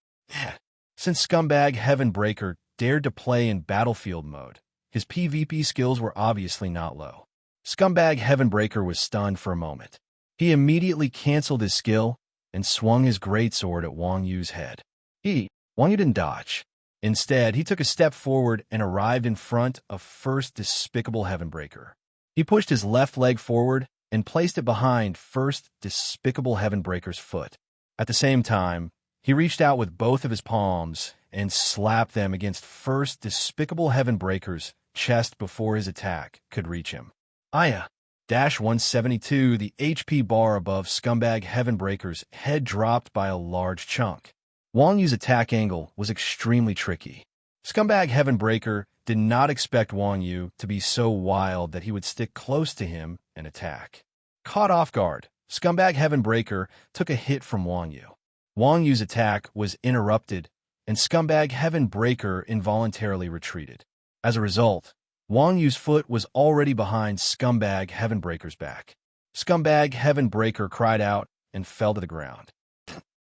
Since Scumbag Heaven Breaker dared to play in battlefield mode, his PvP skills were obviously not low. Scumbag Heaven Breaker was stunned for a moment. He immediately canceled his skill and swung his greatsword at Wang Yu's head. Wang Yu didn't dodge. Instead, he took a step forward and arrived in front of first Despicable Heaven Breaker. He pushed his left leg forward and placed it behind first Despicable Heaven Breaker's foot. At the same time, he reached out with both of his palms and slapped them against first Despicable Heaven Breaker's chest before his attack could reach him. -172, the HP bar above Scumbag Heaven Breaker's head dropped by a large chunk. Wang Yu's attack angle was extremely tricky. Scumbag Heaven Breaker did not expect Wang Yu to be so wild that he would stick close to him and attack. Caught off guard, Scumbag Heaven Breaker took a hit from Wang Yu. Wang Yu's attack was interrupted, and Scumbag Heaven Breaker involuntarily retreated. As a result, Wang Yu's foot was already behind Scumbag Heaven Breaker's back. Scumbag Heaven Breaker cried out and fell to the ground.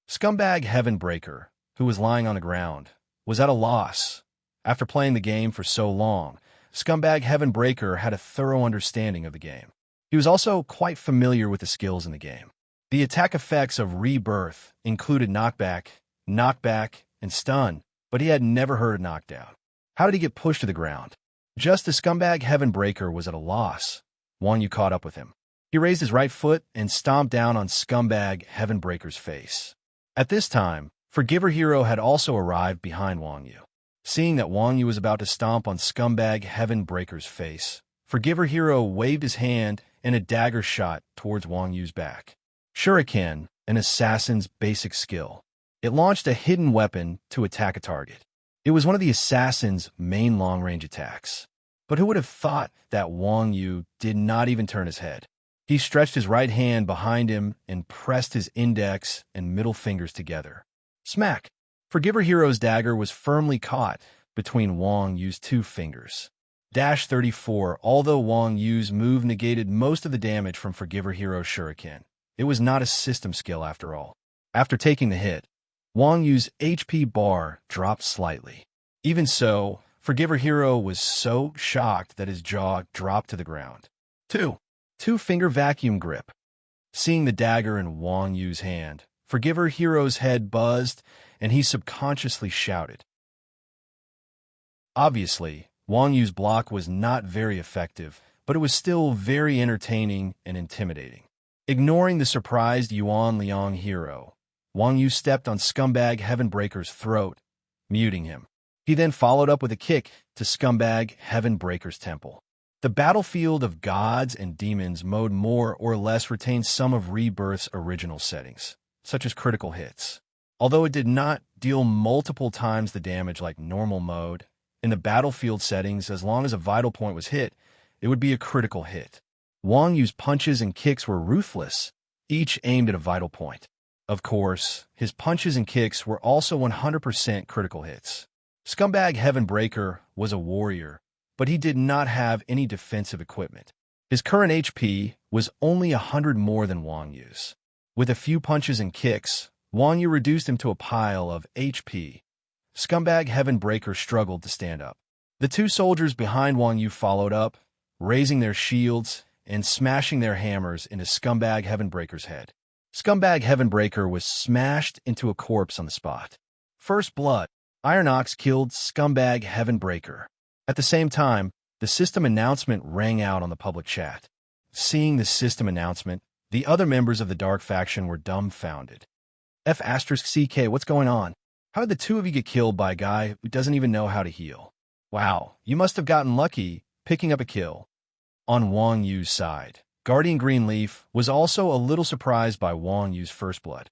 Scumbag Heaven Breaker, who was lying on the ground, was at a loss. After playing the game for so long, Scumbag Heaven Breaker had a thorough understanding of the game. He was also quite familiar with the skills in the game. The attack effects of Rebirth included knockback, and stun, but he had never heard of knockdown. How did he get pushed to the ground? Just as Scumbag Heaven Breaker was at a loss, Wang Yu caught up with him. He raised his right foot and stomped down on Scumbag Heaven Breaker's face. At this time, Forgiver Hero had also arrived behind Wang Yu. Seeing that Wang Yu was about to stomp on Scumbag Heaven Breaker's face, Forgiver Hero waved his hand and a dagger shot towards Wang Yu's back. Shuriken, an assassin's basic skill. It launched a hidden weapon to attack a target. It was one of the assassin's main long-range attacks. But who would have thought that Wang Yu did not even turn his head? He stretched his right hand behind him and pressed his index and middle fingers together. Smack! Forgiver Hero's dagger was firmly caught between Wang Yu's two fingers. -34, although Wang Yu's move negated most of the damage from Forgiver Hero's shuriken, it was not a system skill after all. After taking the hit, Wang Yu's HP bar dropped slightly. Even so, Forgiver Hero was so shocked that his jaw dropped to the ground. Two-finger vacuum grip. Seeing the dagger in Wang Yu's hand, Forgiver Hero's head buzzed, and he subconsciously shouted. Obviously, Wang Yu's block was not very effective, but it was still very entertaining and intimidating. Ignoring the surprised Yuan Liang hero, Wang Yu stepped on scumbag Heavenbreaker's throat, muting him. He then followed up with a kick to scumbag Heavenbreaker's temple. The battlefield of gods and demons mode more or less retains some of Rebirth's original settings, such as critical hits. Although it did not deal multiple times the damage like normal mode, in the battlefield settings, as long as a vital point was hit, it would be a critical hit. Wang Yu's punches and kicks were ruthless, each aimed at a vital point. Of course, his punches and kicks were also 100% critical hits. Scumbag Heavenbreaker was a warrior, but he did not have any defensive equipment. His current HP was only 100 more than Wang Yu's. With a few punches and kicks, Wang Yu reduced him to a pile of HP. Scumbag Heavenbreaker struggled to stand up. The two soldiers behind Wang Yu followed up, raising their shields and smashing their hammers into Scumbag Heavenbreaker's head. Scumbag Heavenbreaker was smashed into a corpse on the spot. First blood. Iron Ox killed Scumbag Heavenbreaker. At the same time, the system announcement rang out on the public chat. Seeing the system announcement, the other members of the Dark Faction were dumbfounded. F*CK, what's going on? How did the two of you get killed by a guy who doesn't even know how to heal? Wow, you must have gotten lucky picking up a kill. On Wang Yu's side, Guardian Greenleaf was also a little surprised by Wang Yu's first blood.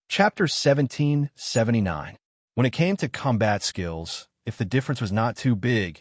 Chapter 1779. When it came to combat skills, if the difference was not too big,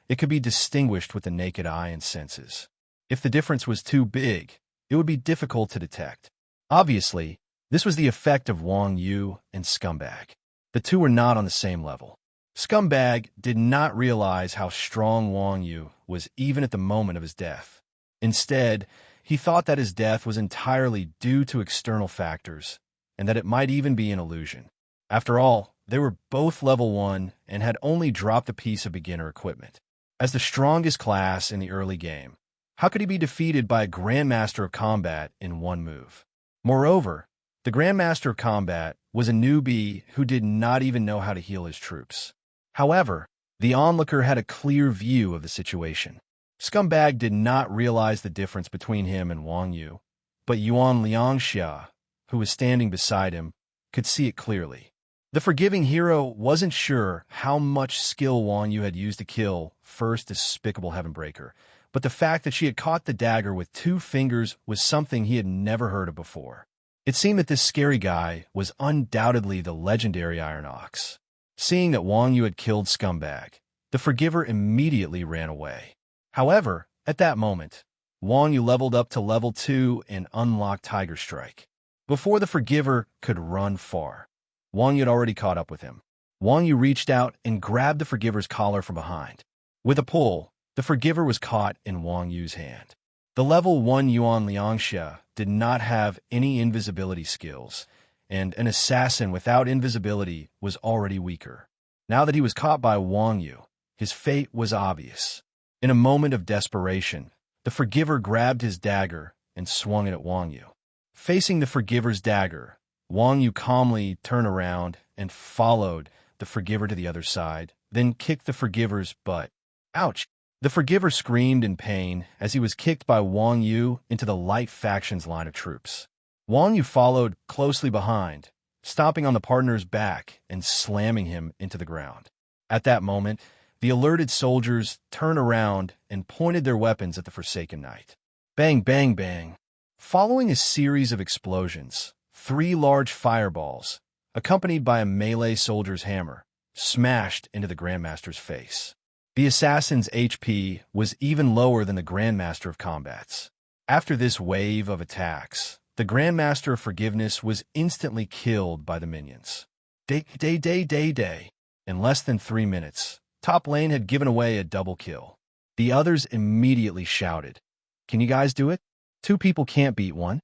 it could be distinguished with the naked eye and senses. If the difference was too big, it would be difficult to detect. Obviously, this was the effect of Wang Yu and Scumbag. The two were not on the same level. Scumbag did not realize how strong Wang Yu was even at the moment of his death. Instead, he thought that his death was entirely due to external factors, and that it might even be an illusion. After all, they were both level 1 and had only dropped a piece of beginner equipment. As the strongest class in the early game, how could he be defeated by a Grandmaster of Combat in one move? Moreover, the Grandmaster of Combat was a newbie who did not even know how to heal his troops. However, the onlooker had a clear view of the situation. Scumbag did not realize the difference between him and Wang Yu, but Yuan Liangxia, who was standing beside him, could see it clearly. The forgiving hero wasn't sure how much skill Wang Yu had used to kill first despicable Heavenbreaker, but the fact that she had caught the dagger with 2 fingers was something he had never heard of before. It seemed that this scary guy was undoubtedly the legendary Iron Ox. Seeing that Wang Yu had killed Scumbag, the Forgiver immediately ran away. However, at that moment, Wang Yu leveled up to level 2 and unlocked Tiger Strike. Before the Forgiver could run far, Wang Yu had already caught up with him. Wang Yu reached out and grabbed the Forgiver's collar from behind. With a pull, the Forgiver was caught in Wang Yu's hand. The level 1 Yuan Liangxia did not have any invisibility skills, and an assassin without invisibility was already weaker. Now that he was caught by Wang Yu, his fate was obvious. In a moment of desperation, the Forgiver grabbed his dagger and swung it at Wang Yu. Facing the Forgiver's dagger, Wang Yu calmly turned around and followed the Forgiver to the other side, then kicked the Forgiver's butt. Ouch! The Forgiver screamed in pain as he was kicked by Wang Yu into the Light Faction's line of troops. Wang Yu followed closely behind, stomping on the partner's back and slamming him into the ground. At that moment, the alerted soldiers turned around and pointed their weapons at the Forsaken Knight. Bang, bang, bang. Following a series of explosions, 3 large fireballs, accompanied by a melee soldier's hammer, smashed into the Grandmaster's face. The assassin's HP was even lower than the Grandmaster of Combat's. After this wave of attacks, the Grandmaster of Forgiveness was instantly killed by the minions. Day. In less than 3 minutes, top lane had given away a double kill. The others immediately shouted, "Can you guys do it? 2 people can't beat 1."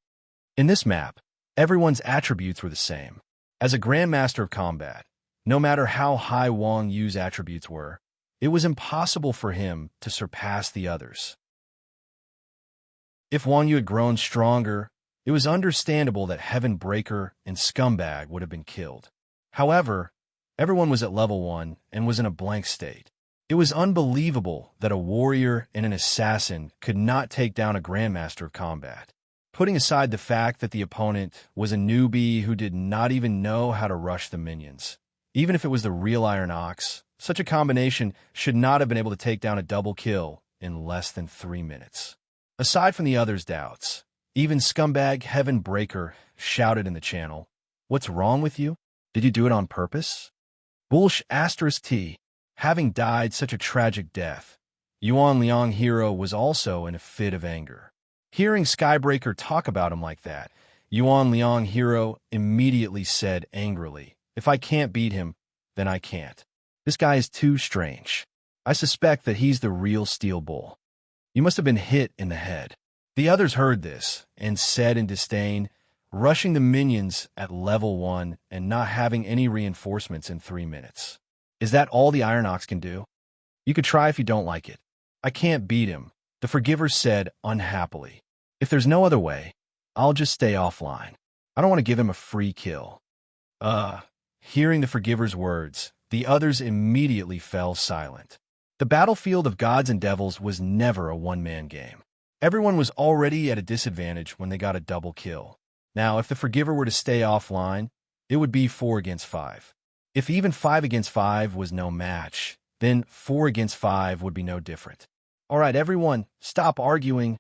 In this map, everyone's attributes were the same. As a Grandmaster of Combat, no matter how high Wang Yu's attributes were, it was impossible for him to surpass the others. If Wang Yu had grown stronger, it was understandable that Heavenbreaker and Scumbag would have been killed. However, everyone was at level 1 and was in a blank state. It was unbelievable that a warrior and an assassin could not take down a grandmaster of combat. Putting aside the fact that the opponent was a newbie who did not even know how to rush the minions. Even if it was the real Iron Ox, such a combination should not have been able to take down a double kill in less than 3 minutes. Aside from the others' doubts, even scumbag Heaven Breaker shouted in the channel, "What's wrong with you? Did you do it on purpose?" Bullsh *T. Having died such a tragic death, Yuan Liang Hero was also in a fit of anger. Hearing Skybreaker talk about him like that, Yuan Liang Hero immediately said angrily, "If I can't beat him, then I can't. This guy is too strange. I suspect that he's the real Steel Bull. You must have been hit in the head." The others heard this and said in disdain, "Rushing the minions at level 1 and not having any reinforcements in 3 minutes. Is that all the Iron Ox can do? You could try if you don't like it." "I can't beat him," the Forgiver said unhappily. "If there's no other way, I'll just stay offline. I don't want to give him a free kill." Hearing the Forgiver's words, the others immediately fell silent. The battlefield of gods and devils was never a one-man game. Everyone was already at a disadvantage when they got a double kill. Now, if the Forgiver were to stay offline, it would be 4 against 5. If even 5 against 5 was no match, then 4 against 5 would be no different. "All right, everyone, stop arguing."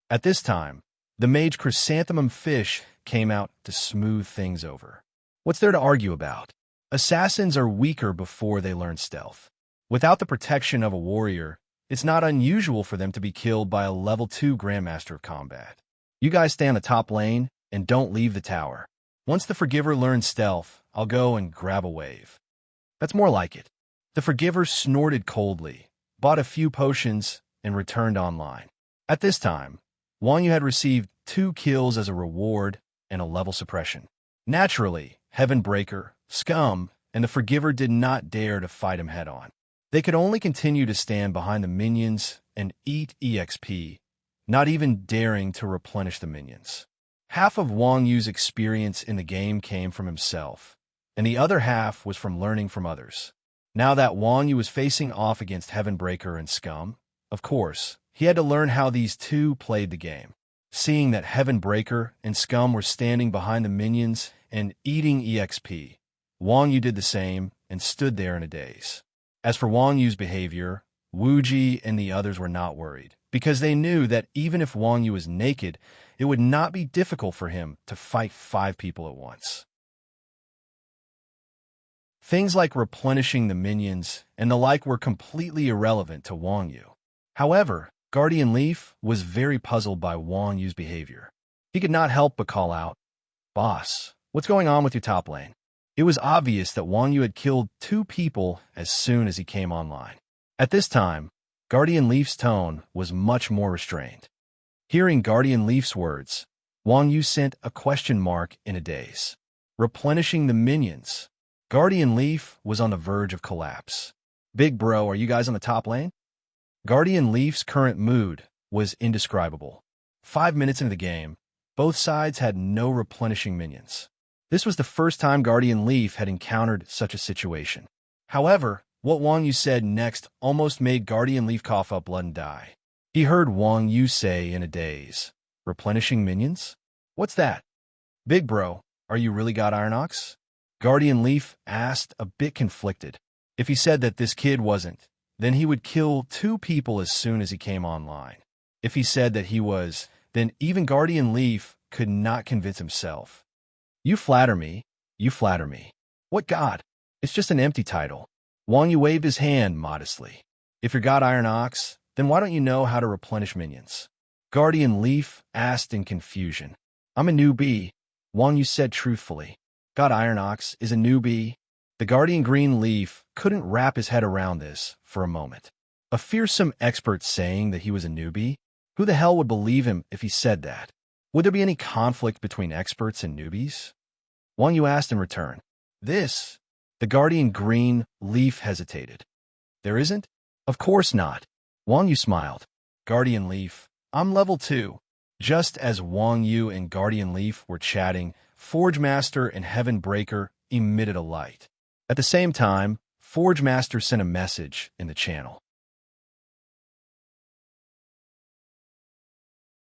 At this time, the mage Chrysanthemum Fish came out to smooth things over. What's there to argue about? Assassins are weaker before they learn stealth. Without the protection of a warrior, it's not unusual for them to be killed by a level 2 Grandmaster of Combat. You guys stay on the top lane and don't leave the tower. Once the Forgiver learns stealth, I'll go and grab a wave. That's more like it. The Forgiver snorted coldly, bought a few potions, and returned online. At this time, Wang Yu had received 2 kills as a reward and a level suppression. Naturally, Heaven Breaker, Scum, and the Forgiver did not dare to fight him head-on. They could only continue to stand behind the minions and eat EXP, not even daring to replenish the minions. Half of Wang Yu's experience in the game came from himself, and the other half was from learning from others. Now that Wang Yu was facing off against Heaven Breaker and Scum, of course, he had to learn how these two played the game. Seeing that Heaven Breaker and Scum were standing behind the minions and eating EXP, Wang Yu did the same and stood there in a daze. As for Wang Yu's behavior, Wuji and the others were not worried, because they knew that even if Wang Yu was naked, it would not be difficult for him to fight 5 people at once. Things like replenishing the minions and the like were completely irrelevant to Wang Yu. However, Guardian Leaf was very puzzled by Wang Yu's behavior. He could not help but call out, "Boss, what's going on with your top lane?" It was obvious that Wang Yu had killed 2 people as soon as he came online. At this time, Guardian Leaf's tone was much more restrained. Hearing Guardian Leaf's words, Wang Yu sent a question mark in a daze. Replenishing the minions. Guardian Leaf was on the verge of collapse. "Big bro, are you guys on the top lane?" Guardian Leaf's current mood was indescribable. 5 minutes into the game, both sides had no replenishing minions. This was the first time Guardian Leaf had encountered such a situation. However, what Wang Yu said next almost made Guardian Leaf cough up blood and die. He heard Wang Yu say in a daze, "Replenishing minions? What's that?" "Big bro, are you really got Iron Ox?" Guardian Leaf asked, a bit conflicted. If he said that this kid wasn't, then he would kill 2 people as soon as he came online. If he said that he was, then even Guardian Leaf could not convince himself. "You flatter me. You flatter me. What god? It's just an empty title." Wang Yu waved his hand modestly. "If you're God Iron Ox, then why don't you know how to replenish minions?" Guardian Leaf asked in confusion. "I'm a newbie," Wang Yu said truthfully. God Iron Ox is a newbie? The Guardian Green Leaf couldn't wrap his head around this for a moment. A fearsome expert saying that he was a newbie? Who the hell would believe him if he said that? Would there be any conflict between experts and newbies? Wang Yu asked in return. The Guardian Green Leaf hesitated. "There isn't?" "Of course not." Wang Yu smiled. "Guardian Leaf, I'm level 2. Just as Wang Yu and Guardian Leaf were chatting, Forge Master and Heaven Breaker emitted a light. At the same time, Forge Master sent a message in the channel.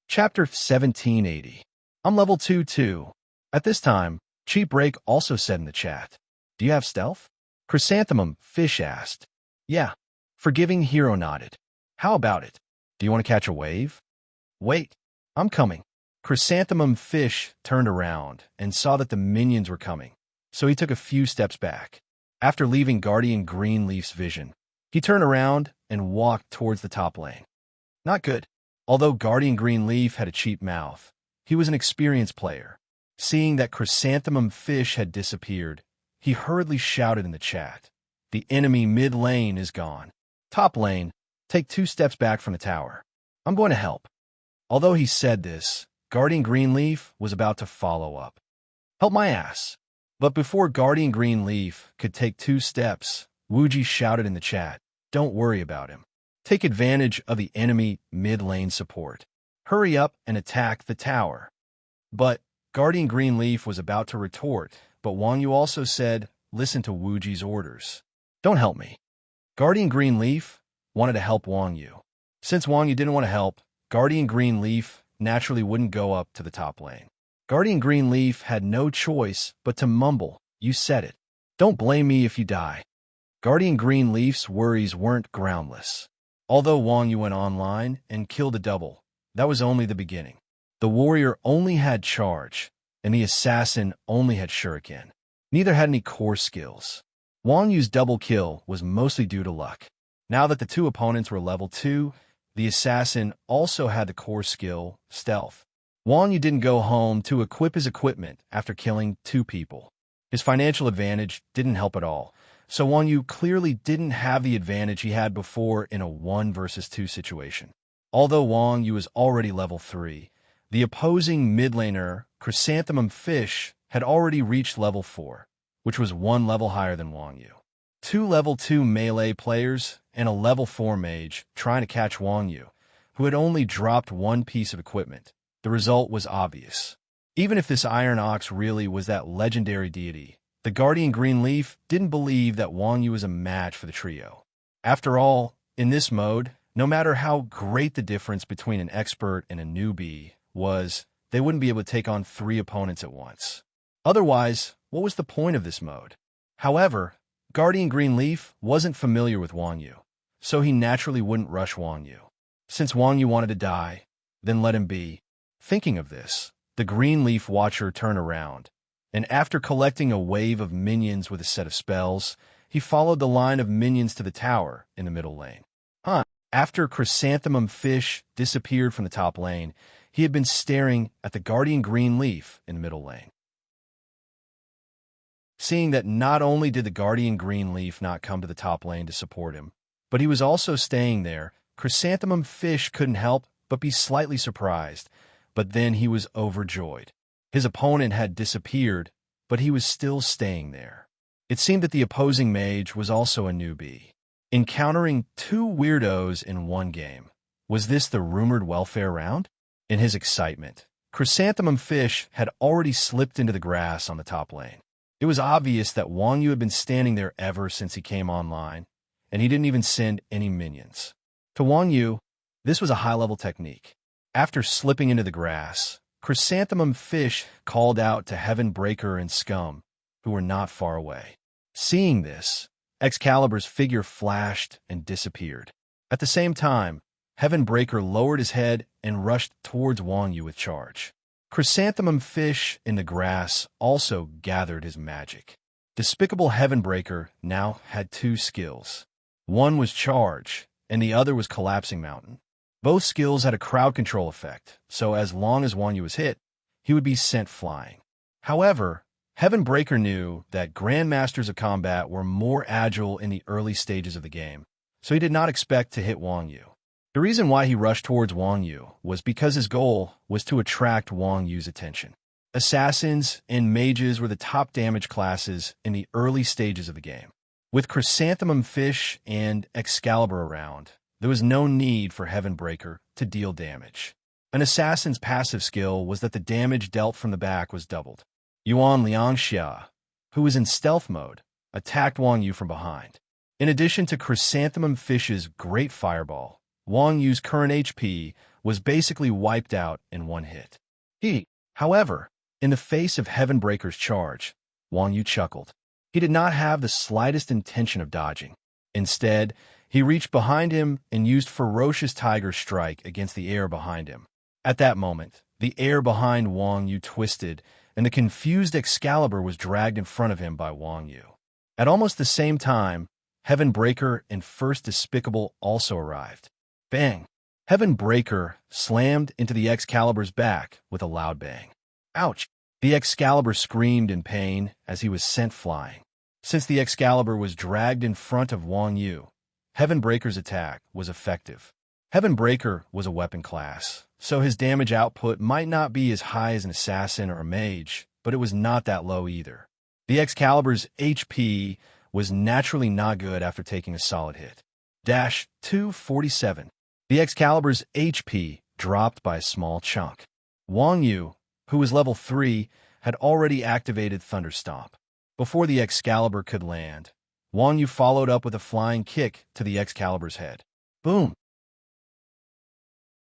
Chapter 1780. I'm level 2 too. At this time, Cheap Break also said in the chat, "Do you have stealth?" Chrysanthemum Fish asked. "Yeah." Forgiving Hero nodded. "How about it? Do you want to catch a wave?" "Wait, I'm coming." Chrysanthemum Fish turned around and saw that the minions were coming, so he took a few steps back. After leaving Guardian Greenleaf's vision, he turned around and walked towards the top lane. Not good. Although Guardian Greenleaf had a cheap mouth, he was an experienced player. Seeing that Chrysanthemum Fish had disappeared, he hurriedly shouted in the chat, "The enemy mid lane is gone. Top lane, take 2 steps back from the tower. I'm going to help." Although he said this, Guardian Greenleaf was about to follow up. "Help my ass." But before Guardian Greenleaf could take 2 steps, Wuji shouted in the chat, "Don't worry about him. Take advantage of the enemy mid-lane support. Hurry up and attack the tower." But Guardian Greenleaf was about to retort, but Wang Yu also said, "Listen to Wuji's orders. Don't help me." Guardian Greenleaf wanted to help Wang Yu. Since Wang Yu didn't want to help, Guardian Greenleaf naturally wouldn't go up to the top lane. Guardian Greenleaf had no choice but to mumble, "You said it. Don't blame me if you die." Guardian Greenleaf's worries weren't groundless. Although Wang Yu went online and killed a double, that was only the beginning. The warrior only had charge, and the assassin only had shuriken. Neither had any core skills. Wang Yu's double kill was mostly due to luck. Now that the 2 opponents were level 2, the assassin also had the core skill, stealth. Wang Yu didn't go home to equip his equipment after killing 2 people. His financial advantage didn't help at all, so Wang Yu clearly didn't have the advantage he had before in a 1 versus 2 situation. Although Wang Yu was already level 3, the opposing mid laner, Chrysanthemum Fish, had already reached level 4, which was 1 level higher than Wang Yu. 2 level 2 melee players and a level 4 mage trying to catch Wang Yu, who had only dropped 1 piece of equipment. The result was obvious. Even if this Iron Ox really was that legendary deity, the Guardian Greenleaf didn't believe that Wang Yu was a match for the trio. After all, in this mode, no matter how great the difference between an expert and a newbie was, they wouldn't be able to take on 3 opponents at once. Otherwise, what was the point of this mode? However, Guardian Greenleaf wasn't familiar with Wang Yu, so he naturally wouldn't rush Wang Yu. Since Wang Yu wanted to die, then let him be. Thinking of this, the Greenleaf Watcher turned around, and after collecting a wave of minions with a set of spells, he followed the line of minions to the tower in the middle lane. After Chrysanthemum Fish disappeared from the top lane, he had been staring at the Guardian Greenleaf in the middle lane. Seeing that not only did the Guardian Greenleaf not come to the top lane to support him, but he was also staying there, Chrysanthemum Fish couldn't help but be slightly surprised. But then he was overjoyed. His opponent had disappeared, but he was still staying there. It seemed that the opposing mage was also a newbie. Encountering 2 weirdos in 1 game. Was this the rumored welfare round? In his excitement, Chrysanthemum Fish had already slipped into the grass on the top lane. It was obvious that Wang Yu had been standing there ever since he came online, and he didn't even send any minions. To Wang Yu, this was a high-level technique. After slipping into the grass, Chrysanthemum Fish called out to Heaven Breaker and Scum, who were not far away. Seeing this, Excalibur's figure flashed and disappeared. At the same time, Heaven Breaker lowered his head and rushed towards Wang Yu with charge. Chrysanthemum Fish in the grass also gathered his magic. Despicable Heaven Breaker now had 2 skills. One was Charge, and the other was Collapsing Mountain. Both skills had a crowd control effect, so as long as Wang Yu was hit, he would be sent flying. However, Heaven Breaker knew that Grandmasters of Combat were more agile in the early stages of the game, so he did not expect to hit Wang Yu. The reason why he rushed towards Wang Yu was because his goal was to attract Wang Yu's attention. Assassins and mages were the top damage classes in the early stages of the game. With Chrysanthemum Fish and Excalibur around, there was no need for Heaven Breaker to deal damage. An assassin's passive skill was that the damage dealt from the back was doubled. Yuan Liangxia, who was in stealth mode, attacked Wang Yu from behind. In addition to Chrysanthemum Fish's great fireball, Wang Yu's current HP was basically wiped out in one hit. However, in the face of Heavenbreaker's charge, Wang Yu chuckled. He did not have the slightest intention of dodging. Instead, he reached behind him and used Ferocious Tiger Strike against the air behind him. At that moment, the air behind Wang Yu twisted, and the confused Excalibur was dragged in front of him by Wang Yu. At almost the same time, Heavenbreaker and First Despicable also arrived. Bang! Heavenbreaker slammed into the Excalibur's back with a loud bang. Ouch! The Excalibur screamed in pain as he was sent flying. Since the Excalibur was dragged in front of Wang Yu, Heavenbreaker's attack was effective. Heavenbreaker was a weapon class, so his damage output might not be as high as an assassin or a mage, but it was not that low either. The Excalibur's HP was naturally not good after taking a solid hit. 247. The Excalibur's HP dropped by a small chunk. Wang Yu, who was level 3, had already activated Thunderstomp. Before the Excalibur could land, Wang Yu followed up with a flying kick to the Excalibur's head. Boom!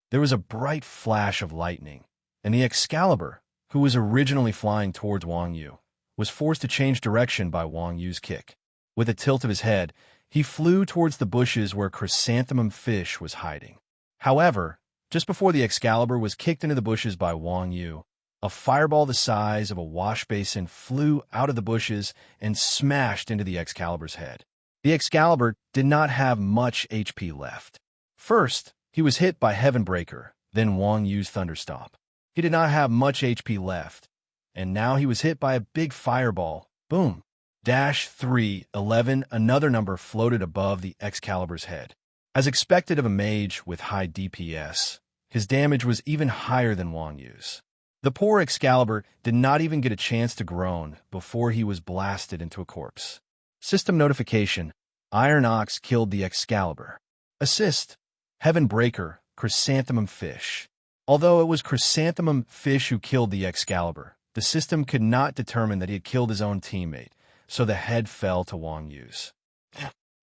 There was a bright flash of lightning, and the Excalibur, who was originally flying towards Wang Yu, was forced to change direction by Wang Yu's kick. With a tilt of his head, he flew towards the bushes where Chrysanthemum Fish was hiding. However, just before the Excalibur was kicked into the bushes by Wang Yu, a fireball the size of a wash basin flew out of the bushes and smashed into the Excalibur's head. The Excalibur did not have much HP left. First, he was hit by Heavenbreaker, then Wang Yu's Thunderstomp. He did not have much HP left, and now he was hit by a big fireball. Boom! 311, another number floated above the Excalibur's head. As expected of a mage with high DPS, his damage was even higher than Wang Yu's. The poor Excalibur did not even get a chance to groan before he was blasted into a corpse. System notification: Iron Ox killed the Excalibur. Assist: Heavenbreaker, Chrysanthemum Fish. Although it was Chrysanthemum Fish who killed the Excalibur, the system could not determine that he had killed his own teammate, so the head fell to Wang Yu's.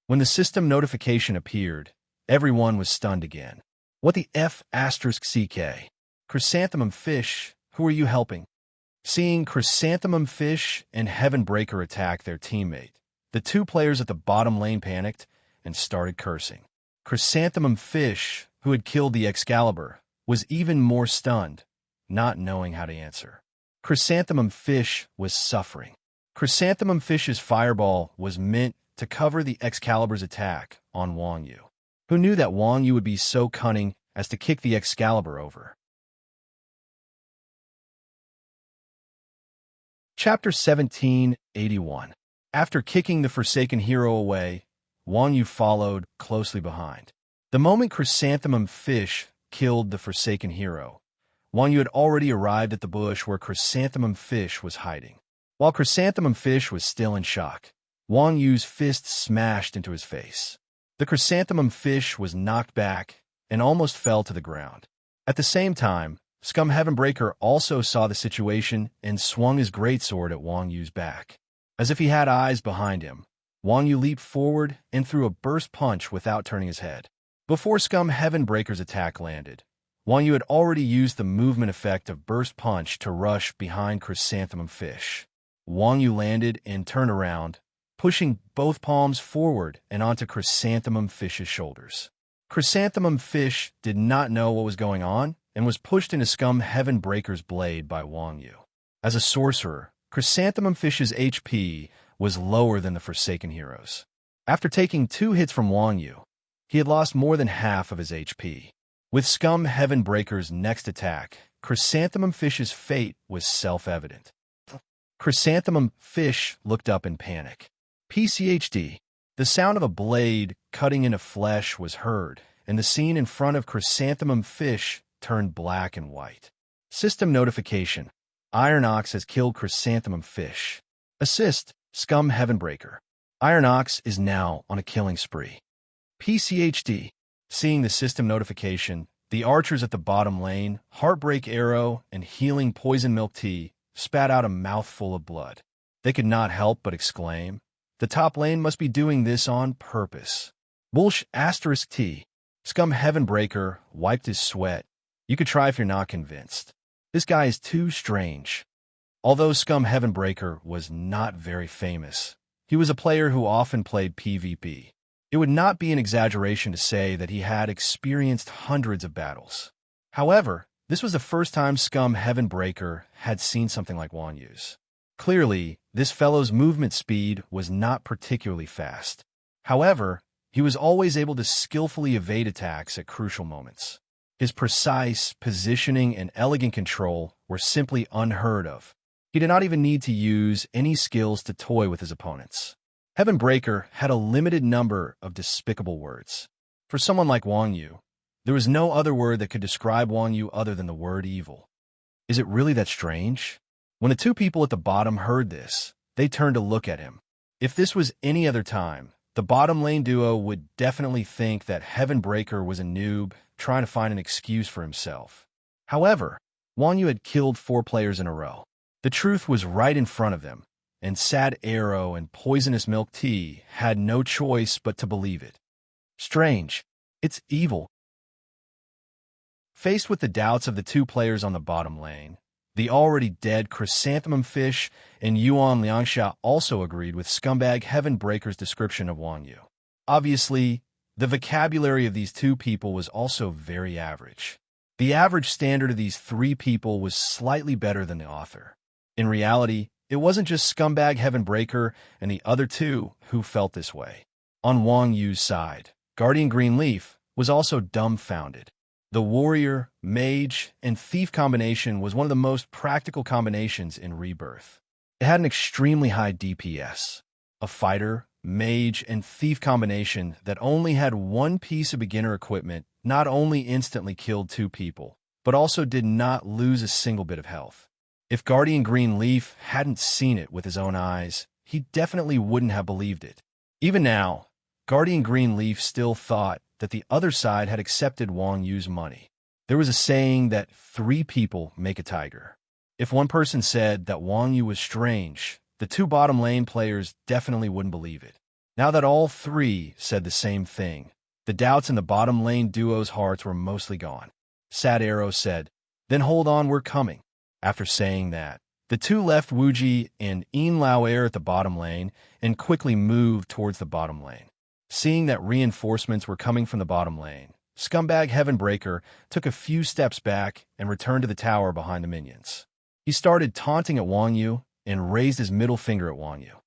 When the system notification appeared, everyone was stunned again. What the F***CK? Chrysanthemum Fish, who are you helping? Seeing Chrysanthemum Fish and Heavenbreaker attack their teammate, the two players at the bottom lane panicked and started cursing. Chrysanthemum Fish, who had killed the Excalibur, was even more stunned, not knowing how to answer. Chrysanthemum Fish was suffering. Chrysanthemum Fish's fireball was meant to cover the Excalibur's attack on Wang Yu. Who knew that Wang Yu would be so cunning as to kick the Excalibur over? Chapter 1781. After kicking the Forsaken Hero away, Wang Yu followed closely behind. The moment Chrysanthemum Fish killed the Forsaken Hero, Wang Yu had already arrived at the bush where Chrysanthemum Fish was hiding. While Chrysanthemum Fish was still in shock, Wang Yu's fist smashed into his face. The Chrysanthemum Fish was knocked back and almost fell to the ground. At the same time, Scum Heavenbreaker also saw the situation and swung his greatsword at Wang Yu's back. As if he had eyes behind him, Wang Yu leaped forward and threw a burst punch without turning his head. Before Scum Heavenbreaker's attack landed, Wang Yu had already used the movement effect of Burst Punch to rush behind Chrysanthemum Fish. Wang Yu landed and turned around, pushing both palms forward and onto Chrysanthemum Fish's shoulders. Chrysanthemum Fish did not know what was going on and was pushed into Scum Heavenbreaker's blade by Wang Yu. As a sorcerer, Chrysanthemum Fish's HP was lower than the Forsaken Hero's. After taking 2 hits from Wang Yu, he had lost more than half of his HP. With Scum Heavenbreaker's next attack, Chrysanthemum Fish's fate was self-evident. Chrysanthemum Fish looked up in panic. PCHD. The sound of a blade cutting into flesh was heard, and the scene in front of Chrysanthemum Fish turned black and white. System notification: Iron Ox has killed Chrysanthemum Fish. Assist: Scum Heavenbreaker. Iron Ox is now on a killing spree. PCHD. Seeing the system notification, the archers at the bottom lane, Heartbreak Arrow and Healing Poison Milk Tea, spat out a mouthful of blood. They could not help but exclaim, The top lane must be doing this on purpose. Bullsh asterisk T. Scum Heavenbreaker wiped his sweat. You could try if you're not convinced. This guy is too strange. Although Scum Heavenbreaker was not very famous, he was a player who often played PvP. It would not be an exaggeration to say that he had experienced hundreds of battles. However, this was the first time Scum Heavenbreaker had seen something like Wang Yu's. Clearly, this fellow's movement speed was not particularly fast. However, he was always able to skillfully evade attacks at crucial moments. His precise positioning and elegant control were simply unheard of. He did not even need to use any skills to toy with his opponents. Heavenbreaker had a limited number of despicable words. For someone like Wang Yu, there was no other word that could describe Wang Yu other than the word evil. Is it really that strange? When the two people at the bottom heard this, they turned to look at him. If this was any other time, the bottom lane duo would definitely think that Heavenbreaker was a noob trying to find an excuse for himself. However, Wang Yu had killed 4 players in a row. The truth was right in front of them, and Sad Arrow and Poisonous Milk Tea had no choice but to believe it. Strange. It's evil. Faced with the doubts of the 2 players on the bottom lane, the already dead Chrysanthemum Fish and Yuan Liangsha also agreed with Scumbag Heavenbreaker's description of Wang Yu. Obviously, the vocabulary of these 2 people was also very average. The average standard of these 3 people was slightly better than the author. In reality, it wasn't just Scumbag Heavenbreaker and the other 2 who felt this way. On Wang Yu's side, Guardian Greenleaf was also dumbfounded. The warrior, mage, and thief combination was one of the most practical combinations in Rebirth. It had an extremely high DPS. A fighter, mage, and thief combination that only had 1 piece of beginner equipment not only instantly killed 2 people, but also did not lose a single bit of health. If Guardian Greenleaf hadn't seen it with his own eyes, he definitely wouldn't have believed it. Even now, Guardian Greenleaf still thought that the other side had accepted Wang Yu's money. There was a saying that 3 people make a tiger. If one person said that Wang Yu was strange, the 2 bottom lane players definitely wouldn't believe it. Now that all 3 said the same thing, the doubts in the bottom lane duo's hearts were mostly gone. Sad Arrow said, "Then hold on, we're coming." After saying that, the 2 left Wuji and Yin Lao Air at the bottom lane and quickly moved towards the bottom lane. Seeing that reinforcements were coming from the bottom lane, Scumbag Heavenbreaker took a few steps back and returned to the tower behind the minions. He started taunting at Wang Yu and raised his middle finger at Wang Yu.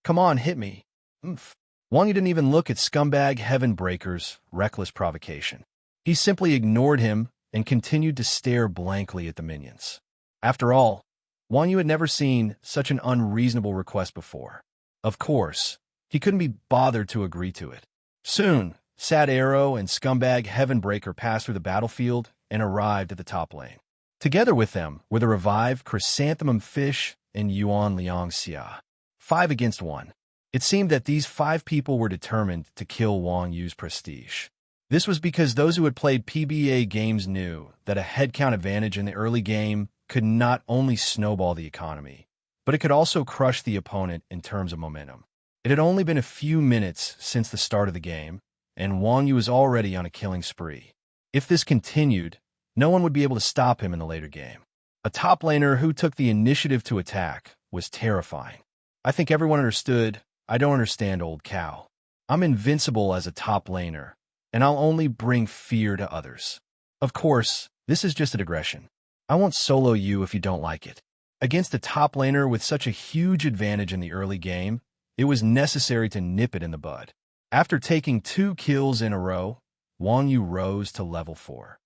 "Come on, hit me." Wang Yu didn't even look at Scumbag Heavenbreaker's reckless provocation. He simply ignored him and continued to stare blankly at the minions. After all, Wang Yu had never seen such an unreasonable request before. Of course, he couldn't be bothered to agree to it. Soon, Sad Arrow and Scumbag Heavenbreaker passed through the battlefield and arrived at the top lane. Together with them were the revived Chrysanthemum Fish and Yuan Liangxia. 5 against 1. It seemed that these 5 people were determined to kill Wang Yu's prestige. This was because those who had played PBA games knew that a headcount advantage in the early game could not only snowball the economy, but it could also crush the opponent in terms of momentum. It had only been a few minutes since the start of the game, and Wang Yu was already on a killing spree. If this continued, no one would be able to stop him in the later game. A top laner who took the initiative to attack was terrifying. I think everyone understood, I don't understand, old cow. I'm invincible as a top laner, and I'll only bring fear to others. Of course, this is just a digression. I won't solo you if you don't like it. Against a top laner with such a huge advantage in the early game, it was necessary to nip it in the bud. After taking 2 kills in a row, Wang Yu rose to level 4.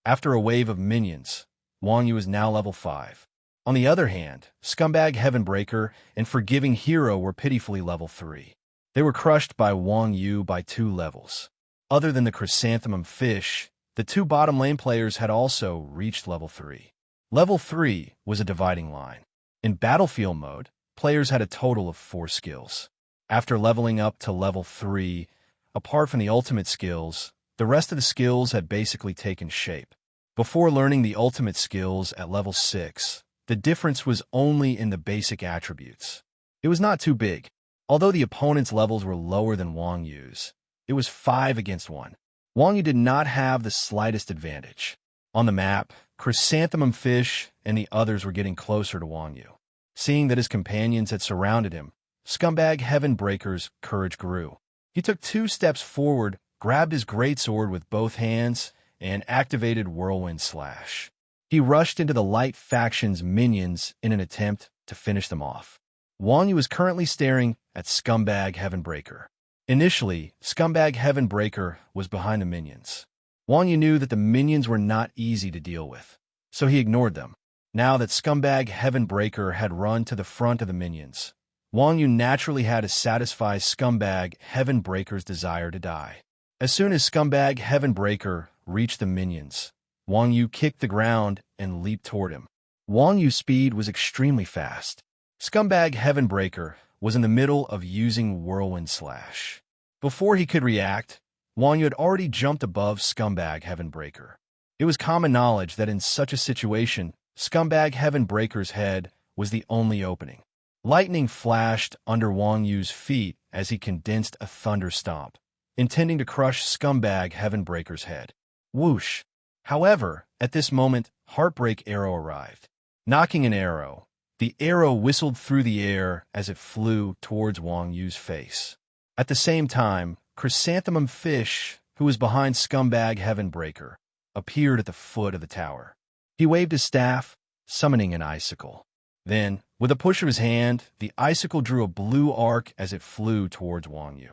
After a wave of minions, Wang Yu is now level 5. On the other hand, Scumbag Heavenbreaker and Forgiving Hero were pitifully level 3. They were crushed by Wang Yu by 2 levels. Other than the Chrysanthemum Fish, the 2 bottom lane players had also reached level 3. Level 3 was a dividing line. In battlefield mode, players had a total of 4 skills. After leveling up to level 3, apart from the ultimate skills, the rest of the skills had basically taken shape. Before learning the ultimate skills at level 6, the difference was only in the basic attributes. It was not too big. Although the opponent's levels were lower than Wang Yu's, it was 5 against 1. Wang Yu did not have the slightest advantage. On the map, Chrysanthemum Fish and the others were getting closer to Wang Yu. Seeing that his companions had surrounded him, Scumbag Heaven Breaker's courage grew. He took 2 steps forward, grabbed his greatsword with both hands, and activated Whirlwind Slash. He rushed into the Light Faction's minions in an attempt to finish them off. Wang Yu was currently staring at Scumbag Heaven Breaker. Initially, Scumbag Heaven Breaker was behind the minions. Wang Yu knew that the minions were not easy to deal with, so he ignored them. Now that Scumbag Heaven Breaker had run to the front of the minions, Wang Yu naturally had to satisfy Scumbag Heaven Breaker's desire to die. As soon as Scumbag Heaven Breaker reached the minions, Wang Yu kicked the ground and leaped toward him. Wang Yu's speed was extremely fast. Scumbag Heaven Breaker was in the middle of using Whirlwind Slash. Before he could react, Wang Yu had already jumped above Scumbag Heaven Breaker. It was common knowledge that in such a situation, Scumbag Heaven Breaker's head was the only opening. Lightning flashed under Wang Yu's feet as he condensed a thunder stomp, intending to crush Scumbag Heaven Breaker's head. Whoosh! However, at this moment, Heartbreak Arrow arrived. Knocking an arrow, the arrow whistled through the air as it flew towards Wang Yu's face. At the same time, Chrysanthemum Fish, who was behind Scumbag Heaven Breaker, appeared at the foot of the tower. He waved his staff, summoning an icicle. Then, with a push of his hand, the icicle drew a blue arc as it flew towards Wang Yu.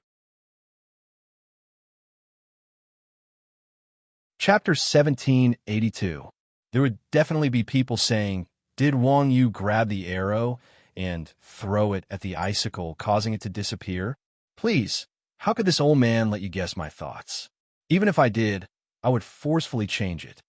Chapter 1782. There would definitely be people saying, did Wang Yu grab the arrow and throw it at the icicle, causing it to disappear? Please, how could this old man let you guess my thoughts? Even if I did, I would forcefully change it.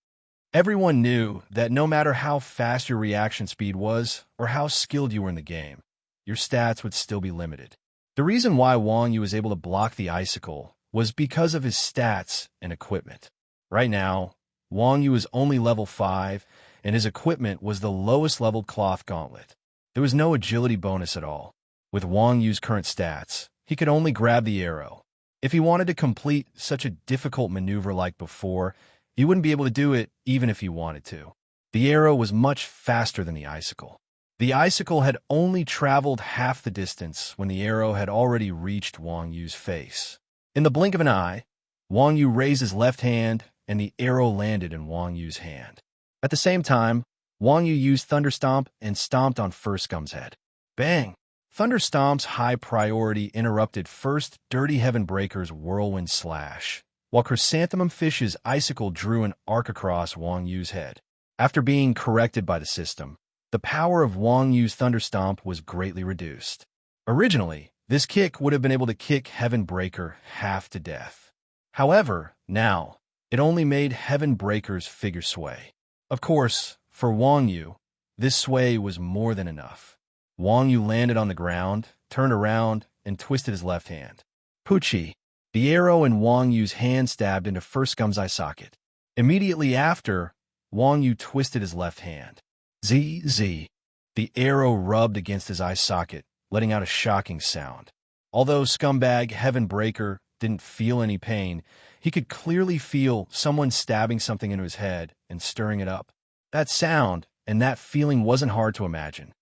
Everyone knew that no matter how fast your reaction speed was or how skilled you were in the game, your stats would still be limited. The reason why Wang Yu was able to block the icicle was because of his stats and equipment. Right now, Wang Yu is only level 5, and his equipment was the lowest level cloth gauntlet. There was no agility bonus at all. With Wang Yu's current stats, he could only grab the arrow. If he wanted to complete such a difficult maneuver like before, he wouldn't be able to do it even if he wanted to. The arrow was much faster than the icicle. The icicle had only traveled half the distance when the arrow had already reached Wang Yu's face. In the blink of an eye, Wang Yu raised his left hand, and the arrow landed in Wang Yu's hand. At the same time, Wang Yu used Thunder Stomp and stomped on First Scum's head. Bang! Thunder Stomp's high priority interrupted First Dirty Heaven Breaker's Whirlwind Slash, while Chrysanthemum Fish's icicle drew an arc across Wang Yu's head. After being corrected by the system, the power of Wang Yu's Thunder Stomp was greatly reduced. Originally, this kick would have been able to kick Heaven Breaker half to death. However, now, it only made Heaven Breaker's figure sway. Of course, for Wang Yu, this sway was more than enough. Wang Yu landed on the ground, turned around, and twisted his left hand. Poochie! The arrow in Wang Yu's hand stabbed into First Scum's eye socket. Immediately after, Wang Yu twisted his left hand. ZZ. The arrow rubbed against his eye socket, letting out a shocking sound. Although Scumbag Heaven Breaker didn't feel any pain, he could clearly feel someone stabbing something into his head and stirring it up. That sound and that feeling wasn't hard to imagine.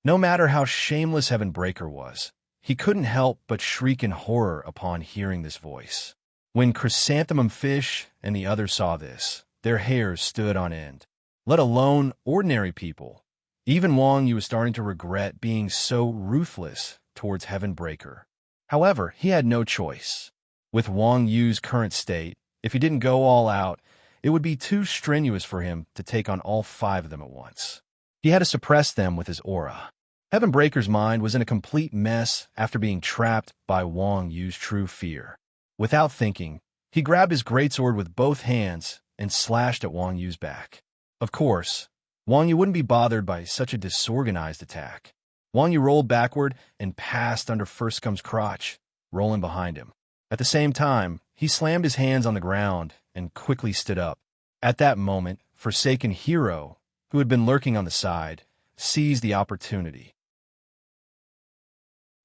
No matter how shameless Heaven Breaker was, he couldn't help but shriek in horror upon hearing this voice. When Chrysanthemum Fish and the others saw this, their hairs stood on end. Let alone ordinary people. Even Wang Yu was starting to regret being so ruthless towards Heaven Breaker. However, he had no choice. With Wang Yu's current state, if he didn't go all out, it would be too strenuous for him to take on all 5 of them at once. He had to suppress them with his aura. Heaven Breaker's mind was in a complete mess after being trapped by Wang Yu's true fear. Without thinking, he grabbed his greatsword with both hands and slashed at Wang Yu's back. Of course, Wang Yu wouldn't be bothered by such a disorganized attack. Wang Yu rolled backward and passed under First Scum's crotch, rolling behind him. At the same time, he slammed his hands on the ground and quickly stood up. At that moment, Forsaken Hero, who had been lurking on the side, seized the opportunity.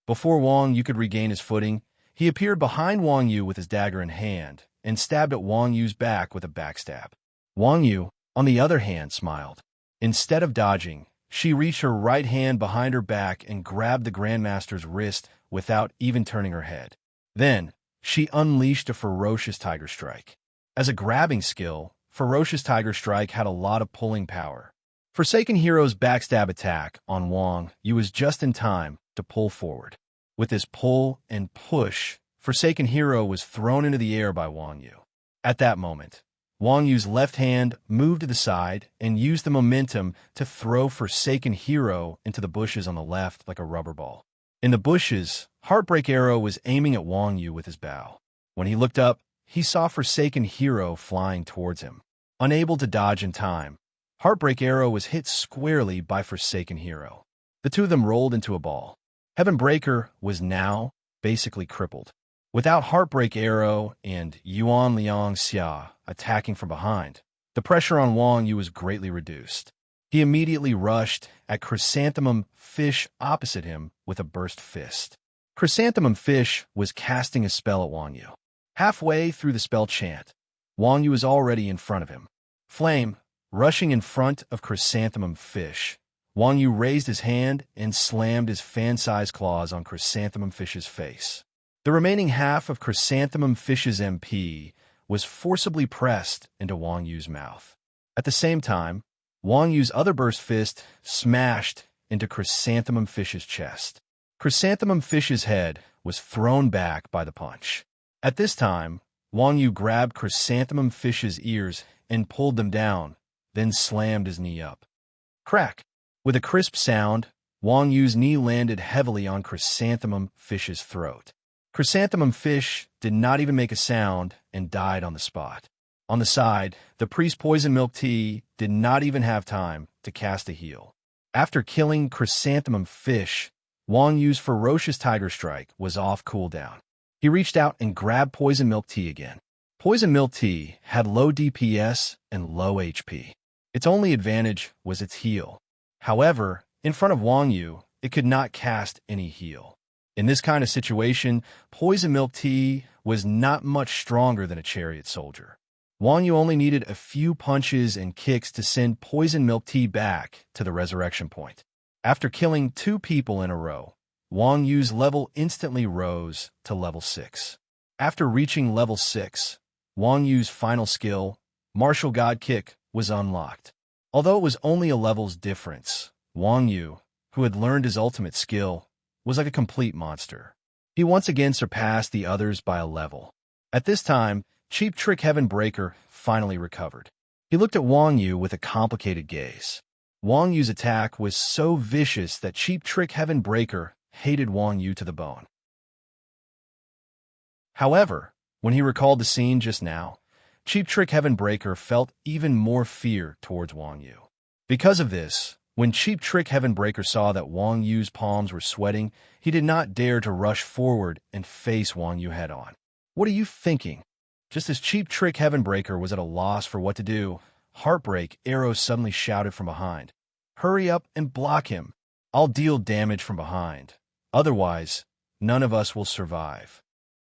Before Wang Yu could regain his footing, he appeared behind Wang Yu with his dagger in hand and stabbed at Wang Yu's back with a backstab. Wang Yu, on the other hand, smiled. Instead of dodging, she reached her right hand behind her back and grabbed the Grandmaster's wrist without even turning her head. Then, she unleashed a ferocious tiger strike. As a grabbing skill, ferocious tiger strike had a lot of pulling power. Forsaken Hero's backstab attack on Wang Yu was just in time to pull forward. With this pull and push, Forsaken Hero was thrown into the air by Wang Yu. At that moment, Wang Yu's left hand moved to the side and used the momentum to throw Forsaken Hero into the bushes on the left like a rubber ball. In the bushes, Heartbreak Arrow was aiming at Wang Yu with his bow. When he looked up, he saw Forsaken Hero flying towards him. Unable to dodge in time, Heartbreak Arrow was hit squarely by Forsaken Hero. The two of them rolled into a ball. Heaven Breaker was now basically crippled. Without Heartbreak Arrow and Yuan Liang Xia attacking from behind, the pressure on Wang Yu was greatly reduced. He immediately rushed at Chrysanthemum Fish opposite him with a burst fist. Chrysanthemum Fish was casting a spell at Wang Yu. Halfway through the spell chant, Wang Yu was already in front of him. Flame, rushing in front of Chrysanthemum Fish, Wang Yu raised his hand and slammed his fan-sized claws on Chrysanthemum Fish's face. The remaining half of Chrysanthemum Fish's MP was forcibly pressed into Wang Yu's mouth. At the same time, Wang Yu's other burst fist smashed into Chrysanthemum Fish's chest. Chrysanthemum Fish's head was thrown back by the punch. At this time, Wang Yu grabbed Chrysanthemum Fish's ears and pulled them down, then slammed his knee up. Crack! With a crisp sound, Wang Yu's knee landed heavily on Chrysanthemum Fish's throat. Chrysanthemum Fish did not even make a sound and died on the spot. On the side, the priest Poison Milk Tea did not even have time to cast a heal. After killing Chrysanthemum Fish, Wang Yu's ferocious tiger strike was off cooldown. He reached out and grabbed Poison Milk Tea again. Poison Milk Tea had low DPS and low HP. Its only advantage was its heal. However, in front of Wang Yu, it could not cast any heal. In this kind of situation, Poison Milk Tea was not much stronger than a chariot soldier. Wang Yu only needed a few punches and kicks to send Poison Milk Tea back to the resurrection point. After killing 2 people in a row, Wang Yu's level instantly rose to level 6. After reaching level 6, Wang Yu's final skill, Martial God Kick, was unlocked. Although it was only a level's difference, Wang Yu, who had learned his ultimate skill, was like a complete monster. He once again surpassed the others by a level. At this time, Cheap Trick Heaven Breaker finally recovered. He looked at Wang Yu with a complicated gaze. Wang Yu's attack was so vicious that Cheap Trick Heaven Breaker hated Wang Yu to the bone. However, when he recalled the scene just now, Cheap Trick Heaven Breaker felt even more fear towards Wang Yu. Because of this, when Cheap Trick Heaven Breaker saw that Wang Yu's palms were sweating, he did not dare to rush forward and face Wang Yu head-on. "What are you thinking?" Just as Cheap Trick Heaven Breaker was at a loss for what to do, Heartbreak Arrow suddenly shouted from behind, "Hurry up and block him. I'll deal damage from behind. Otherwise, none of us will survive."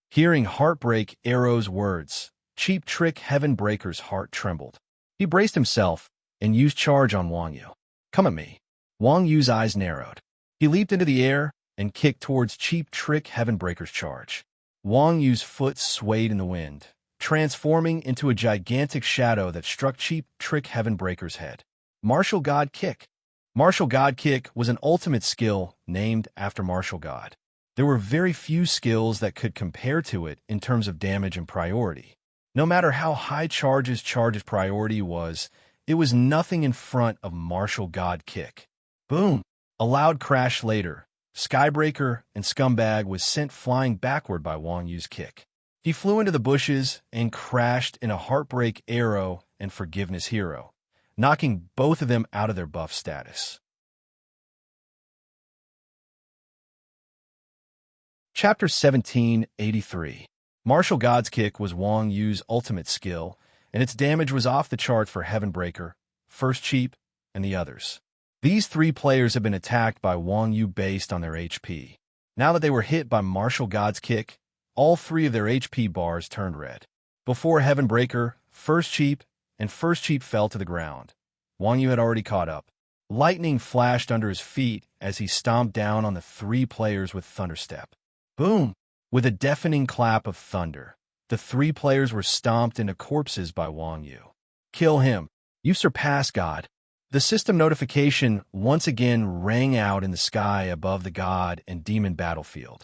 Hearing Heartbreak Arrow's words, Cheap Trick Heaven Breaker's heart trembled. He braced himself and used charge on Wang Yu. "Come at me." Wang Yu's eyes narrowed. He leaped into the air and kicked towards Cheap Trick Heaven Breaker's charge. Wang Yu's foot swayed in the wind, transforming into a gigantic shadow that struck Cheap Trick Heaven Breaker's head. Martial God Kick. Martial God Kick was an ultimate skill named after Martial God. There were very few skills that could compare to it in terms of damage and priority. No matter how high Charge's priority was, it was nothing in front of Martial God Kick. Boom! A loud crash later, Skybreaker and Scumbag was sent flying backward by Wang Yu's kick. He flew into the bushes and crashed in a Heartbreak Arrow and Forgiveness Hero, knocking both of them out of their buff status. Chapter 1783. Martial God's Kick was Wang Yu's ultimate skill, and its damage was off the chart for Heaven Breaker, First Cheap, and the others. These 3 players have been attacked by Wang Yu based on their HP. Now that they were hit by Martial God's kick, all three of their HP bars turned red. Before Heavenbreaker, First Cheap, and First Cheap fell to the ground, Wang Yu had already caught up. Lightning flashed under his feet as he stomped down on the three players with Thunderstep. Boom! With a deafening clap of thunder, the three players were stomped into corpses by Wang Yu. Kill him! You surpass God! The system notification once again rang out in the sky above the God and Demon battlefield.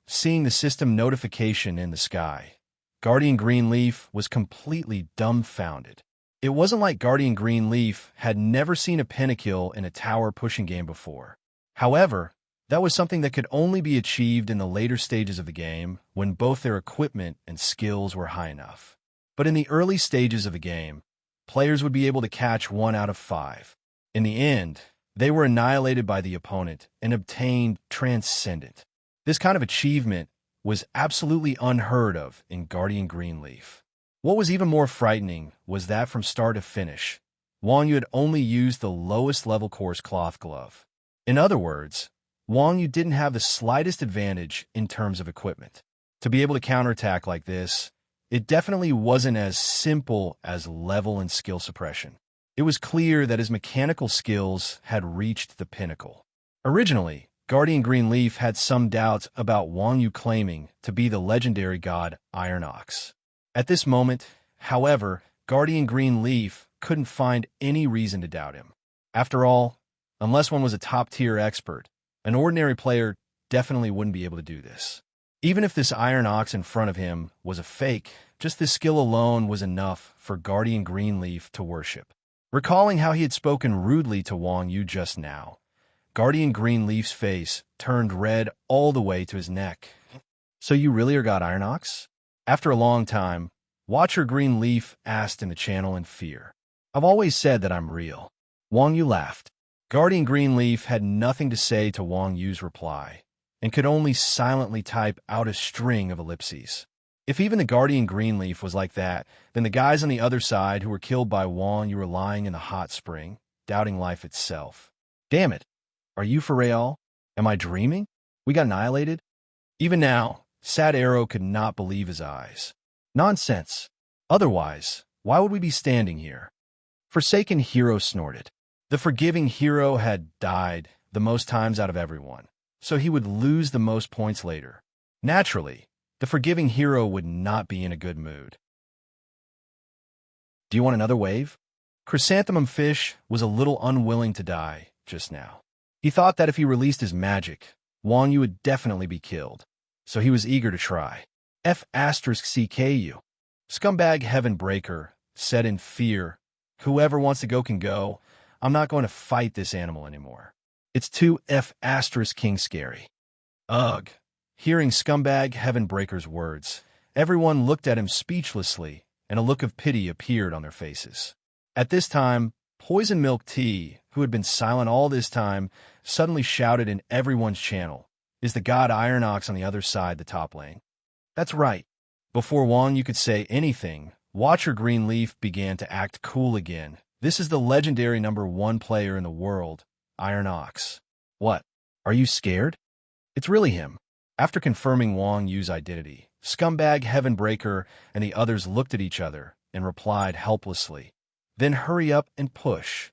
Seeing the system notification in the sky, Guardian Greenleaf was completely dumbfounded. It wasn't like Guardian Greenleaf had never seen a pentakill in a tower pushing game before. However, that was something that could only be achieved in the later stages of the game when both their equipment and skills were high enough. But in the early stages of the game, players would be able to catch 1 out of 5. In the end, they were annihilated by the opponent and obtained Transcendent. This kind of achievement was absolutely unheard of in Guardian Greenleaf. What was even more frightening was that from start to finish, Wang Yu had only used the lowest level coarse cloth glove. In other words, Wang Yu didn't have the slightest advantage in terms of equipment. To be able to counterattack like this, it definitely wasn't as simple as level and skill suppression. It was clear that his mechanical skills had reached the pinnacle. Originally, Guardian Greenleaf had some doubts about Wang Yu claiming to be the legendary god Iron Ox. At this moment, however, Guardian Greenleaf couldn't find any reason to doubt him. After all, unless one was a top-tier expert, an ordinary player definitely wouldn't be able to do this. Even if this Iron Ox in front of him was a fake, just this skill alone was enough for Guardian Greenleaf to worship. Recalling how he had spoken rudely to Wang Yu just now, Guardian Greenleaf's face turned red all the way to his neck. So you really are God Iron Ox? After a long time, Watcher Greenleaf asked in the channel in fear. I've always said that I'm real. Wang Yu laughed. Guardian Greenleaf had nothing to say to Wang Yu's reply, and could only silently type out a string of ellipses. If even the Guardian Greenleaf was like that, then the guys on the other side who were killed by Wang Yu were lying in the hot spring, doubting life itself. Damn it! Are you for real? Am I dreaming? We got annihilated? Even now, Sad Arrow could not believe his eyes. Nonsense. Otherwise, why would we be standing here? Forsaken Hero snorted. The forgiving hero had died the most times out of everyone, so he would lose the most points later. Naturally, the forgiving hero would not be in a good mood. Do you want another wave? Chrysanthemum Fish was a little unwilling to die just now. He thought that if he released his magic, Wang Yu would definitely be killed, so he was eager to try. F*CKU. Scumbag Heavenbreaker said in fear, whoever wants to go can go. I'm not going to fight this animal anymore. It's too F*King scary. Ugh. Hearing Scumbag Heavenbreaker's words, everyone looked at him speechlessly, and a look of pity appeared on their faces. At this time, Poison Milk Tea, who had been silent all this time, suddenly shouted in everyone's channel, "Is the god Iron Ox on the other side the top lane?" That's right. Before Wang Yu could say anything, Watcher Greenleaf began to act cool again. This is the legendary #1 player in the world, Iron Ox. What? Are you scared? It's really him. After confirming Wang Yu's identity, Scumbag Heavenbreaker and the others looked at each other and replied helplessly, "Then hurry up and push."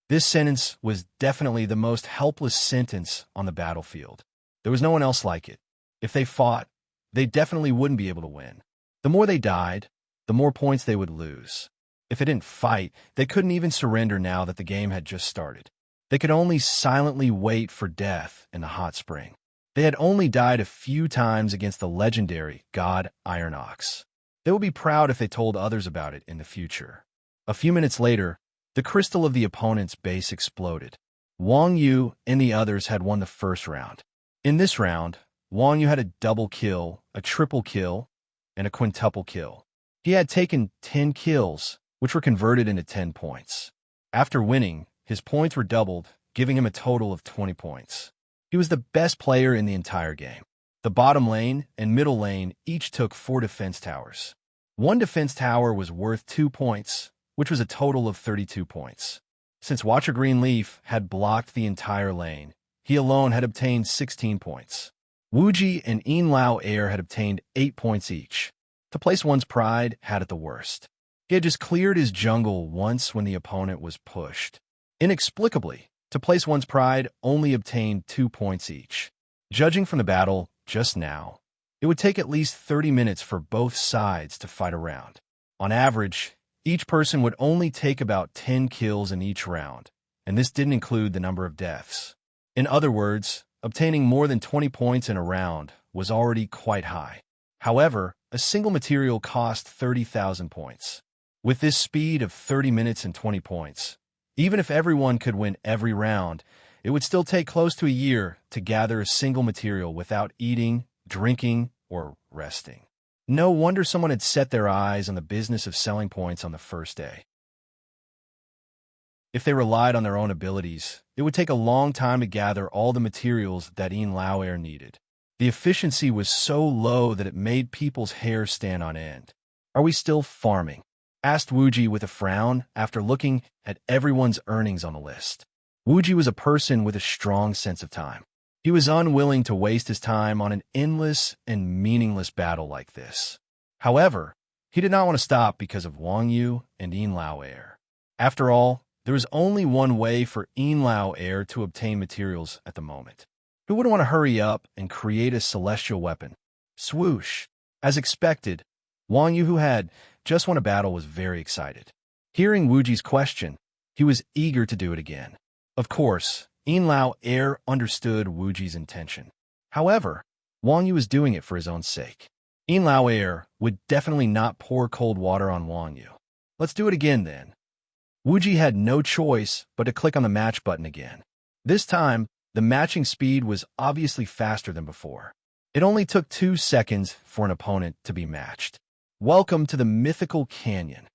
This sentence was definitely the most helpless sentence on the battlefield. There was no one else like it. If they fought, they definitely wouldn't be able to win. The more they died, the more points they would lose. If they didn't fight, they couldn't even surrender now that the game had just started. They could only silently wait for death in the hot spring. They had only died a few times against the legendary god Iron Ox. They would be proud if they told others about it in the future. A few minutes later, the crystal of the opponent's base exploded. Wang Yu and the others had won the first round. In this round, Wang Yu had a double kill, a triple kill, and a quintuple kill. He had taken 10 kills, which were converted into 10 points. After winning, his points were doubled, giving him a total of 20 points. He was the best player in the entire game. The bottom lane and middle lane each took 4 defense towers. One defense tower was worth 2 points, which was a total of 32 points. Since Watcher Greenleaf had blocked the entire lane, He alone had obtained 16 points. Wuji and Inlao Air had obtained 8 points each. To place one's pride had it the worst. He had just cleared his jungle once when the opponent was pushed. Inexplicably, to place one's pride only obtained 2 points each. Judging from the battle just now, it would take at least 30 minutes for both sides to fight a round. On average, each person would only take about 10 kills in each round, and this didn't include the number of deaths. In other words, obtaining more than 20 points in a round was already quite high. However, a single material cost 30,000 points. With this speed of 30 minutes and 20 points, even if everyone could win every round, it would still take close to a year to gather a single material without eating, drinking, or resting. No wonder someone had set their eyes on the business of selling points on the first day. If they relied on their own abilities, it would take a long time to gather all the materials that Yin Lao Air needed. The efficiency was so low that it made people's hair stand on end. "Are we still farming?" asked Wuji with a frown after looking at everyone's earnings on the list. Wuji was a person with a strong sense of time. He was unwilling to waste his time on an endless and meaningless battle like this. However, he did not want to stop because of Wang Yu and Yin Lao Air. After all, there was only one way for Yin Lao Air to obtain materials at the moment. Who wouldn't want to hurry up and create a celestial weapon? Swoosh! As expected, Wang Yu, who had just won a battle, was very excited. Hearing Wuji's question, he was eager to do it again. Of course, Yin Lao Air understood Wuji's intention. However, Wang Yu was doing it for his own sake. Yin Lao Air would definitely not pour cold water on Wang Yu. "Let's do it again then." Wuji had no choice but to click on the match button again. This time, the matching speed was obviously faster than before. It only took 2 seconds for an opponent to be matched. Welcome to the mythical canyon.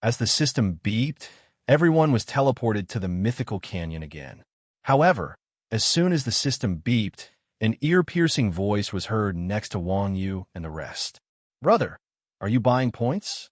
As the system beeped, everyone was teleported to the mythical canyon again. However, as soon as the system beeped, an ear-piercing voice was heard next to Wang Yu and the rest. "Brother, are you buying points?"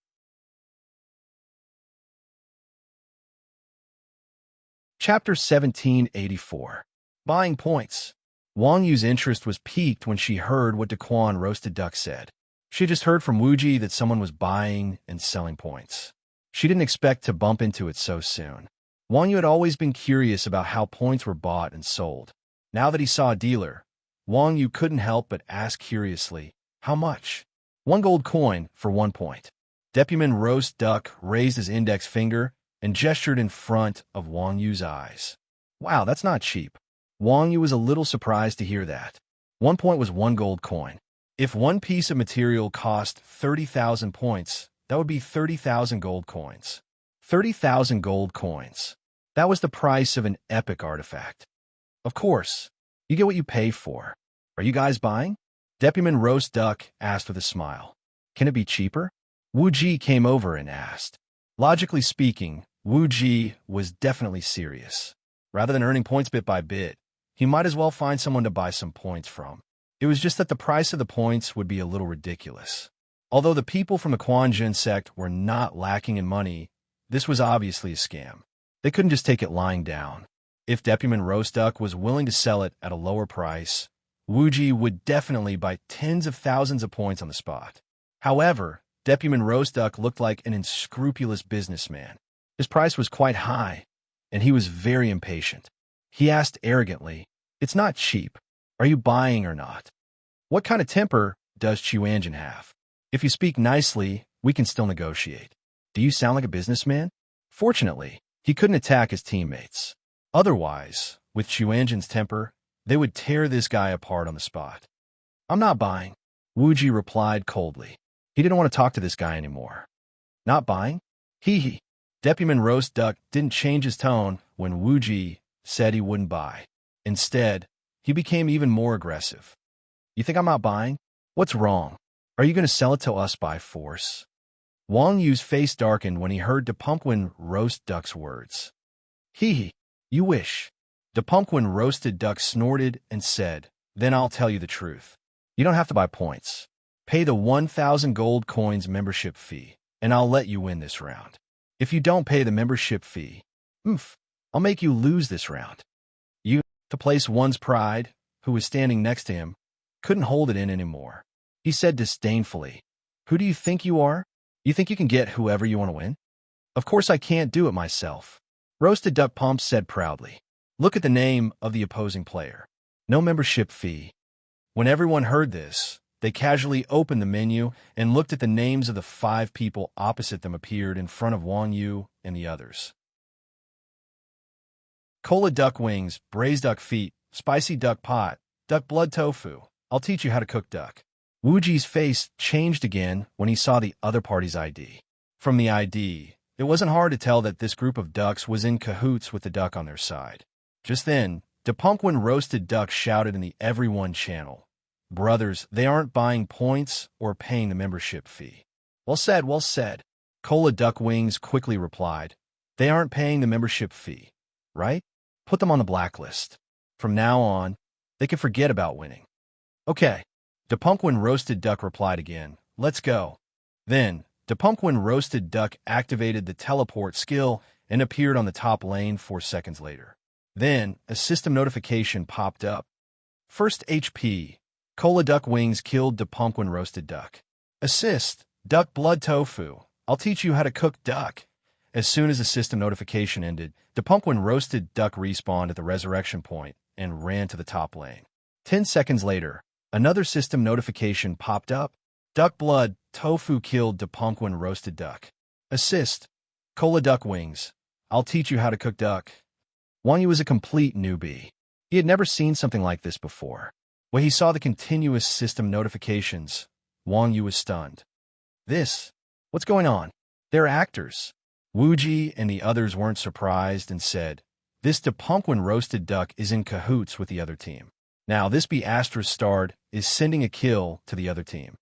Chapter 1784. Buying Points. Wang Yu's interest was piqued when she heard what Daquan Roasted Duck said. She had just heard from Wuji that someone was buying and selling points. She didn't expect to bump into it so soon. Wang Yu had always been curious about how points were bought and sold. Now that he saw a dealer, Wang Yu couldn't help but ask curiously, "How much?" 1 gold coin for 1 point. Depuman Roast Duck raised his index finger and gestured in front of Wang Yu's eyes. "Wow, that's not cheap." Wang Yu was a little surprised to hear that. 1 point was 1 gold coin. If one piece of material cost 30,000 points, that would be 30,000 gold coins. 30,000 gold coins. That was the price of an epic artifact. Of course, you get what you pay for. "Are you guys buying?" Depuman Roast Duck asked with a smile. "Can it be cheaper?" Wuji came over and asked. Logically speaking, Wuji was definitely serious. Rather than earning points bit by bit, he might as well find someone to buy some points from. It was just that the price of the points would be a little ridiculous. Although the people from the Quanjin sect were not lacking in money, this was obviously a scam. They couldn't just take it lying down. If Depuman Roast Duck was willing to sell it at a lower price, Wuji would definitely buy tens of thousands of points on the spot. However, Depuman Roast Duck looked like an unscrupulous businessman. His price was quite high, and he was very impatient. He asked arrogantly, "It's not cheap. Are you buying or not? What kind of temper does Chuanjin have? If you speak nicely, we can still negotiate. Do you sound like a businessman?" Fortunately, he couldn't attack his teammates. Otherwise, with Chuanjin's temper, they would tear this guy apart on the spot. "I'm not buying," Wuji replied coldly. He didn't want to talk to this guy anymore. "Not buying? Hee hee." Depuman Roast Duck didn't change his tone when Wuji said he wouldn't buy. Instead, he became even more aggressive. "You think I'm not buying? What's wrong? Are you going to sell it to us by force?" Wang Yu's face darkened when he heard Depuman Roast Duck's words. "Hee hee, you wish." Depuman Roasted Duck snorted and said, "Then I'll tell you the truth. You don't have to buy points. Pay the 1,000 gold coins membership fee, and I'll let you win this round. If you don't pay the membership fee, I'll make you lose this round." "You To place one's pride, who was standing next to him, couldn't hold it in anymore. He said disdainfully, "Who do you think you are? You think you can get whoever you want to win? Of course I can't do it myself." Roasted Duck Pump said proudly. Look at the name of the opposing player. No membership fee. When everyone heard this, they casually opened the menu and looked at the names of the 5 people opposite them appeared in front of Wang Yu and the others. Cola duck wings, braised duck feet, spicy duck pot, duck blood tofu. I'll teach you how to cook duck. Wu Ji's face changed again when he saw the other party's ID. From the ID, it wasn't hard to tell that this group of ducks was in cahoots with the duck on their side. Just then, Depunkwin Roasted Duck shouted in the Everyone channel, "Brothers, they aren't buying points or paying the membership fee." Well said, well said. Cola Duck Wings quickly replied, "They aren't paying the membership fee, right? Put them on the blacklist. From now on, they can forget about winning." "Okay." Depunkwin Roasted Duck replied again, "Let's go." Then, Depunkwin Roasted Duck activated the teleport skill and appeared on the top lane 4 seconds later. Then, a system notification popped up. First HP. Cola Duck Wings killed Depunkwin Roasted Duck. Assist. Duck Blood Tofu. I'll teach you how to cook duck. As soon as the system notification ended, Depunkwin Roasted Duck respawned at the resurrection point and ran to the top lane. 10 seconds later, another system notification popped up. Duck Blood Tofu killed Depunkwin Roasted Duck. Assist. Cola Duck Wings. I'll teach you how to cook duck. Wang Yu was a complete newbie. He had never seen something like this before. When he saw the continuous system notifications, Wang Yu was stunned. What's going on? They're actors. Wu Ji and the others weren't surprised and said, "This Depunkwin Roasted Duck is in cahoots with the other team. Now this be *** is sending a kill to the other team."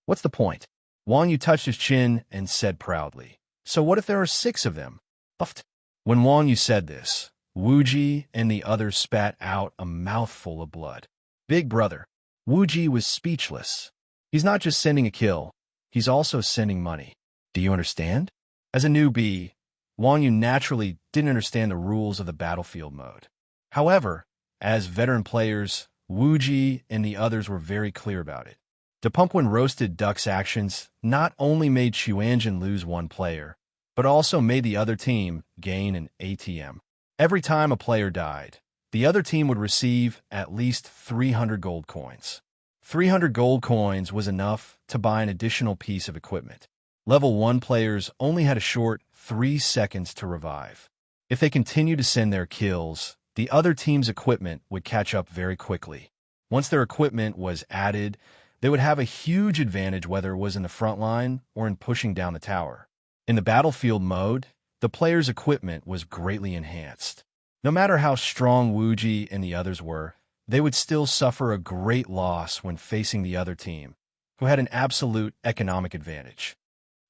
What's the point? Wang Yu touched his chin and said proudly, "So what if there are 6 of them?" Puffed. When Wang Yu said this, Wu Ji and the others spat out a mouthful of blood. Big brother. Wu Ji was speechless. He's not just sending a kill, he's also sending money. Do you understand? As a newbie, Wang Yu naturally didn't understand the rules of the battlefield mode. However, as veteran players, Wu Ji and the others were very clear about it. Depunkwin Roasted Duck's actions not only made Xuanjin lose 1 player, but also made the other team gain an ATM. Every time a player died, the other team would receive at least 300 gold coins. 300 gold coins was enough to buy an additional piece of equipment. Level 1 players only had a short 3 seconds to revive. If they continued to send their kills, the other team's equipment would catch up very quickly. Once their equipment was added, they would have a huge advantage whether it was in the front line or in pushing down the tower. In the battlefield mode, the player's equipment was greatly enhanced. No matter how strong Wu Ji and the others were, they would still suffer a great loss when facing the other team, who had an absolute economic advantage.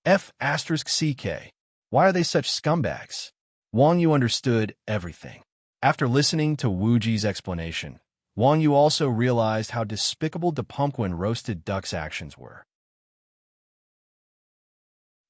F***CK. Why are they such scumbags? Wang Yu understood everything. After listening to Wu Ji's explanation, Wang Yu also realized how despicable Depunkwin Roasted Duck's actions were.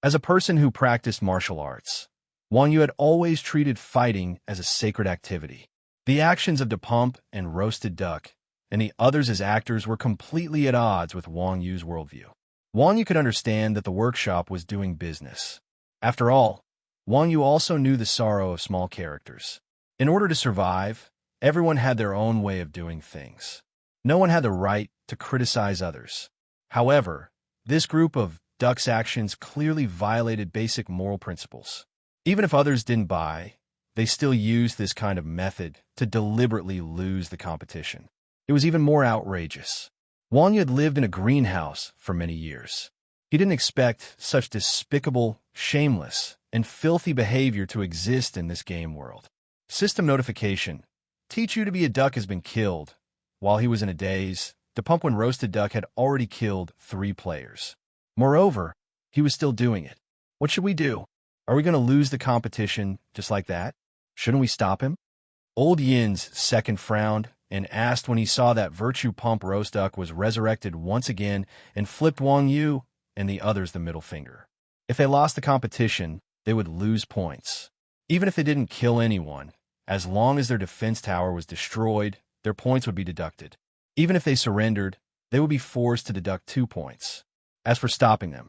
As a person who practiced martial arts, Wang Yu had always treated fighting as a sacred activity. The actions of Depump and Roasted Duck and the others as actors were completely at odds with Wang Yu's worldview. Wang Yu could understand that the workshop was doing business. After all, Wang Yu also knew the sorrow of small characters. In order to survive, everyone had their own way of doing things. No one had the right to criticize others. However, this group of ducks' actions clearly violated basic moral principles. Even if others didn't buy, they still used this kind of method to deliberately lose the competition. It was even more outrageous. Wang Yu had lived in a greenhouse for many years. He didn't expect such despicable, shameless, and filthy behavior to exist in this game world. System notification. Teach you to be a duck has been killed. While he was in a daze, Depunkwin Roasted Duck had already killed 3 players. Moreover, he was still doing it. What should we do? Are we going to lose the competition just like that? Shouldn't we stop him? Old Yin's second frowned and asked when he saw that Virtue Pump Roast Duck was resurrected once again and flipped Wang Yu and the others the middle finger. If they lost the competition, they would lose points. Even if they didn't kill anyone, As long as their defense tower was destroyed, their points would be deducted. Even if they surrendered, they would be forced to deduct 2 points. As for stopping them,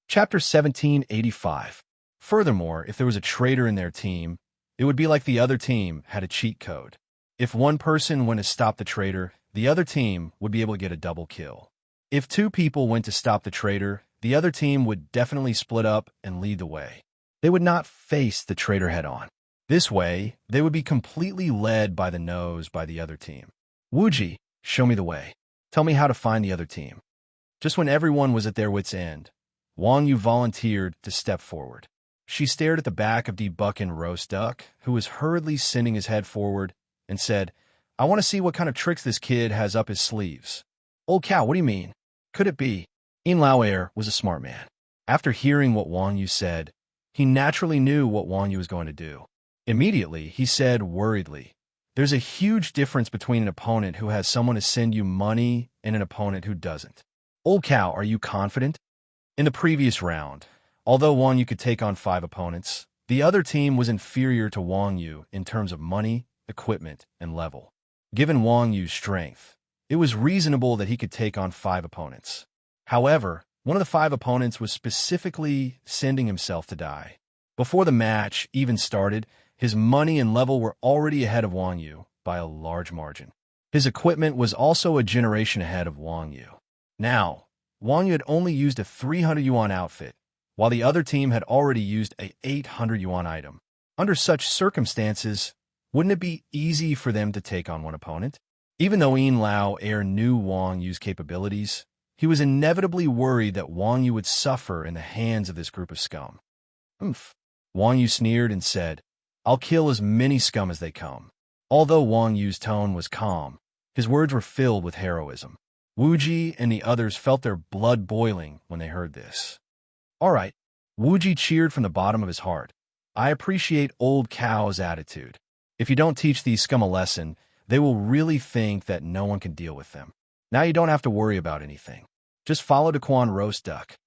Chapter 1785. Furthermore, if there was a traitor in their team, it would be like the other team had a cheat code. If one person went to stop the traitor, the other team would be able to get a double kill. If 2 people went to stop the traitor, the other team would definitely split up and lead the way. They would not face the traitor head-on. This way, they would be completely led by the nose by the other team. Wuji, show me the way. Tell me how to find the other team. Just when everyone was at their wits' end, Wang Yu volunteered to step forward. She stared at the back of Buck and Roast Duck, who was hurriedly sending his head forward, and said, I want to see what kind of tricks this kid has up his sleeves. Old cow, what do you mean? Could it be? Yin Lao was a smart man. After hearing what Wang Yu said, he naturally knew what Wang Yu was going to do. Immediately, he said worriedly, there's a huge difference between an opponent who has someone to send you money and an opponent who doesn't. Old cow, are you confident? In the previous round, although Wang Yu could take on 5 opponents, the other team was inferior to Wang Yu in terms of money, equipment, and level. Given Wang Yu's strength, it was reasonable that he could take on 5 opponents. However, one of the 5 opponents was specifically sending himself to die. Before the match even started, his money and level were already ahead of Wang Yu by a large margin. His equipment was also a generation ahead of Wang Yu. Now, Wang Yu had only used a 300 yuan outfit, while the other team had already used a 800 yuan item. Under such circumstances, wouldn't it be easy for them to take on one opponent? Even though Yin Lao knew Wang Yu's capabilities, he was inevitably worried that Wang Yu would suffer in the hands of this group of scum. Wang Yu sneered and said, I'll kill as many scum as they come. Although Wang Yu's tone was calm, his words were filled with heroism. Wuji and the others felt their blood boiling when they heard this. All right, Wuji cheered from the bottom of his heart. I appreciate old cow's attitude. If you don't teach these scum a lesson, they will really think that no one can deal with them. Now you don't have to worry about anything. Just follow Daquan Roast Duck.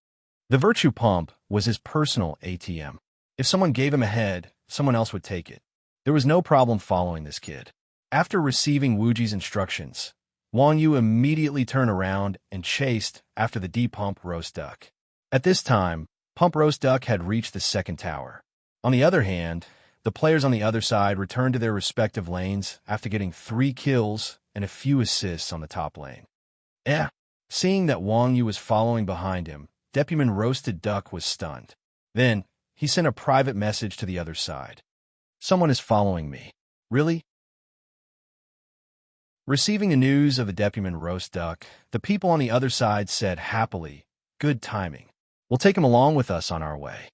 The virtue pump was his personal ATM. If someone gave him a head, someone else would take it. There was no problem following this kid. After receiving Wuji's instructions, Wang Yu immediately turned around and chased after the D-Pump Roast Duck. At this time, Pump Roast Duck had reached the second tower. On the other hand, the players on the other side returned to their respective lanes after getting 3 kills and a few assists on the top lane. Seeing that Wang Yu was following behind him, Deputy Roasted Duck was stunned. Then, he sent a private message to the other side. Someone is following me. Really? Receiving the news of the Deputy Roast Duck, the people on the other side said happily, good timing. We'll take him along with us on our way.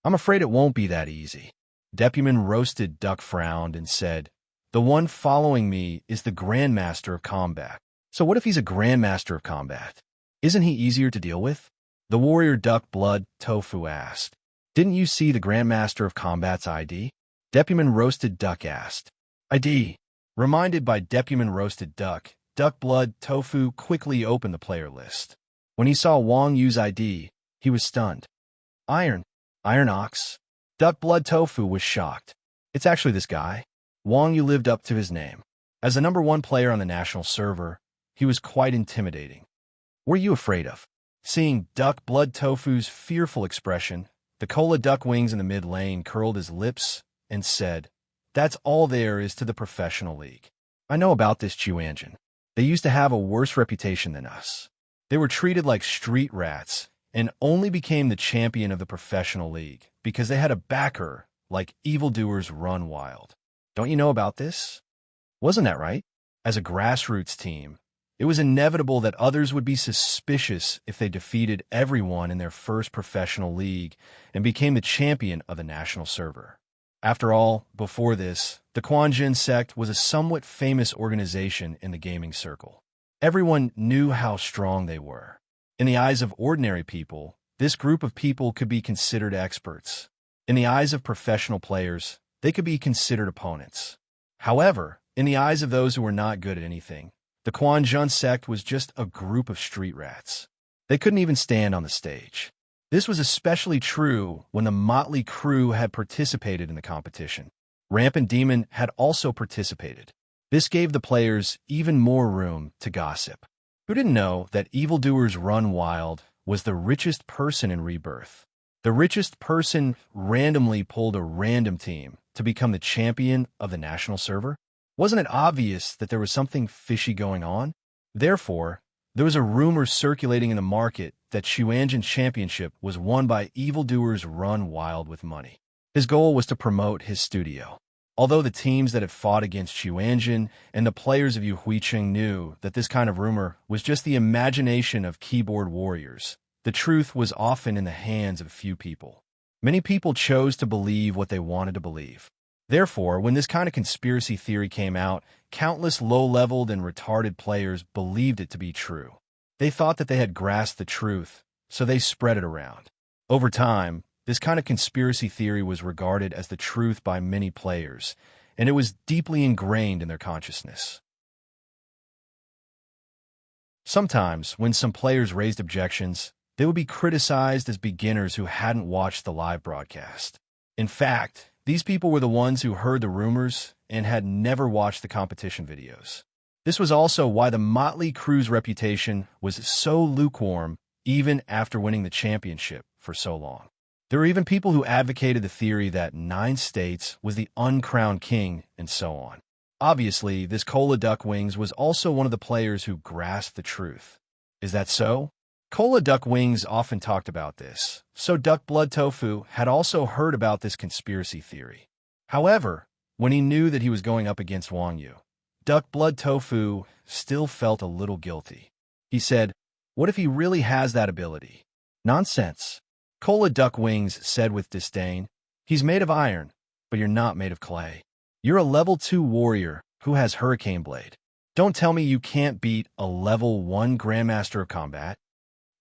I'm afraid it won't be that easy. Deputy Roasted Duck frowned and said, the one following me is the Grandmaster of Combat. So what if he's a Grandmaster of Combat? Isn't he easier to deal with? The warrior Duck Blood Tofu asked. Didn't you see the Grandmaster of Combat's ID? Deputy Roasted Duck asked. ID. Reminded by Deputy Roasted Duck, Duck Blood Tofu quickly opened the player list. When he saw Wang Yu's ID, he was stunned. Iron Ox. Duck Blood Tofu was shocked. It's actually this guy. Wang Yu lived up to his name. As the #1 player on the national server, he was quite intimidating. What are you afraid of? Seeing Duck Blood Tofu's fearful expression, the Cola Duck Wings in the mid lane curled his lips and said, That's all there is to the professional league. I know about this Chuanjin. They used to have a worse reputation than us. They were treated like street rats and only became the champion of the professional league because they had a backer like evildoers run wild. Don't you know about this? Wasn't that right? As a grassroots team, it was inevitable that others would be suspicious if they defeated everyone in their first professional league and became the champion of the national server. After all, before this, the Quanjin sect was a somewhat famous organization in the gaming circle. Everyone knew how strong they were. In the eyes of ordinary people, this group of people could be considered experts. In the eyes of professional players, they could be considered opponents. However, in the eyes of those who were not good at anything, the Quanjin sect was just a group of street rats. They couldn't even stand on the stage. This was especially true when the motley crew had participated in the competition. Rampant Demon had also participated. This gave the players even more room to gossip. Who didn't know that Evildoers Run Wild was the richest person in Rebirth? The richest person randomly pulled a random team to become the champion of the national server? Wasn't it obvious that there was something fishy going on? Therefore, there was a rumor circulating in the market that Xuanzhen Championship was won by Evildoers Run Wild with money. His goal was to promote his studio. Although the teams that had fought against Xuanzhen and the players of Yu Huiqing knew that this kind of rumor was just the imagination of keyboard warriors, the truth was often in the hands of a few people. Many people chose to believe what they wanted to believe. Therefore, when this kind of conspiracy theory came out, countless low-leveled and retarded players believed it to be true. They thought that they had grasped the truth, so they spread it around. Over time, this kind of conspiracy theory was regarded as the truth by many players, and it was deeply ingrained in their consciousness. Sometimes, when some players raised objections, they would be criticized as beginners who hadn't watched the live broadcast. In fact, these people were the ones who heard the rumors and had never watched the competition videos. This was also why the motley crew's reputation was so lukewarm even after winning the championship for so long. There were even people who advocated the theory that 9 states was the uncrowned king and so on. Obviously, this Cola Duckwings was also one of the players who grasped the truth. Is that so? Cola Duckwings often talked about this, so Duck Blood Tofu had also heard about this conspiracy theory. However, when he knew that he was going up against Wang Yu, Duck Blood Tofu still felt a little guilty. He said, "What if he really has that ability?" "Nonsense," Cola Duckwings said with disdain. "He's made of iron, but you're not made of clay. You're a level 2 warrior who has Hurricane Blade. Don't tell me you can't beat a level 1 Grandmaster of Combat."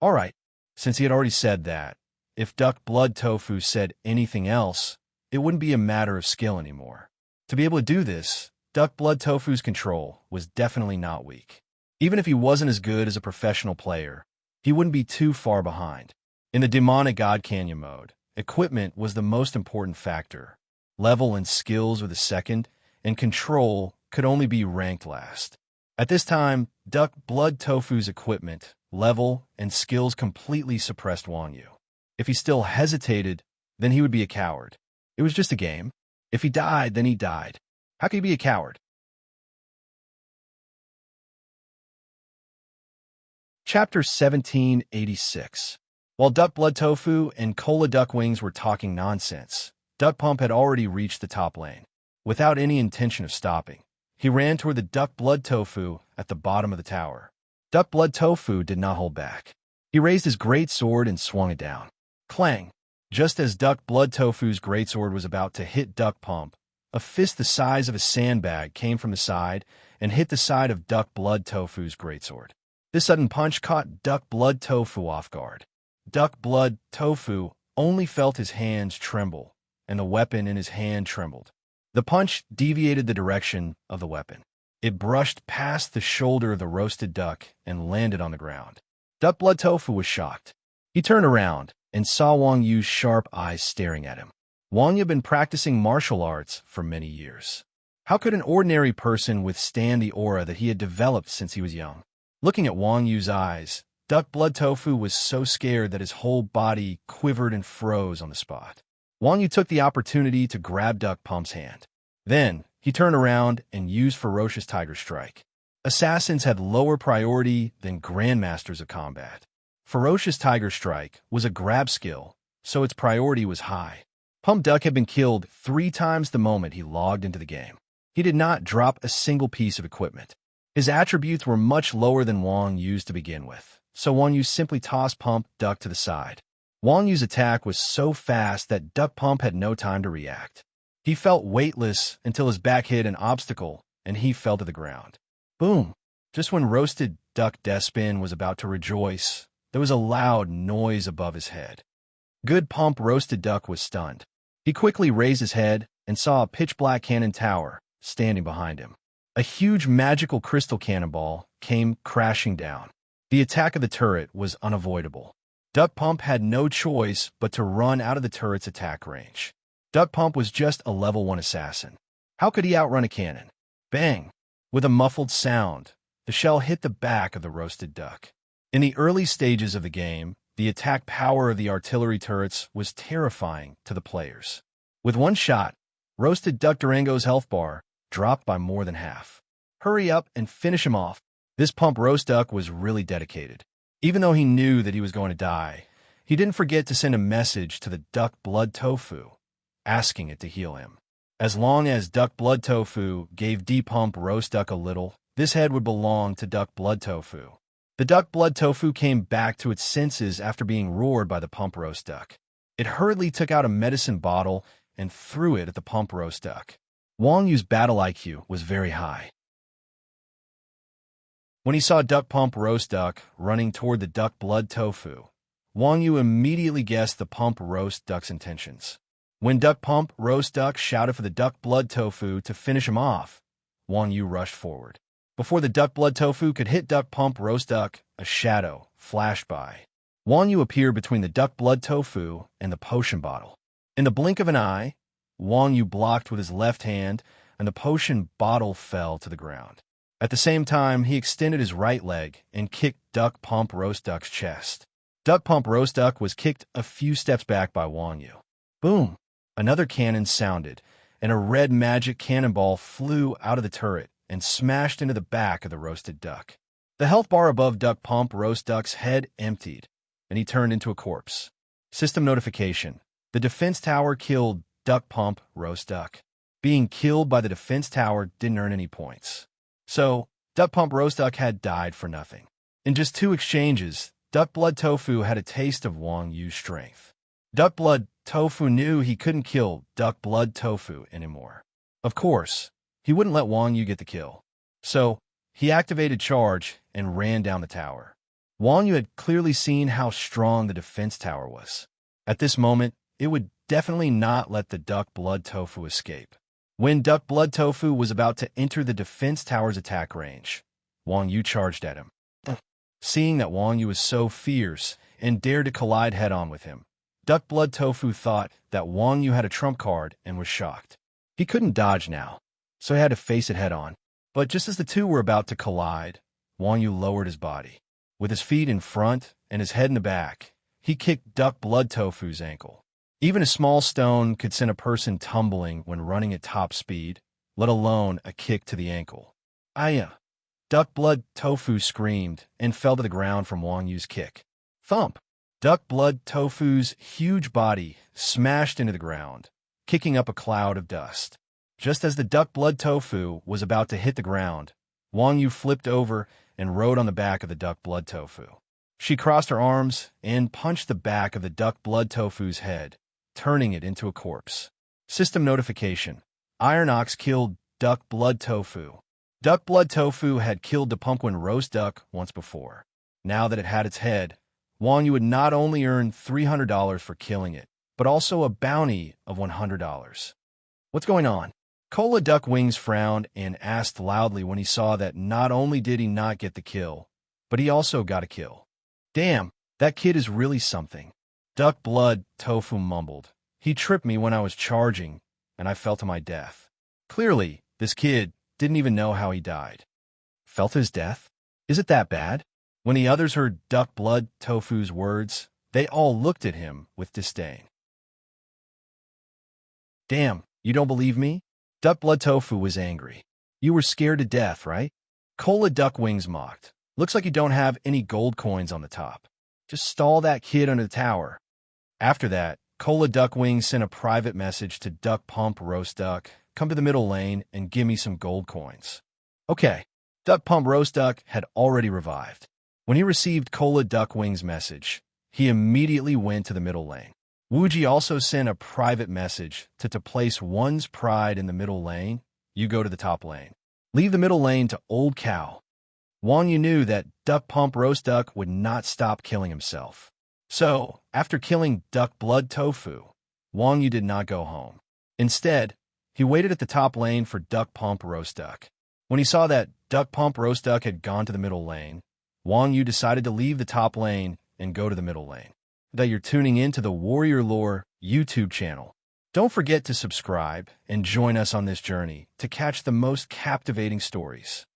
All right, since he had already said that, if Duck Blood Tofu said anything else, it wouldn't be a matter of skill anymore. To be able to do this, Duck Blood Tofu's control was definitely not weak. Even if he wasn't as good as a professional player, he wouldn't be too far behind. In the Demonic God Canyon mode, equipment was the most important factor. Level and skills were the second, and control could only be ranked last. At this time, Duck Blood Tofu's equipment, level, and skills completely suppressed Wang Yu. If he still hesitated, then he would be a coward. It was just a game. If he died, then he died. How could he be a coward? Chapter 1786. While Duck Blood Tofu and Cola Duckwings were talking nonsense, Duck Pump had already reached the top lane. Without any intention of stopping, he ran toward the Duck Blood Tofu at the bottom of the tower. Duck Blood Tofu did not hold back. He raised his great sword and swung it down. Clang! Just as Duck Blood Tofu's greatsword was about to hit Duck Pump, a fist the size of a sandbag came from the side and hit the side of Duck Blood Tofu's greatsword. This sudden punch caught Duck Blood Tofu off guard. Duck Blood Tofu only felt his hands tremble, and the weapon in his hand trembled. The punch deviated the direction of the weapon. It brushed past the shoulder of the roasted duck and landed on the ground. Duck Blood Tofu was shocked. He turned around and saw Wang Yu's sharp eyes staring at him. Wang Yu had been practicing martial arts for many years. How could an ordinary person withstand the aura that he had developed since he was young? Looking at Wang Yu's eyes, Duck Blood Tofu was so scared that his whole body quivered and froze on the spot. Wang Yu took the opportunity to grab Duck Pump's hand. Then, he turned around and used Ferocious Tiger Strike. Assassins had lower priority than Grandmasters of Combat. Ferocious Tiger Strike was a grab skill, so its priority was high. Pump Duck had been killed 3 times the moment he logged into the game. He did not drop a single piece of equipment. His attributes were much lower than Wang Yu's to begin with, so Wang Yu simply tossed Pump Duck to the side. Wang Yu's attack was so fast that Duck Pump had no time to react. He felt weightless until his back hit an obstacle, and he fell to the ground. Boom! Just when Roasted Duck Deathspin was about to rejoice, there was a loud noise above his head. Good Pump Roasted Duck was stunned. He quickly raised his head and saw a pitch-black cannon tower standing behind him. A huge magical crystal cannonball came crashing down. The attack of the turret was unavoidable. Duck Pump had no choice but to run out of the turret's attack range. Duck Pump was just a level 1 assassin. How could he outrun a cannon? Bang! With a muffled sound, the shell hit the back of the roasted duck. In the early stages of the game, the attack power of the artillery turrets was terrifying to the players. With one shot, Roasted Duck Durango's health bar dropped by more than half. Hurry up and finish him off. This Pump Roast Duck was really dedicated. Even though he knew that he was going to die, he didn't forget to send a message to the Duck Blood Tofu, asking it to heal him. As long as Duck Blood Tofu gave D-Pump Roast Duck a little, this head would belong to Duck Blood Tofu. The Duck Blood Tofu came back to its senses after being roared by the Pump Roast Duck. It hurriedly took out a medicine bottle and threw it at the Pump Roast Duck. Wang Yu's battle IQ was very high. When he saw Duck Pump Roast Duck running toward the Duck Blood Tofu, Wang Yu immediately guessed the Pump Roast Duck's intentions. When Duck Pump Roast Duck shouted for the Duck Blood Tofu to finish him off, Wang Yu rushed forward. Before the Duck Blood Tofu could hit Duck Pump Roast Duck, a shadow flashed by. Wang Yu appeared between the Duck Blood Tofu and the potion bottle. In the blink of an eye, Wang Yu blocked with his left hand, and the potion bottle fell to the ground. At the same time, he extended his right leg and kicked Duck Pump Roast Duck's chest. Duck Pump Roast Duck was kicked a few steps back by Wang Yu. Boom! Another cannon sounded, and a red magic cannonball flew out of the turret and smashed into the back of the roasted duck. The health bar above Duck Pump Roast Duck's head emptied, and he turned into a corpse. System notification. The defense tower killed Duck Pump Roast Duck. Being killed by the defense tower didn't earn any points. So, Duck Pump Roast Duck had died for nothing. In just 2 exchanges, Duck Blood Tofu had a taste of Wang Yu's strength. Duck Blood Tofu knew he couldn't kill Duck Blood Tofu anymore. Of course, he wouldn't let Wang Yu get the kill. So, he activated Charge and ran down the tower. Wang Yu had clearly seen how strong the defense tower was. At this moment, it would definitely not let the Duck Blood Tofu escape. When Duck Blood Tofu was about to enter the defense tower's attack range, Wang Yu charged at him. Seeing that Wang Yu was so fierce and dared to collide head-on with him, Duck Blood Tofu thought that Wang Yu had a trump card and was shocked. He couldn't dodge now, so he had to face it head-on. But just as the two were about to collide, Wang Yu lowered his body. With his feet in front and his head in the back, he kicked Duck Blood Tofu's ankle. Even a small stone could send a person tumbling when running at top speed, let alone a kick to the ankle. Aya! Duck Blood Tofu screamed and fell to the ground from Wang Yu's kick. Thump! Duck Blood Tofu's huge body smashed into the ground, kicking up a cloud of dust. Just as the Duck Blood Tofu was about to hit the ground, Wang Yu flipped over and rode on the back of the Duck Blood Tofu. She crossed her arms and punched the back of the Duck Blood Tofu's head, turning it into a corpse. System notification. Iron Ox killed Duck Blood Tofu. Duck Blood Tofu had killed the Pumpkin Roast Duck once before. Now that it had its head, Wang Yu would not only earn $300 for killing it, but also a bounty of $100. What's going on? Cola Duck Wings frowned and asked loudly when he saw that not only did he not get the kill, but he also got a kill. Damn, that kid is really something. Duck Blood Tofu mumbled. He tripped me when I was charging, and I fell to my death. Clearly, this kid didn't even know how he died. Fell to his death? Is it that bad? When the others heard Duck Blood Tofu's words, they all looked at him with disdain. Damn, you don't believe me? Duck Blood Tofu was angry. You were scared to death, right? Cola Duck Wings mocked. Looks like you don't have any gold coins on the top. Just stall that kid under the tower. After that, Cola Duck Wings sent a private message to Duck Pump Roast Duck, come to the middle lane and give me some gold coins. Okay, Duck Pump Roast Duck had already revived. When he received Cola Duck Wings' message, he immediately went to the middle lane. Wuji also sent a private message to place one's pride in the middle lane, you go to the top lane. Leave the middle lane to Old Cow. Wang Yu knew that Duck Pump Roast Duck would not stop killing himself. So, after killing Duck Blood Tofu, Wang Yu did not go home. Instead, he waited at the top lane for Duck Pump Roast Duck. When he saw that Duck Pump Roast Duck had gone to the middle lane, Wang Yu decided to leave the top lane and go to the middle lane. that you're tuning in to the Warrior Lore YouTube channel. Don't forget to subscribe and join us on this journey to catch the most captivating stories.